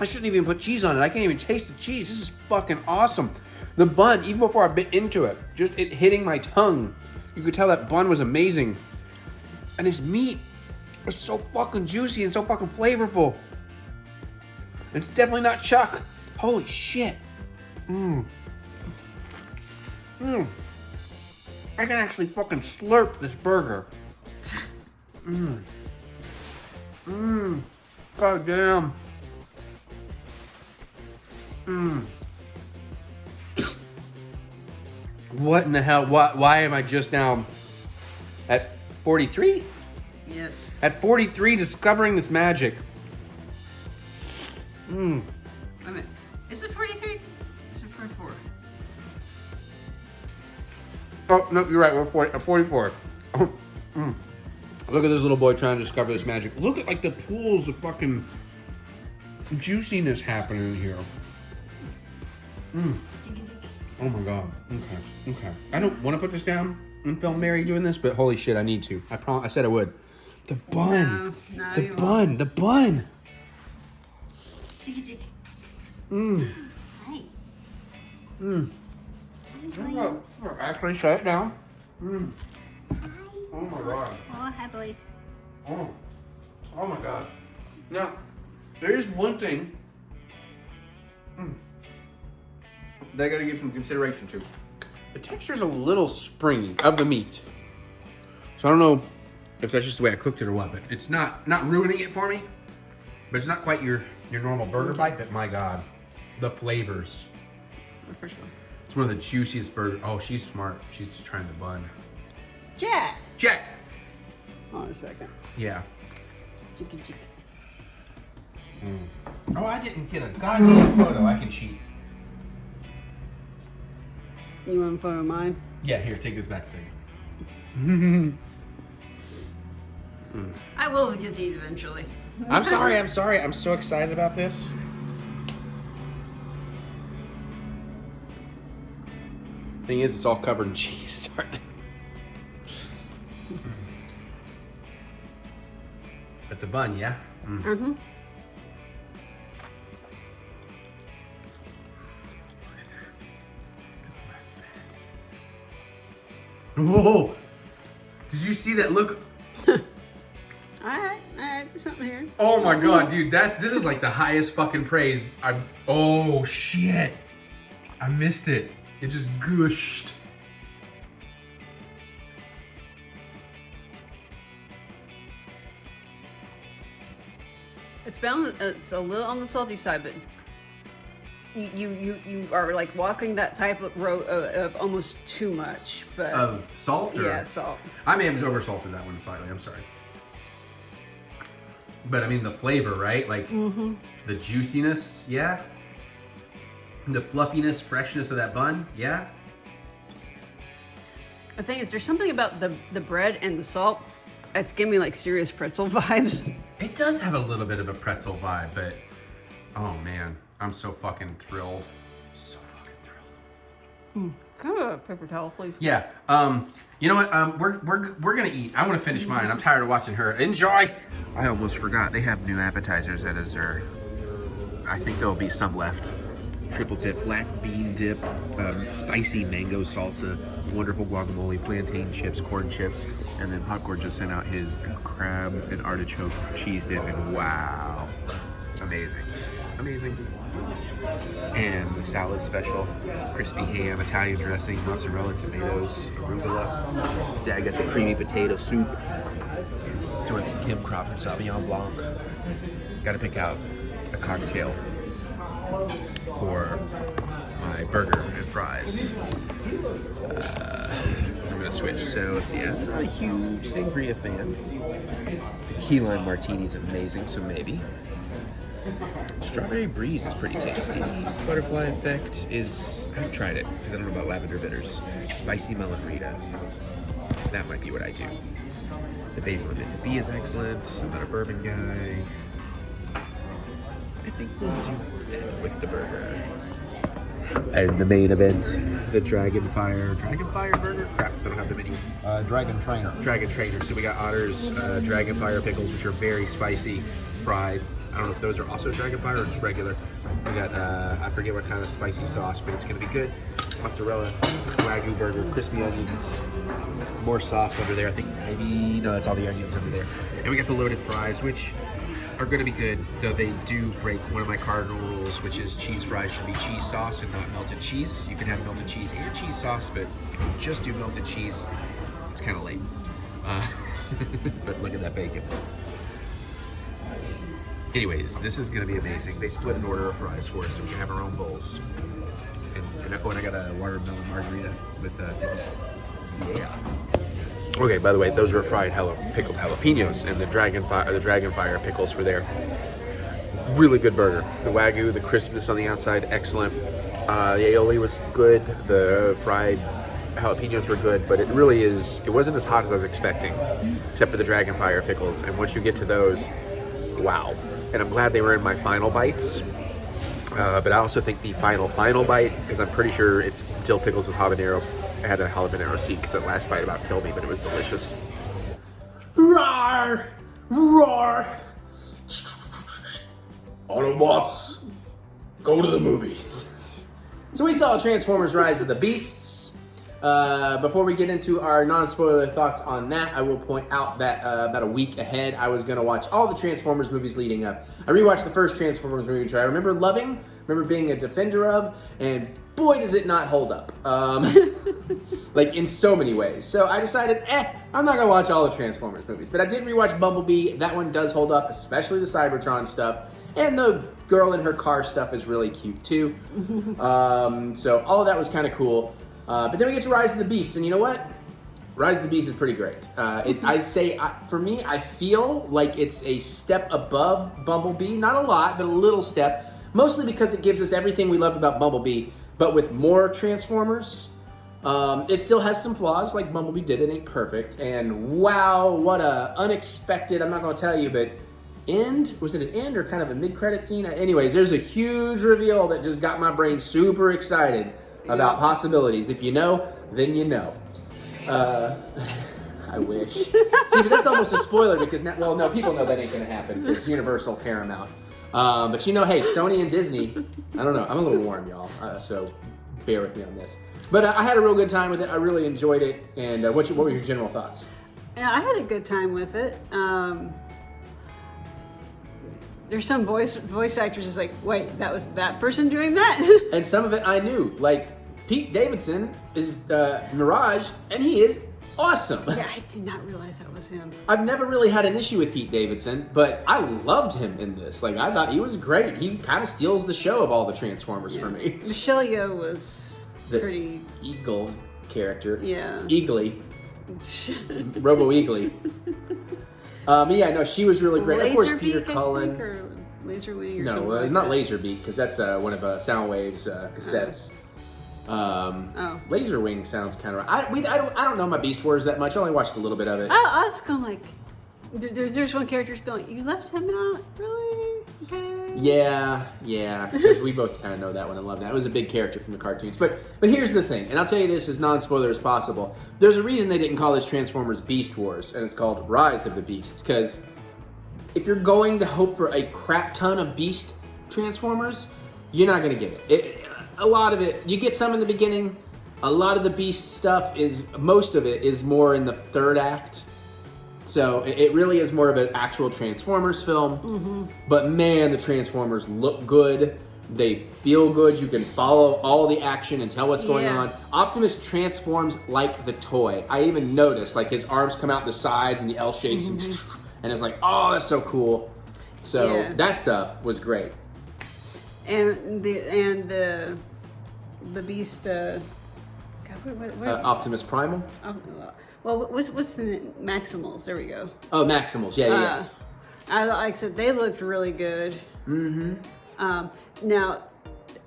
I shouldn't even put cheese on it. I can't even taste the cheese. This is fucking awesome. The bun, even before I bit into it, just it hitting my tongue, you could tell that bun was amazing. And this meat was so fucking juicy and so fucking flavorful. It's definitely not chuck. Holy shit. I can actually fucking slurp this burger. God damn. What in the hell? Why am I just now at 43? Yes. At 43 discovering this magic. Wait a minute. Is it 43? Is it 44? Oh, no, you're right. We're 44. Look at this little boy trying to discover this magic. Look at like the pools of fucking juiciness happening in here. Oh my god. Okay. I don't want to put this down and film Mary doing this, but holy shit, I need to. I said I would. The bun. No, The you bun. The bun. Hi. Actually, shut it down. Oh my god. Oh, hi, boys. Oh my god. Now, there's one thing that I gotta give some consideration to. The texture's a little springy of the meat. So I don't know if that's just the way I cooked it or what, but it's not ruining it for me. But it's not quite your normal burger bite, but my god. The flavors. The first one. It's one of the juiciest burgers. Oh, she's smart. She's just trying the bun. Jack! Check! Hold on a second. Yeah. Chicky. Oh, I didn't get a goddamn photo. I can cheat. You want a photo of mine? Yeah, here, take this back a second. I will get to eat eventually. I'm sorry. I'm so excited about this. Thing is, it's all covered in cheese. It's hard to... But the bun, yeah? Mm-hmm. Whoa! Did you see that? Look. All right, do something here. Oh my god, dude, this is like the highest fucking praise I've. Oh shit! I missed it. It just gushed. It's a little on the salty side, but you are like walking that type of road of almost too much. But Of salt, or yeah, salt. I may have oversalted that one slightly. I'm sorry. But I mean the flavor, right? Like the juiciness, yeah. The fluffiness, freshness of that bun, yeah. The thing is, there's something about the bread and the salt that's giving me like serious pretzel vibes. It does have a little bit of a pretzel vibe, but oh man, I'm so fucking thrilled. So fucking thrilled. Kind of a paper towel, please. Yeah. You know what? We're gonna eat. I want to finish mine. I'm tired of watching her. Enjoy. I almost forgot. They have new appetizers at Azur. I think there'll be some left. Triple dip, black bean dip, spicy mango salsa, wonderful guacamole, plantain chips, corn chips, and then Popcorn just sent out his crab and artichoke cheese dip, and wow, amazing, amazing. And the salad special, crispy ham, Italian dressing, mozzarella, tomatoes, arugula. Dad got the creamy potato soup. Doing some Kim Crawford Sauvignon Blanc. Got to pick out a cocktail for my burger and fries. I'm gonna switch. So let's see. I'm not a huge sangria fan. The key lime martini's amazing, so maybe. Strawberry breeze is pretty tasty. Butterfly effect is, I haven't tried it because I don't know about lavender bitters. Spicy melon-rita. That might be what I do. The basil and mint bee is excellent. I'm not a bourbon guy. I think we'll do that with the burger. And the main event, the Dragon Fire burger? Crap, I don't have the menu. Dragon Trainer. Dragon Trainer. So we got Otter's Dragon Fire pickles, which are very spicy, fried. I don't know if those are also Dragon Fire or just regular. We got, I forget what kind of spicy sauce, but it's gonna be good. Mozzarella, Wagyu burger, crispy onions, more sauce under there. I think maybe, no, that's all the onions under there. And we got the loaded fries, which are gonna be good, though they do break one of my cardinal rules, which is cheese fries should be cheese sauce and not melted cheese. You can have melted cheese and cheese sauce, but if you just do melted cheese, it's kind of lame. But look at that bacon. Anyways, this is gonna be amazing. They split an order of fries for us, so we can have our own bowls. And I got a watermelon margarita with dip. Yeah. Okay, by the way, those were fried pickled jalapenos, and the Dragon Fire pickles were there. Really good burger. The Wagyu, the crispness on the outside, excellent. The aioli was good. The fried jalapenos were good, but it wasn't as hot as I was expecting, except for the Dragon Fire pickles. And once you get to those, wow. And I'm glad they were in my final bites. But I also think the final bite, because I'm pretty sure it's dill pickles with habanero. I had a habanero seed because that last bite about killed me, but it was delicious. Roar! Roar! Autobots, go to the movies. So we saw Transformers Rise of the Beasts. Before we get into our non-spoiler thoughts on that, I will point out that about a week ahead, I was going to watch all the Transformers movies leading up. I rewatched the first Transformers movie, which I remember loving, remember being a defender of, and boy does it not hold up. Like in so many ways. So I decided, I'm not going to watch all the Transformers movies. But I did rewatch Bumblebee. That one does hold up, especially the Cybertron stuff. And the girl in her car stuff is really cute too. So all of that was kind of cool. But then we get to Rise of the Beast, and you know what? Rise of the Beast is pretty great. I'd say, for me, I feel like it's a step above Bumblebee. Not a lot, but a little step. Mostly because it gives us everything we loved about Bumblebee, but with more Transformers. It still has some flaws, like Bumblebee did. It ain't perfect. And wow, what a unexpected, I'm not going to tell you, but was it an end or kind of a mid-credit scene? Anyways, there's a huge reveal that just got my brain super excited about possibilities. If you know, then you know. I wish. See, but that's almost a spoiler because now, well, no, people know that ain't going to happen because Universal, Paramount. But you know, hey, Sony and Disney, I don't know. I'm a little warm, y'all. So bear with me on this. But I had a real good time with it. I really enjoyed it. And what were your general thoughts? Yeah, I had a good time with it. There's some voice actors is like, wait, that was that person doing that? And some of it I knew. Like, Pete Davidson is Mirage, and he is awesome. Yeah, I did not realize that was him. I've never really had an issue with Pete Davidson, but I loved him in this. Like, I thought he was great. He kind of steals the show of all the Transformers for me. Michelle Yeoh was pretty... Eagle character. Yeah. Eagly. Robo-Eagly. Yeah, no, she was really great. Of course, Peter Cullen. Or Laserwing or no, something like not that. Laserbeak, because that's one of Soundwave's cassettes. Laserwing sounds kind of. I don't know my Beast Wars that much. I only watched a little bit of it. I was going like, there's one character's going, you left him out, really? Okay. Yeah, because we both kind of know that one and love that. It was a big character from the cartoons. But here's the thing, and I'll tell you this as non-spoiler as possible. There's a reason they didn't call this Transformers Beast Wars, and it's called Rise of the Beasts, because if you're going to hope for a crap ton of Beast Transformers, you're not going to get it. A lot of it, you get some in the beginning. A lot of the Beast stuff most of it is more in the third act. So it really is more of an actual Transformers film. Mm-hmm. But man, the Transformers look good. They feel good. You can follow all the action and tell what's going on. Optimus transforms like the toy. I even noticed, like, his arms come out the sides and the L shapes, and it's like, oh, that's so cool. So that stuff was great. And the Beast. God, what? Optimus Primal. Well, what's the Maximals? There we go. Oh, Maximals. Yeah. Like I said, they looked really good. Mm-hmm. Now,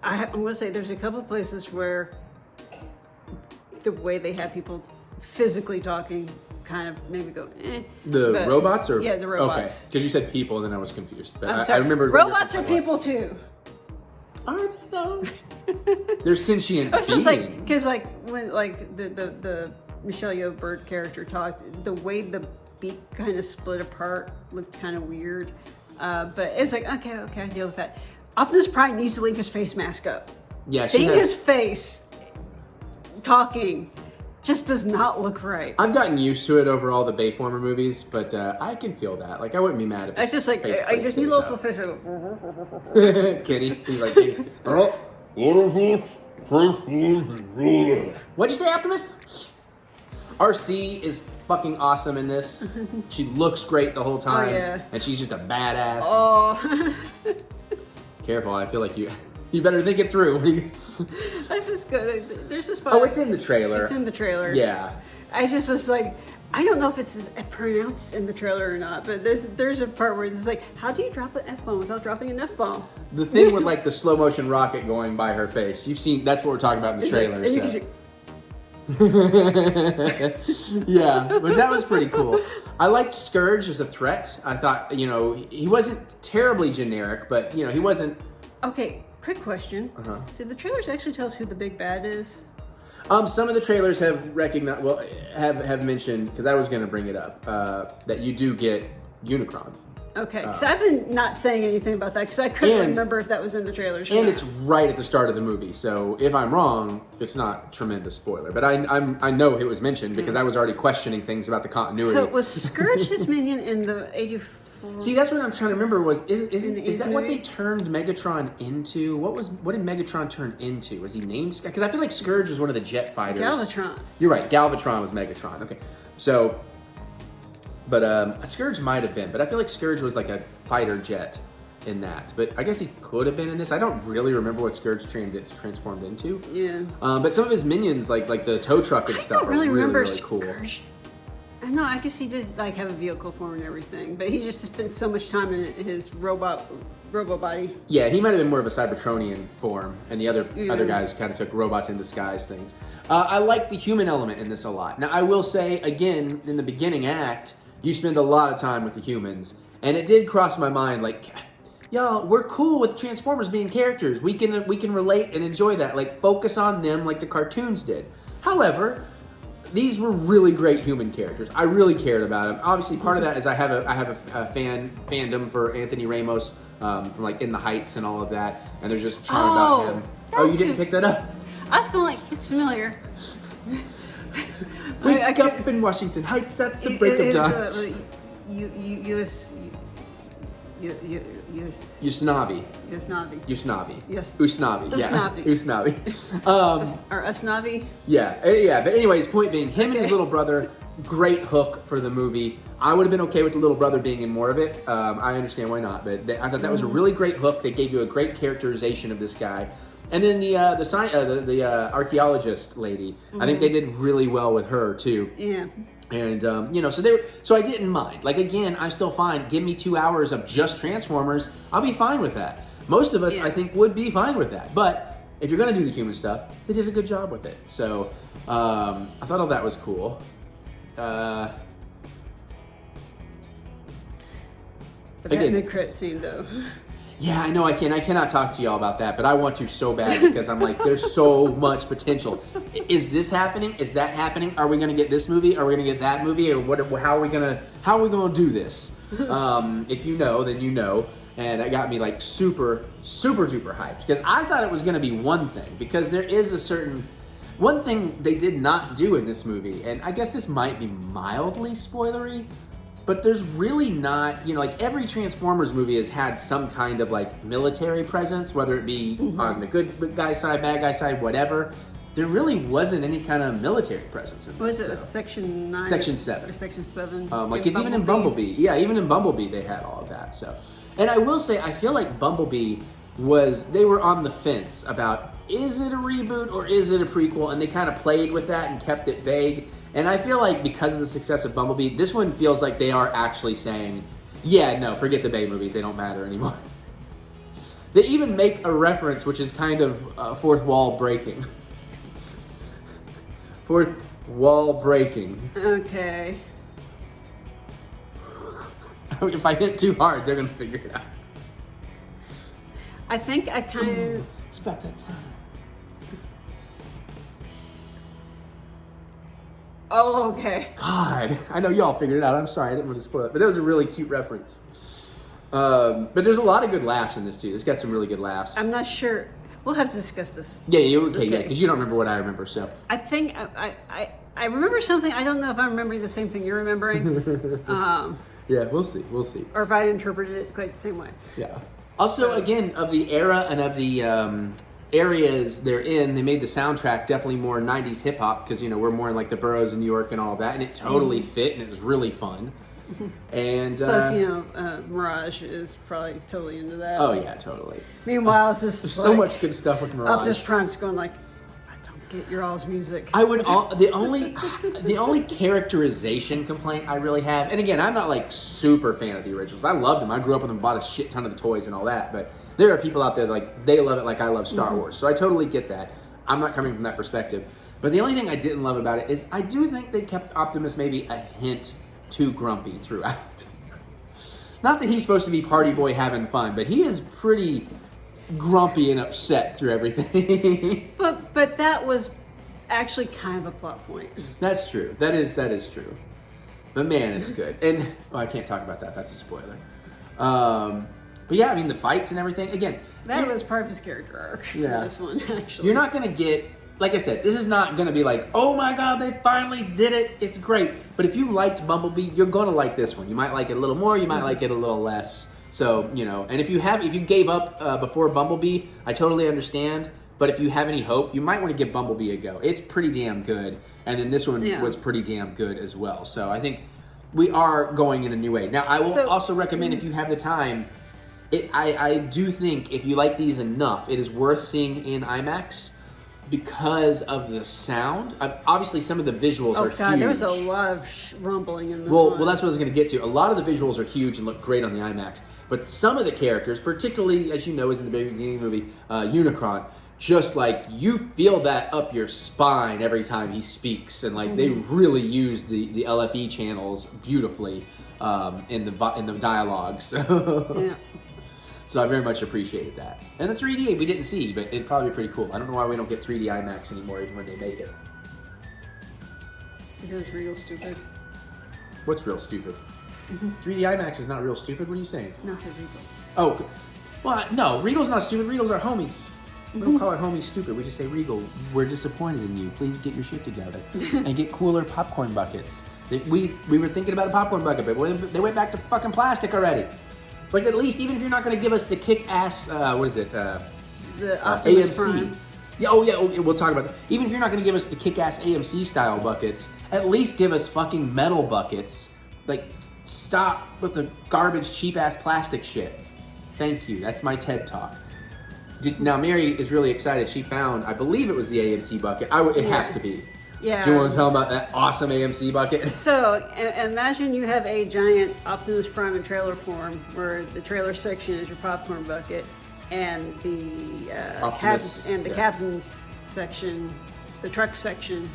I'm gonna say there's a couple of places where the way they have people physically talking kind of maybe go. The robots, or yeah, the robots. Okay, because you said people, and then I was confused. But I'm sorry. I remember robots are people too. Are they though? They're sentient beings. Just like, because like when like the Michelle Yeoh bird character talked, the way the beak kind of split apart looked kind of weird. But it was like, okay, I deal with that. Optimus Prime needs to leave his face mask up. Yeah, seeing his face talking just does not look right. I've gotten used to it over all the Bayformer movies, but I can feel that. Like, I wouldn't be mad if it's just like, I just need local fish. Kitty. He's like, Kitty. What'd you say, Optimus? RC is fucking awesome in this. She looks great the whole time. Oh, yeah. And she's just a badass. Oh. Careful, I feel like you better think it through. That's just good. There's this part. Oh, it's in the trailer. It's in the trailer. Yeah. I just was like, I don't know if it's pronounced in the trailer or not, but there's a part where it's like, how do you drop an F-bomb without dropping an F-bomb? The thing with like the slow motion rocket going by her face, you've seen, that's what we're talking about in the trailer. Yeah, but that was pretty cool. I liked Scourge as a threat. I thought, he wasn't terribly generic, but he wasn't. Okay, quick question. Did the trailers actually tell us who the big bad is? Some of the trailers have recognized, have mentioned, because I was going to bring it up, that you do get Unicron. Okay, because I've been not saying anything about that because I couldn't remember if that was in the trailers. And it's right at the start of the movie, so if I'm wrong, it's not a tremendous spoiler. But I know it was mentioned because I was already questioning things about the continuity. So was Scourge his minion in the 84? See, that's what I'm trying to remember. Is that what movie? they turned Megatron into? What did Megatron turn into? Was he named? Because I feel like Scourge was one of the jet fighters. Galvatron. You're right. Galvatron was Megatron. Okay, so. But Scourge might have been, but I feel like Scourge was like a fighter jet in that. But I guess he could have been in this. I don't really remember what Scourge transformed into. Yeah. But some of his minions, like the tow truck and stuff, I don't really are remember really cool. Scourge. No, I guess he did like have a vehicle form and everything, but he just spent so much time in his robot body. Yeah, he might have been more of a Cybertronian form, and the other guys kind of took robots in disguise things. I like the human element in this a lot. Now, I will say, again, in the beginning act, you spend a lot of time with the humans, and it did cross my mind, like, y'all, we're cool with Transformers being characters. We can relate and enjoy that. Like, focus on them like the cartoons did. However, these were really great human characters. I really cared about them. Obviously, part of that is I have a fandom for Anthony Ramos from like In the Heights and all of that, and there's just charm about him. Oh, you didn't pick that up? I was going like, he's familiar. Wake up in Washington Heights at the break of dawn. Usnavi. Usnavi. Usnavi. Yes. Usnavi. Usnavi. Yeah. Usnavi. Or Usnavi. Yeah. But anyways, point being, him and his little brother, great hook for the movie. I would have been okay with the little brother being in more of it. I understand why not, but I thought that was a really great hook. They gave you a great characterization of this guy. And then the archaeologist lady, I think they did really well with her too. Yeah. And so I didn't mind. Like, again, I'm still fine. Give me 2 hours of just Transformers, I'll be fine with that. Most of us, I think, would be fine with that. But if you're gonna do the human stuff, they did a good job with it. So I thought all that was cool. But that mid-credit scene, though. Yeah, I know I cannot talk to y'all about that, but I want to so bad because I'm like, there's so much potential. Is this happening? Is that happening? Are we gonna get this movie? Are we gonna get that movie? Or what? How are we gonna do this? If you know, then you know. And it got me like super, super duper hyped because I thought it was gonna be one thing, because there is a certain one thing they did not do in this movie, and I guess this might be mildly spoilery. But there's really not, like every Transformers movie has had some kind of like military presence, whether it be on the good guy side, bad guy side, whatever. There really wasn't any kind of military presence in Was it a Section 9? Section 7. Or Section 7? Because even in Bumblebee, even in Bumblebee they had all of that. So, and I will say, I feel like Bumblebee they were on the fence about, is it a reboot or is it a prequel? And they kind of played with that and kept it vague. And I feel like because of the success of Bumblebee, this one feels like they are actually saying, yeah, no, forget the Bay movies, they don't matter anymore. They even make a reference, which is kind of fourth wall breaking. Fourth wall breaking. Okay. If I hit too hard, they're going to figure it out. I think I kind of... It's about that time. Oh, okay. God, I know y'all figured it out. I'm sorry, I didn't want to spoil it, but that was a really cute reference. But there's a lot of good laughs in this too. It's got some really good laughs. I'm not sure. We'll have to discuss this. Yeah, okay. Yeah, because you don't remember what I remember. So I think I remember something. I don't know if I'm remembering the same thing you're remembering. Yeah, we'll see. Or if I interpreted it quite the same way. Yeah. Also, again, of the era and of the areas they're in, they made the soundtrack definitely more 90s hip hop because, we're more in like the boroughs of New York and all of that, and it totally fit and it was really fun. And plus, Mirage is probably totally into that. Oh yeah, totally. Meanwhile, it's just there's so much good stuff with Mirage. Optimus Prime's going like, I don't get your all's music. I would the only characterization complaint I really have, and again, I'm not like super fan of the originals. I loved them. I grew up with them, bought a shit ton of the toys and all that, but there are people out there like they love it like I love Star Wars. So I totally get that. I'm not coming from that perspective. But the only thing I didn't love about it is I do think they kept Optimus maybe a hint too grumpy throughout. Not that he's supposed to be party boy having fun, but he is pretty grumpy and upset through everything. but that was actually kind of a plot point. That's true. That is true. But man, it's good. And I can't talk about that. That's a spoiler. But yeah, I mean the fights and everything. Again, that was part of his character arc. Yeah. This one actually. You're not gonna get, like I said, this is not gonna be like, oh my god, they finally did it. It's great. But if you liked Bumblebee, you're gonna like this one. You might like it a little more. You might like it a little less. So and if you gave up before Bumblebee, I totally understand. But if you have any hope, you might want to give Bumblebee a go. It's pretty damn good. And then this one was pretty damn good as well. So I think we are going in a new way. Now, I will also recommend, if you have the time, I do think if you like these enough, it is worth seeing in IMAX. because of the sound. Obviously, some of the visuals are God, huge. there was a lot of rumbling in this Well, one. well, that's what I was going to get to. A lot of the visuals are huge and look great on the IMAX. But some of the characters, particularly, as you know, is in the beginning of the movie, Unicron, just like you feel that up your spine every time he speaks. And like they really use the LFE channels beautifully in the dialogue. So. Yeah. So I very much appreciate that. And the 3D we didn't see, but it'd probably be pretty cool. I don't know why we don't get 3D IMAX anymore, even when they make it. Because it's real stupid. What's real stupid? 3D IMAX is not real stupid. What are you saying? No, it's illegal. Oh, well, no. Regal's not stupid. Regal's our homies. We don't call our homies stupid. We just say, Regal, we're disappointed in you. Please get your shit together and get cooler popcorn buckets. We were thinking about a popcorn bucket, but they went back to fucking plastic already. Like, at least, even if you're not going to give us the kick-ass, what is it? The Optimus AMC. Prime. Yeah, we'll talk about that. Even if you're not going to give us the kick-ass AMC-style buckets, at least give us fucking metal buckets. Like, stop with the garbage, cheap-ass plastic shit. Thank you. That's my TED Talk. Now, Mary is really excited. She found, I believe it was the AMC bucket. It has to be. Yeah. Do you want to tell them about that awesome AMC bucket? So, imagine you have a giant Optimus Prime in trailer form, where the trailer section is your popcorn bucket, and the captain's section, the truck section,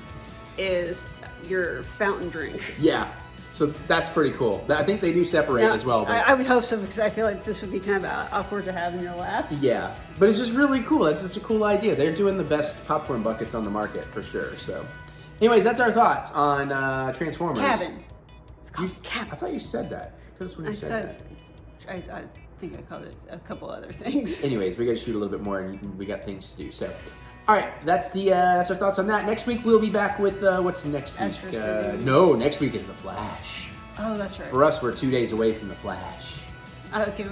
is your fountain drink. Yeah. So that's pretty cool. I think they do separate Now, as well. But I would hope so, because I feel like this would be kind of awkward to have in your lap. yeah, but it's just really cool. That's such a cool idea. They're doing the best popcorn buckets on the market for sure. So, anyways, that's our thoughts on Transformers. Cabin. It's called Cabin. I thought you said that. Could have sworn you said that. I think I called it a couple other things. Anyways, we got to shoot a little bit more, and we got things to do. So, all right, that's our thoughts on that. Next week we'll be back with what's next week? Astro City. No, next week is the Flash. Oh, that's right. For us, we're 2 days away from the Flash. Okay,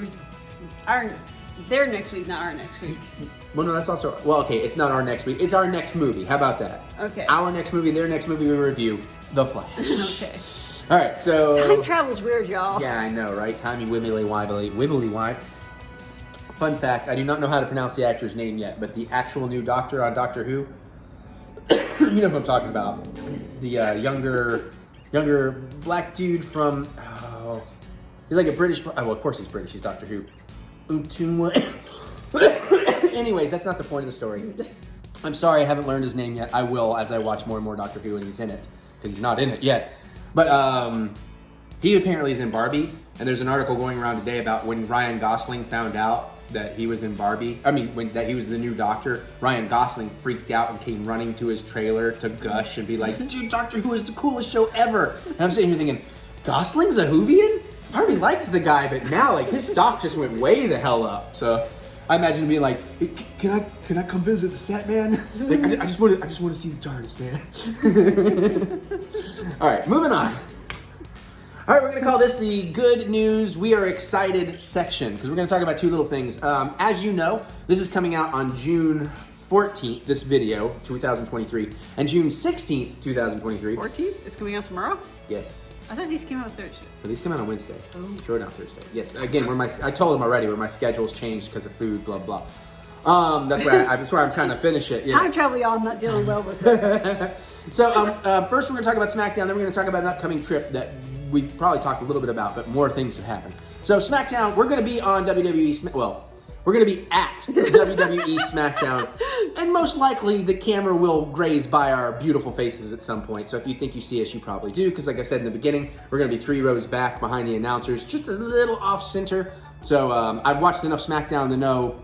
their next week, not our next week. Well, no, that's also okay. It's not our next week. It's our next movie. How about that? Okay. Our next movie, their next movie we review, The Flash. Okay. All right, so Time travel's weird, y'all. yeah, I know, right? Timey wibbly wibbly. Fun fact: I do not know how to pronounce the actor's name yet, but the actual new Doctor on Doctor Who, you know who I'm talking about? The younger black dude from he's like a British. Well, of course he's British. He's Doctor Who. Anyways, that's not the point of the story. I'm sorry I haven't learned his name yet. I will as I watch more and more Doctor Who and he's in it, because he's not in it yet. But he apparently is in Barbie, and there's an article going around today about when Ryan Gosling found out that he was in Barbie. That he was the new Doctor. Ryan Gosling freaked out and came running to his trailer to gush and be like, "Dude, Doctor Who is the coolest show ever." And I'm sitting here thinking, Gosling's a Whovian? I already liked the guy, but now like his stock just went way the hell up. So I imagine him being like, "Hey, can I come visit the set, man? Like, I just want to see the TARDIS, man." All right, moving on. All right, we're going to call this the Good News We Are Excited section, because we're going to talk about two little things. As you know, this is coming out on June 14th, this video, 2023, and June 16th, 2023. 14th? It's coming out tomorrow? Yes. I thought these came out Thursday. But these come out on Wednesday. Short out Thursday. Yes. Again, I told him already where my schedule's changed because of food, blah, blah. That's why I'm trying to finish it. Yeah. Time travel, y'all, I'm not dealing well with it. So first we're going to talk about Smackdown, then we're going to talk about an upcoming trip that we probably talked a little bit about, but more things have happened. So Smackdown, we're going to be on WWE, we're going to be at WWE Smackdown, and most likely the camera will graze by our beautiful faces at some point. So if you think you see us, you probably do, because like I said in the beginning, we're going to be 3 rows back behind the announcers, just a little off center. So I've watched enough Smackdown to know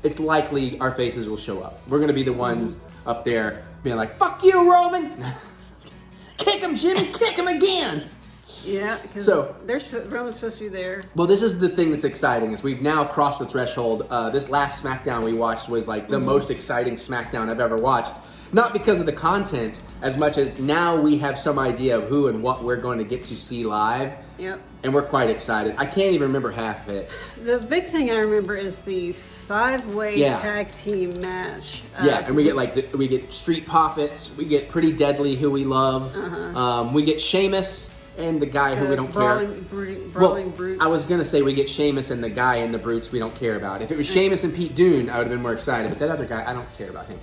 it's likely our faces will show up. We're going to be the ones up there being like, "Fuck you, Roman!" "Kick him, Jimmy! Kick him again!" Yeah, because Roman's supposed to be there. Well, this is the thing that's exciting, is we've now crossed the threshold. This last SmackDown we watched was like the most exciting SmackDown I've ever watched. Not because of the content, as much as now we have some idea of who and what we're going to get to see live. Yep. And we're quite excited. I can't even remember half of it. The big thing I remember is the 5-way tag team match. Yeah, and we get we get Street Profits, we get Pretty Deadly, who we love, we get Sheamus and the guy who we don't care. Brawling Brutes. I was gonna say we get Sheamus and the guy in the Brutes we don't care about. If it was Sheamus and Pete Dunne, I would have been more excited. But that other guy, I don't care about him.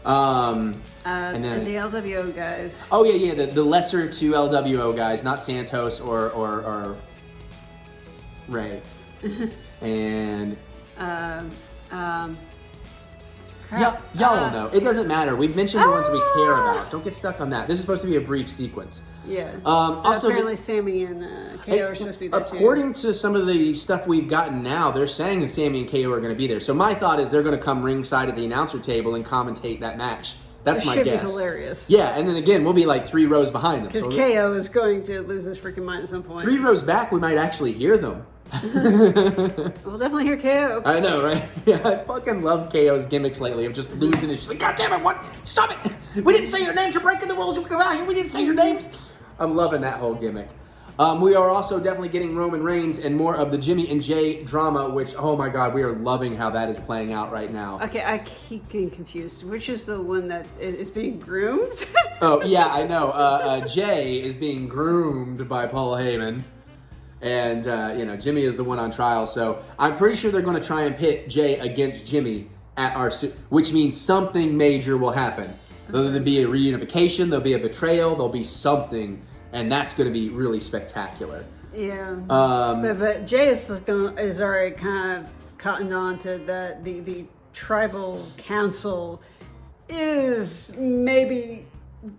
And then the LWO guys. Oh yeah, the lesser two LWO guys, not Santos or Ray. And crap. y'all will know. It doesn't matter. We've mentioned the ones we care about. Don't get stuck on that. This is supposed to be a brief sequence. Yeah. Also, apparently Sammy and KO are supposed to be there according to some of the stuff we've gotten now, they're saying that Sammy and KO are going to be there. So my thought is they're going to come ringside at the announcer table and commentate that match. That's my guess. Should be hilarious. Yeah, and then again, we'll be like 3 rows behind them. Because So KO is going to lose his freaking mind at some point. 3 rows back, we might actually hear them. We'll definitely hear KO. I know, right? Yeah, I fucking love KO's gimmicks lately of just losing his shit. Like, God damn it, what? Stop it! We didn't say your names, you're breaking the rules, you come out here, we didn't say your names! I'm loving that whole gimmick. We are also definitely getting Roman Reigns and more of the Jimmy and Jay drama, which, oh my god, we are loving how that is playing out right now. Okay, I keep getting confused. Which is the one that is being groomed? Oh, yeah, I know. Jay is being groomed by Paul Heyman. And, Jimmy is the one on trial. So I'm pretty sure they're going to try and pit Jay against Jimmy at our which means something major will happen. There'll be a reunification, there'll be a betrayal, there'll be something. And that's going to be really spectacular. Yeah. But Jay is already kind of cottoned on to the tribal council is maybe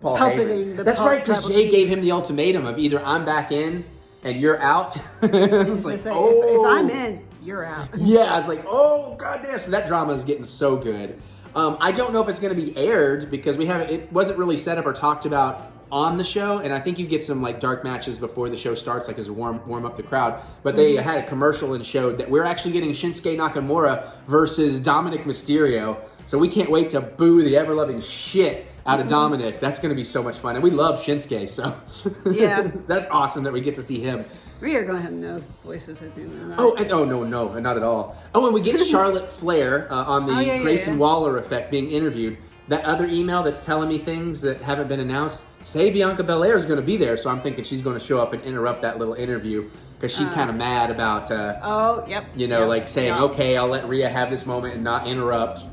Paul puppeting Heyman. the That's right, because tribal Jay chief. gave him the ultimatum of either I'm back in and you're out. It's like, Say, oh. if I'm in, you're out. Yeah, it's like, oh, goddamn. So that drama is getting so good. I don't know if it's going to be aired because it wasn't really set up or talked about on the show, and I think you get some like dark matches before the show starts, like as a warm up the crowd. But they had a commercial and showed that we're actually getting Shinsuke Nakamura versus Dominic Mysterio. So we can't wait to boo the ever loving shit out of Dominic. That's going to be so much fun, and we love Shinsuke, so Yeah. that's awesome that we get to see him. We are going to have no voices at the end of the night. Oh, no, not at all. Oh, and we get Charlotte Flair on the Grayson Waller effect being interviewed. That other email that's telling me things that haven't been announced, say Bianca Belair is going to be there, so I'm thinking she's going to show up and interrupt that little interview because she's kind of mad about, saying, okay, I'll let Rhea have this moment and not interrupt.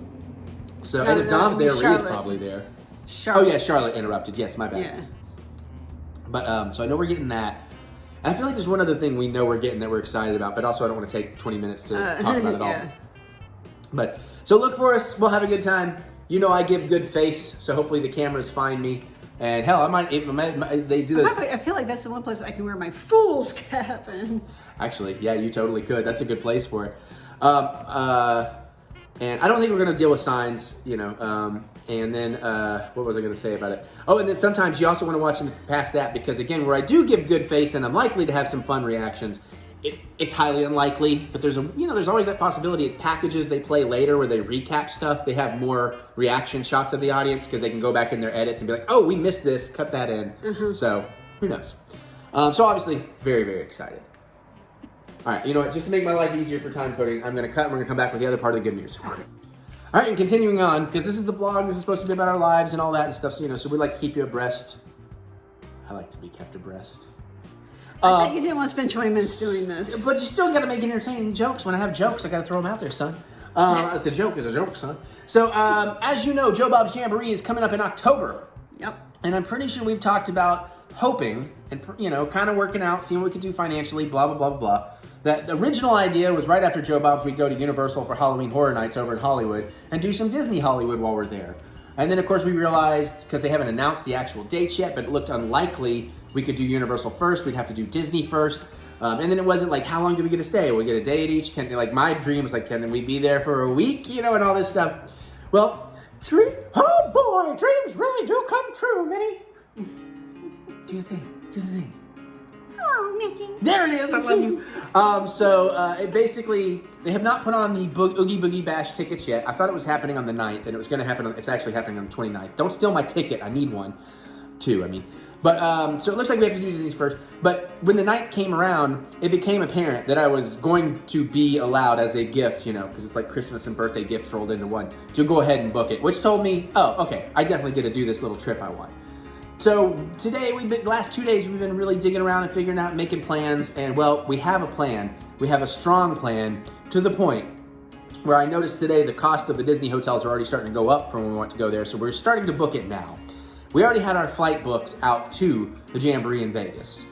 So, and if Dom's there, Rhea's probably there. Charlotte. Oh yeah, Charlotte interrupted. Yes, my bad. Yeah. But so I know we're getting that. And I feel like there's one other thing we know we're getting that we're excited about, but also I don't want to take 20 minutes to talk about it all. But so look for us. We'll have a good time. You know I give good face, so hopefully the cameras find me. And hell, they do those. I feel like that's the one place I can wear my fool's cap in. Actually, yeah, you totally could. That's a good place for it. And I don't think we're going to deal with signs, and then, what was I going to say about it? Oh, and then sometimes you also want to watch past that because, again, where I do give good face and I'm likely to have some fun reactions, it's highly unlikely, but there's always that possibility at packages they play later where they recap stuff. They have more reaction shots of the audience because they can go back in their edits and be like, oh, we missed this, cut that in. So, who knows? So obviously, very, very excited. All right, you know what? Just to make my life easier for time coding, I'm going to cut and we're going to come back with the other part of the good news. All right, and continuing on, because this is the vlog, this is supposed to be about our lives and all that and stuff, so we like to keep you abreast. I like to be kept abreast. I thought you didn't want to spend 20 minutes doing this. But you still got to make entertaining jokes. When I have jokes, I got to throw them out there, son. It's a joke, son. So, as you know, Joe Bob's Jamboree is coming up in October. Yep. And I'm pretty sure we've talked about hoping and, kind of working out, seeing what we can do financially, blah, blah, blah, blah, blah. That the original idea was right after Joe Bob's, we'd go to Universal for Halloween Horror Nights over in Hollywood and do some Disney Hollywood while we're there. And then, of course, we realized, because they haven't announced the actual dates yet, but it looked unlikely we could do Universal first. We'd have to do Disney first. And then it wasn't like, how long do we get to stay? We get a day at each. My dream was like, can we be there for a week? And all this stuff. Well, oh boy, dreams really do come true, Minnie. Do the thing. Oh, Mickey. There it is, I love you. It basically, they have not put on the Oogie Boogie Bash tickets yet. I thought it was happening on the 9th, and it was going to happen, it's actually happening on the 29th. Don't steal my ticket, I need one. 2, I mean. But, so it looks like we have to do these first. But when the 9th came around, it became apparent that I was going to be allowed as a gift, because it's like Christmas and birthday gifts rolled into one, to go ahead and book it, which told me, oh, okay, I definitely get to do this little trip I want. So today, the last 2 days, we've been really digging around and figuring out, making plans, and well, we have a plan. We have a strong plan to the point where I noticed today the cost of the Disney hotels are already starting to go up from when we want to go there, so we're starting to book it now. We already had our flight booked out to the Jamboree in Vegas.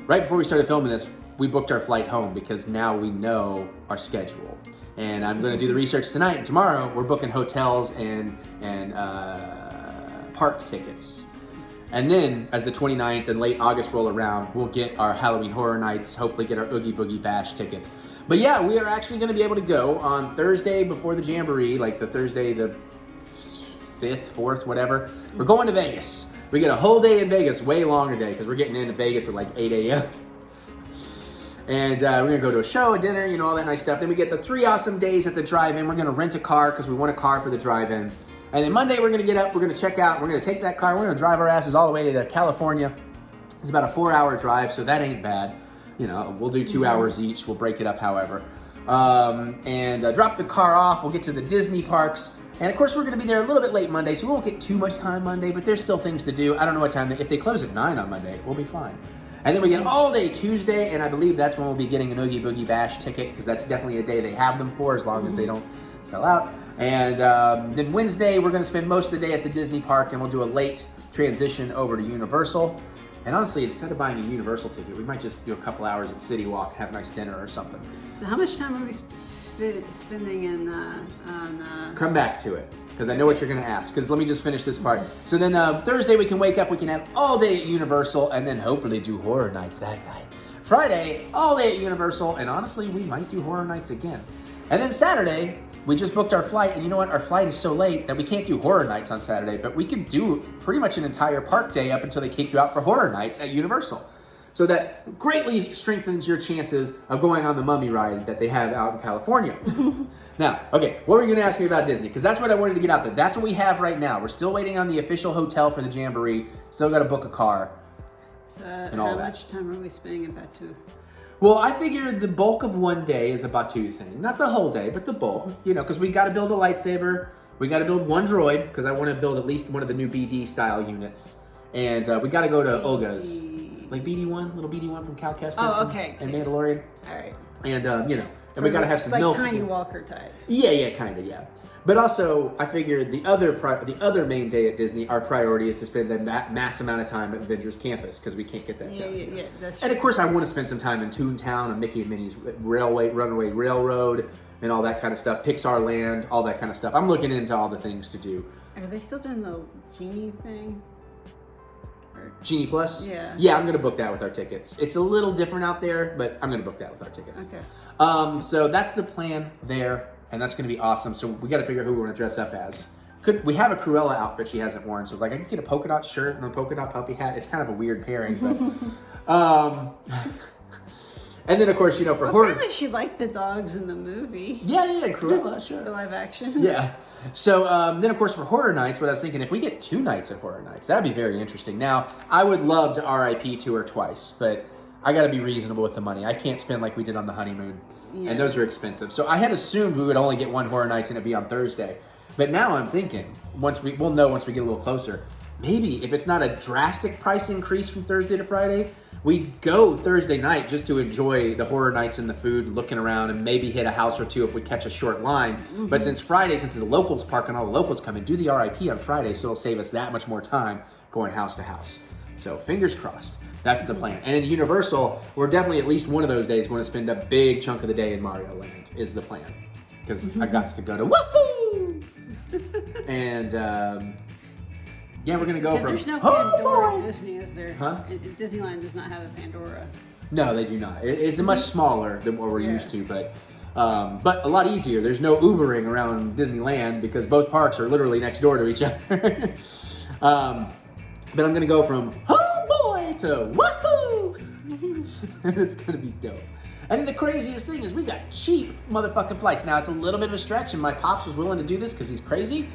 Right before we started filming this, we booked our flight home because now we know our schedule. And I'm going to do the research tonight, and tomorrow we're booking hotels and park tickets. And then, as the 29th and late August roll around, we'll get our Halloween Horror Nights, hopefully get our Oogie Boogie Bash tickets. But yeah, we are actually going to be able to go on Thursday before the Jamboree, like the Thursday the 5th, 4th, whatever. We're going to Vegas. We get a whole day in Vegas, way longer day, because we're getting into Vegas at like 8 a.m. And we're going to go to a show, a dinner, you know, all that nice stuff. Then we get the 3 awesome days at the drive-in. We're going to rent a car because we want a car for the drive-in. And then Monday, we're going to get up, we're going to check out, we're going to take that car, we're going to drive our asses all the way to California. It's about a 4-hour drive, so that ain't bad. You know, we'll do 2 hours each. We'll break it up however. And drop the car off. We'll get to the Disney parks. And of course, we're going to be there a little bit late Monday, so we won't get too much time Monday, but there's still things to do. I don't know what time. If they close at 9 on Monday, we'll be fine. And then we get all day Tuesday, and I believe that's when we'll be getting an Oogie Boogie Bash ticket, because that's definitely a day they have them for, as long as they don't sell out. And then Wednesday, we're going to spend most of the day at the Disney park, and we'll do a late transition over to Universal. And honestly, instead of buying a Universal ticket, we might just do a couple hours at City Walk, have a nice dinner or something. So how much time are we spending in on? Come back to it, because I know what you're going to ask. Because let me just finish this part. So then Thursday we can wake up, we can have all day at Universal, and then hopefully do Horror Nights that night. Friday, all day at Universal, and honestly, we might do Horror Nights again. And then Saturday, we just booked our flight, and you know what? Our flight is so late that we can't do Horror Nights on Saturday, but we can do pretty much an entire park day up until they kick you out for Horror Nights at Universal. So that greatly strengthens your chances of going on the Mummy ride that they have out in California. Now, okay, what were you going to ask me about Disney? Because that's what I wanted to get out there. That's what we have right now. We're still waiting on the official hotel for the Jamboree. Still got to book a car. So and all how that. much time are we spending in Batu? Well, I figured the bulk of one day is a Batu thing. Not the whole day, but the bulk. You know, because we got to build a lightsaber. We got to build one droid, because I want to build at least one of the new BD style units. And we got to go to Olga's. Like BD1, little BD1 from Cal Kestis and Mandalorian. All right. And, you know, and we got to have some like milk. Like Tiny Walker type. Yeah, kind of, yeah. But also, I figured the other main day at Disney, our priority is to spend a mass amount of time at Avengers Campus, because we can't get that done. Yeah, that's true. And of course, I want to spend some time in Toontown and Mickey and Minnie's Runaway Railroad and all that kind of stuff. Pixar Land, all that kind of stuff. I'm looking into all the things to do. Are they still doing the Genie thing? Genie Plus? Yeah. Yeah, I'm going to book that with our tickets. It's a little different out there, but I'm going to book that with our tickets. Okay. So that's the plan there, and that's going to be awesome. So we got to figure out who we want to dress up as. We have a Cruella outfit she hasn't worn, so like I could get a polka dot shirt and a polka dot puppy hat. It's kind of a weird pairing, but and then of course, you know, for horror. Apparently she liked the dogs in the movie. Yeah, Cruella, sure. The live action. Yeah. So then of course for Horror Nights, what I was thinking, if we get 2 nights at Horror Nights, that'd be very interesting. Now, I would love to RIP to her twice, but I gotta be reasonable with the money. I can't spend like we did on the honeymoon, and those are expensive. So I had assumed we would only get 1 Horror Nights and it'd be on Thursday. But now I'm thinking, we'll know once we get a little closer, maybe if it's not a drastic price increase from Thursday to Friday, we go Thursday night just to enjoy the Horror Nights and the food, looking around, and maybe hit a house or two if we catch a short line. Mm-hmm. But since the locals park and all the locals come in, do the RIP on Friday, so it'll save us that much more time going house to house. So fingers crossed. That's the plan. And in Universal, we're definitely at least one of those days going to spend a big chunk of the day in Mario Land is the plan. Because I got to go to woohoo! And yeah, we're going to go from... There's no Pandora in Disney, is there? Huh? Disneyland does not have a Pandora. No, they do not. It's much smaller than what we're used to, but a lot easier. There's no Ubering around Disneyland because both parks are literally next door to each other. But I'm going to go from, oh boy, to woohoo! It's going to be dope. And then the craziest thing is we got cheap motherfucking flights. Now, it's a little bit of a stretch, and my pops was willing to do this because he's crazy.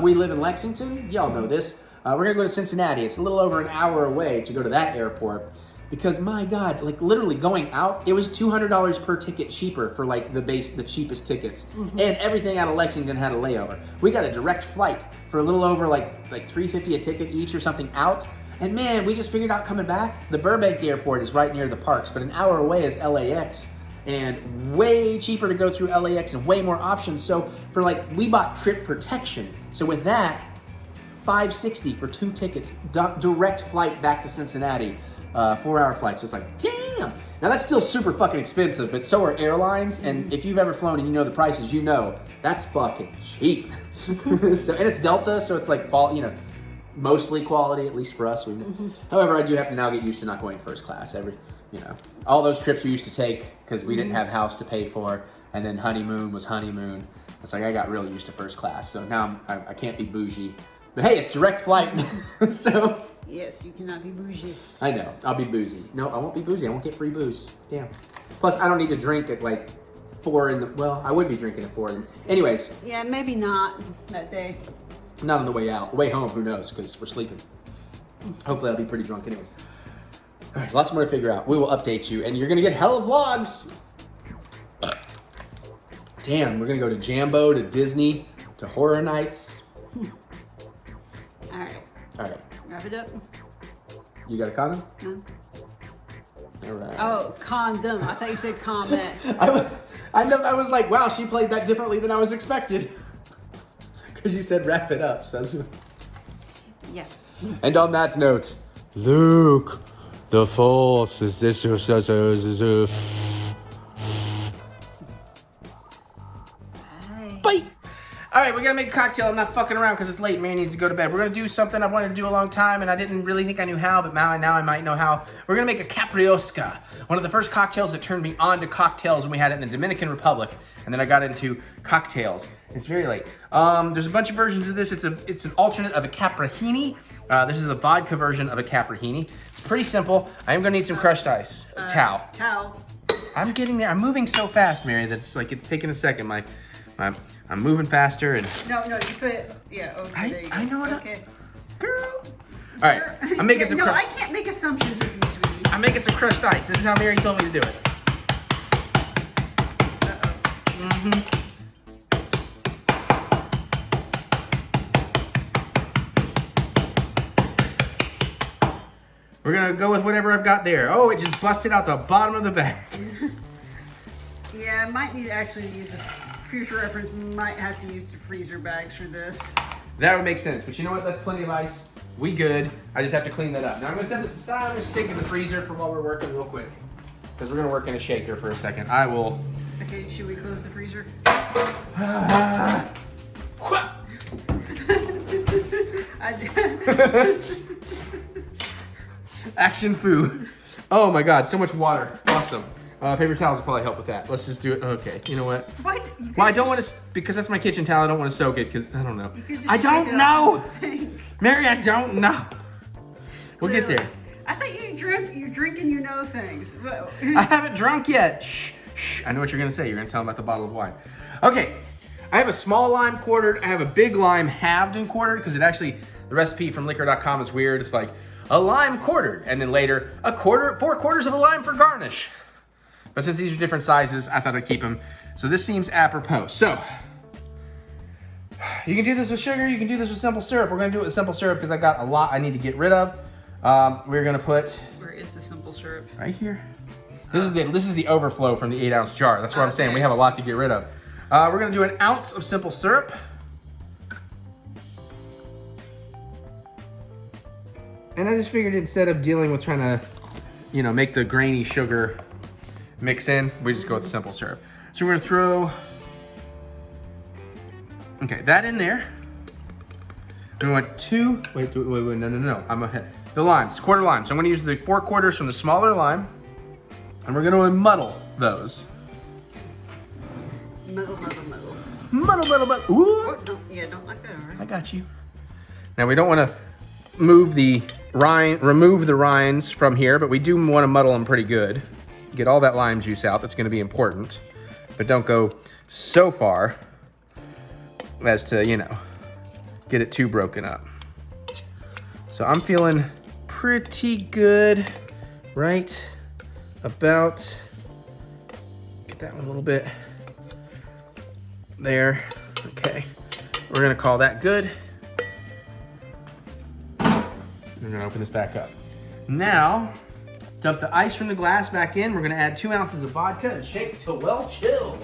We live in Lexington. Y'all know this. We're going to go to Cincinnati. It's a little over an hour away to go to that airport. Because, my God, like, literally going out, it was $200 per ticket cheaper for, like, the cheapest tickets. Mm-hmm. And everything out of Lexington had a layover. We got a direct flight for a little over, like $350 a ticket each or something out. And, man, we just figured out coming back, the Burbank airport is right near the parks, but an hour away is LAX. and way cheaper to go through LAX and way more options. So for like, we bought trip protection. So with that, $560 for 2 tickets, direct flight back to Cincinnati, 4-hour flight. So it's like, damn. Now that's still super fucking expensive, but so are airlines. And if you've ever flown and you know the prices, you know that's fucking cheap. So, and it's Delta, so it's like, you know, mostly quality, at least for us. However, I do have to now get used to not going first class. You know, all those trips we used to take because we didn't have house to pay for, and then honeymoon was honeymoon. It's like I got really used to first class, so now I can't be bougie. But hey, it's direct flight, so. Yes, you cannot be bougie. I know, I'll be boozy. No, I won't be boozy. I won't get free booze. Damn. Plus, I don't need to drink at like 4 in the. Well, I would be drinking at 4. Anyways. Yeah, maybe not that day. Not on the way out. Way home, who knows? Because we're sleeping. Hopefully, I'll be pretty drunk, anyways. All right, lots more to figure out. We will update you, and you're gonna get hella vlogs. Damn, we're gonna go to Jambo, to Disney, to Horror Nights. All right. All right. Wrap it up. You got a condom? No. All right. Oh, condom. I thought you said comment. I was like, wow, she played that differently than I was expected. Because you said wrap it up. So. Yeah. And on that note, Luke, the Force is this. Bye. All right, we're gonna make a cocktail. I'm not fucking around because it's late. Mary needs to go to bed. We're gonna do something I've wanted to do a long time, and I didn't really think I knew how, but now I might know how. We're gonna make a Caprioska, one of the first cocktails that turned me on to cocktails when we had it in the Dominican Republic, and then I got into cocktails. It's very late. There's a bunch of versions of this. It's an alternate of a Caprahini. This is the vodka version of a Caprahini. It's pretty simple. I am gonna need some crushed ice. Towel. I'm getting there. I'm moving so fast, Mary, that it's like it's taking a second. I'm moving faster and. No, you put it. Yeah. Okay. There you go. I know what. Okay. Girl. All right. I'm making some. No, I can't make assumptions with you, sweetie. I'm making some crushed ice. This is how Mary told me to do it. We're gonna go with whatever I've got there. Oh, it just busted out the bottom of the bag. Yeah, I might need to actually use a future reference. Might have to use the freezer bags for this. That would make sense, but you know what? That's plenty of ice. We good. I just have to clean that up. Now I'm gonna set this aside. I'm gonna stick it in the freezer for while we're working real quick. Because we're gonna work in a shaker for a second. I will. Okay, should we close the freezer? Action food. Oh my God, so much water. Awesome. Paper towels will probably help with that. Let's just do it. Okay, you know what? What? Well, I don't want to, because that's my kitchen towel. I don't want to soak it because I don't know. You could just I don't stick it know. on the sink. Mary, I don't know. We'll get there. I thought you're drinking, you know things. I haven't drunk yet. Shh, shh. I know what you're gonna say. You're gonna tell them about the bottle of wine. Okay, I have a small lime quartered. I have a big lime halved and quartered because it actually, the recipe from liquor.com is weird. It's like a lime quartered, and then later 4/4 of a lime for garnish. But since these are different sizes, I thought I'd keep them. So this seems apropos. So you can do this with sugar. You can do this with simple syrup. We're gonna do it with simple syrup because I got a lot I need to get rid of. We're gonna put. Where is the simple syrup? Right here. This is the overflow from the 8-ounce jar. That's what I'm saying. We have a lot to get rid of. We're gonna do 1 ounce of simple syrup. And I just figured instead of dealing with trying to, make the grainy sugar mix in, we just go with simple syrup. So we're gonna throw, that in there. We want 2, wait, no. I'm ahead. The limes, quarter lime. So I'm gonna use the 4/4 from the smaller lime, and we're gonna muddle those. Muddle. Muddle. Ooh. Oh, don't like that, all right? I got you. Now we don't wanna remove the rinds from here, but we do wanna muddle them pretty good. Get all that lime juice out, that's gonna be important. But don't go so far as to, get it too broken up. So I'm feeling pretty good right about, get that one a little bit there. Okay, we're gonna call that good. We're gonna open this back up. Now, Dump the ice from the glass back in. We're gonna add 2 ounces of vodka and shake till well chilled.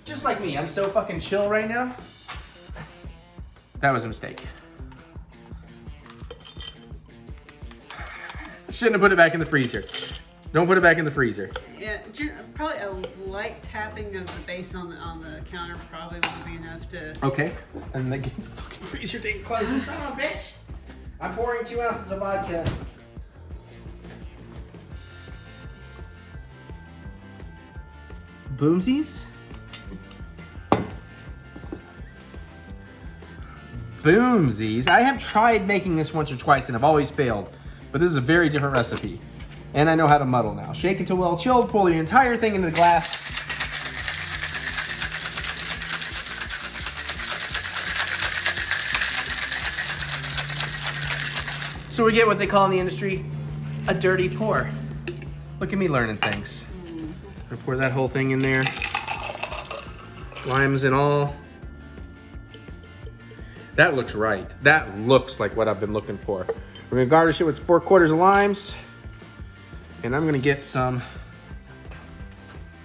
Just like me, I'm so fucking chill right now. That was a mistake. Shouldn't have put it back in the freezer. Don't put it back in the freezer. Yeah, probably a light tapping of the base on the counter probably won't be enough to. Okay, and then get the fucking freezer thing closed. Son of a bitch! I'm pouring 2 ounces of vodka. Boomsies? Boomsies. I have tried making this once or twice and I've always failed, but this is a very different recipe. And I know how to muddle now. Shake until well chilled, pour the entire thing into the glass. So we get what they call in the industry a dirty pour. Look at me learning things. I pour that whole thing in there. Limes and all. That looks right. That looks like what I've been looking for. We're gonna garnish it with 4/4 of limes. And I'm gonna get some.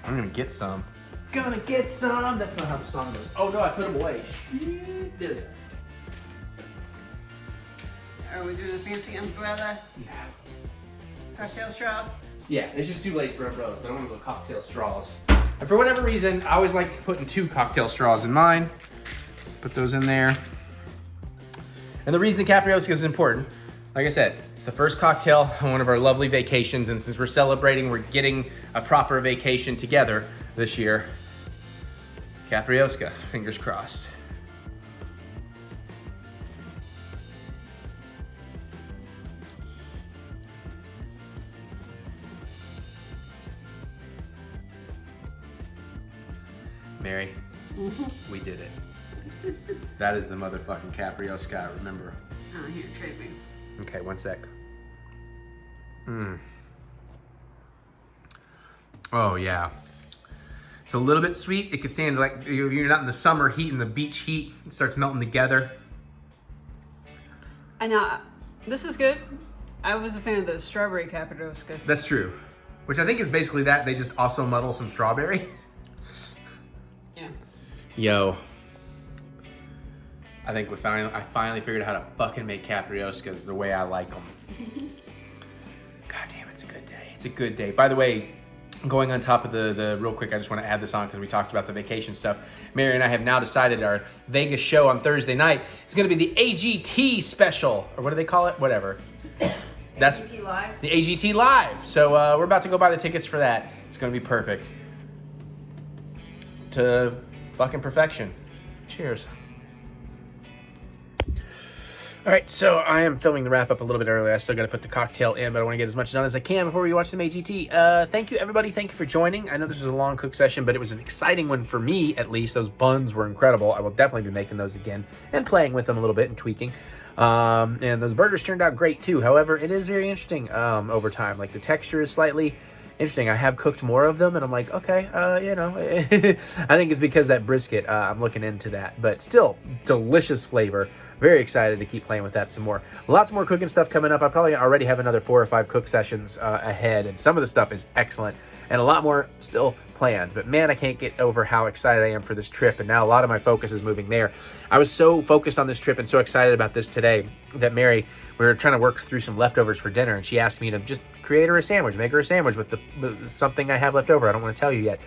Gonna get some. That's not how the song goes. Oh no, I put them away. Shit. There they are. Are we doing a fancy umbrella? Yeah. Cocktail straw? Yeah, it's just too late for umbrellas, but I want to go cocktail straws. And for whatever reason, I always like putting 2 cocktail straws in mine. Put those in there. And the reason the Caprioska is important, like I said, it's the first cocktail on one of our lovely vacations, and since we're celebrating, we're getting a proper vacation together this year. Caprioska, fingers crossed. Mary, we did it. That is the motherfucking Caprioska, I remember. Oh, here, trade me. Okay, 1 sec. Oh, yeah. It's a little bit sweet. It could stand like, you're not in the summer heat and the beach heat. It starts melting together. I know, this is good. I was a fan of the strawberry Caprioskas. That's true. Which I think is basically that. They just also muddle some strawberry. Yeah. Yo. I think I finally figured out how to fucking make Caprioskas the way I like them. God damn, it's a good day. It's a good day. By the way, going on top of the real quick, I just want to add this on because we talked about the vacation stuff. Mary and I have now decided our Vegas show on Thursday night is going to be the AGT special, or what do they call it? Whatever. That's AGT Live? The AGT Live. So we're about to go buy the tickets for that. It's going to be perfect. To fucking perfection. Cheers. All right, so I am filming the wrap up a little bit early. I still got to put the cocktail in, but I want to get as much done as I can before we watch some AGT. Thank you, everybody. Thank you for joining. I know this was a long cook session, but it was an exciting one for me, at least. Those buns were incredible. I will definitely be making those again and playing with them a little bit and tweaking. And those burgers turned out great, too. However, it is very interesting over time. Like, the texture is slightly interesting. I have cooked more of them, and I'm like, okay, you know. I think it's because that brisket, I'm looking into that. But still, delicious flavor. Very excited to keep playing with that some more. Lots more cooking stuff coming up. I probably already have another 4 or 5 cook sessions ahead, and some of the stuff is excellent, and a lot more still planned. But man, I can't get over how excited I am for this trip, and now a lot of my focus is moving there. I was so focused on this trip and so excited about this today that Mary, we were trying to work through some leftovers for dinner, and she asked me to just create her a sandwich, make her a sandwich with something I have left over. I don't want to tell you yet.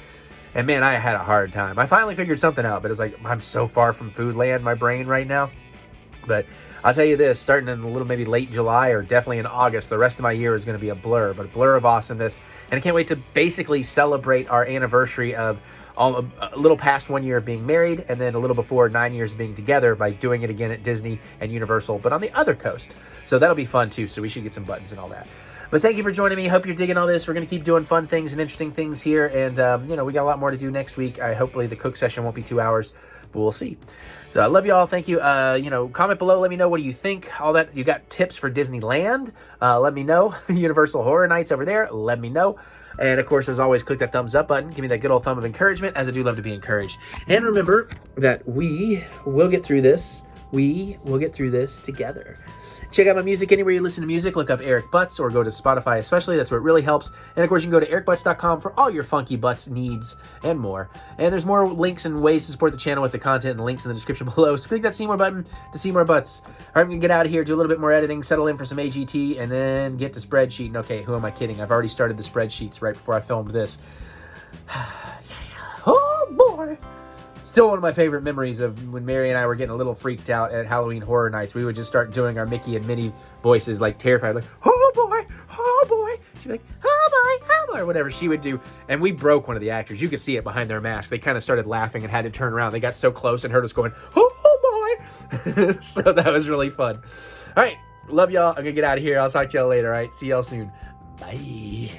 And man, I had a hard time. I finally figured something out, but it's like I'm so far from food land, my brain right now. But I'll tell you this, starting in a little maybe late July or definitely in August, the rest of my year is going to be a blur, but a blur of awesomeness. And I can't wait to basically celebrate our anniversary of a little past 1 year of being married and then a little before 9 years of being together by doing it again at Disney and Universal, but on the other coast. So that'll be fun too. So we should get some buttons and all that. But thank you for joining me. Hope you're digging all this. We're going to keep doing fun things and interesting things here. And, you know, we got a lot more to do next week. Hopefully the cook session won't be 2 hours, but we'll see. So I love you all. Thank you. You know, comment below. Let me know what do you think. All that. You got tips for Disneyland? Let me know. Universal Horror Nights over there. Let me know. And of course, as always, click that thumbs up button. Give me that good old thumb of encouragement, as I do love to be encouraged. And remember that we will get through this. We will get through this together. Check out my music anywhere you listen to music. Look up Eric Butts or go to Spotify especially. That's where it really helps. And of course, you can go to ericbutts.com for all your funky butts needs and more. And there's more links and ways to support the channel with the content and links in the description below. So click that see more button to see more butts. All right, I'm going to get out of here, do a little bit more editing, settle in for some AGT, and then get to spreadsheet. And okay, who am I kidding? I've already started the spreadsheets right before I filmed this. Oh, boy. Still one of my favorite memories of when Mary and I were getting a little freaked out at Halloween Horror Nights. We would just start doing our Mickey and Minnie voices, like terrified, like, oh boy. She'd be like, oh boy, or whatever she would do. And we broke one of the actors. You could see it behind their mask. They kind of started laughing and had to turn around. They got so close and heard us going, oh boy. So that was really fun. All right, love y'all. I'm going to get out of here. I'll talk to y'all later, all right? See y'all soon. Bye.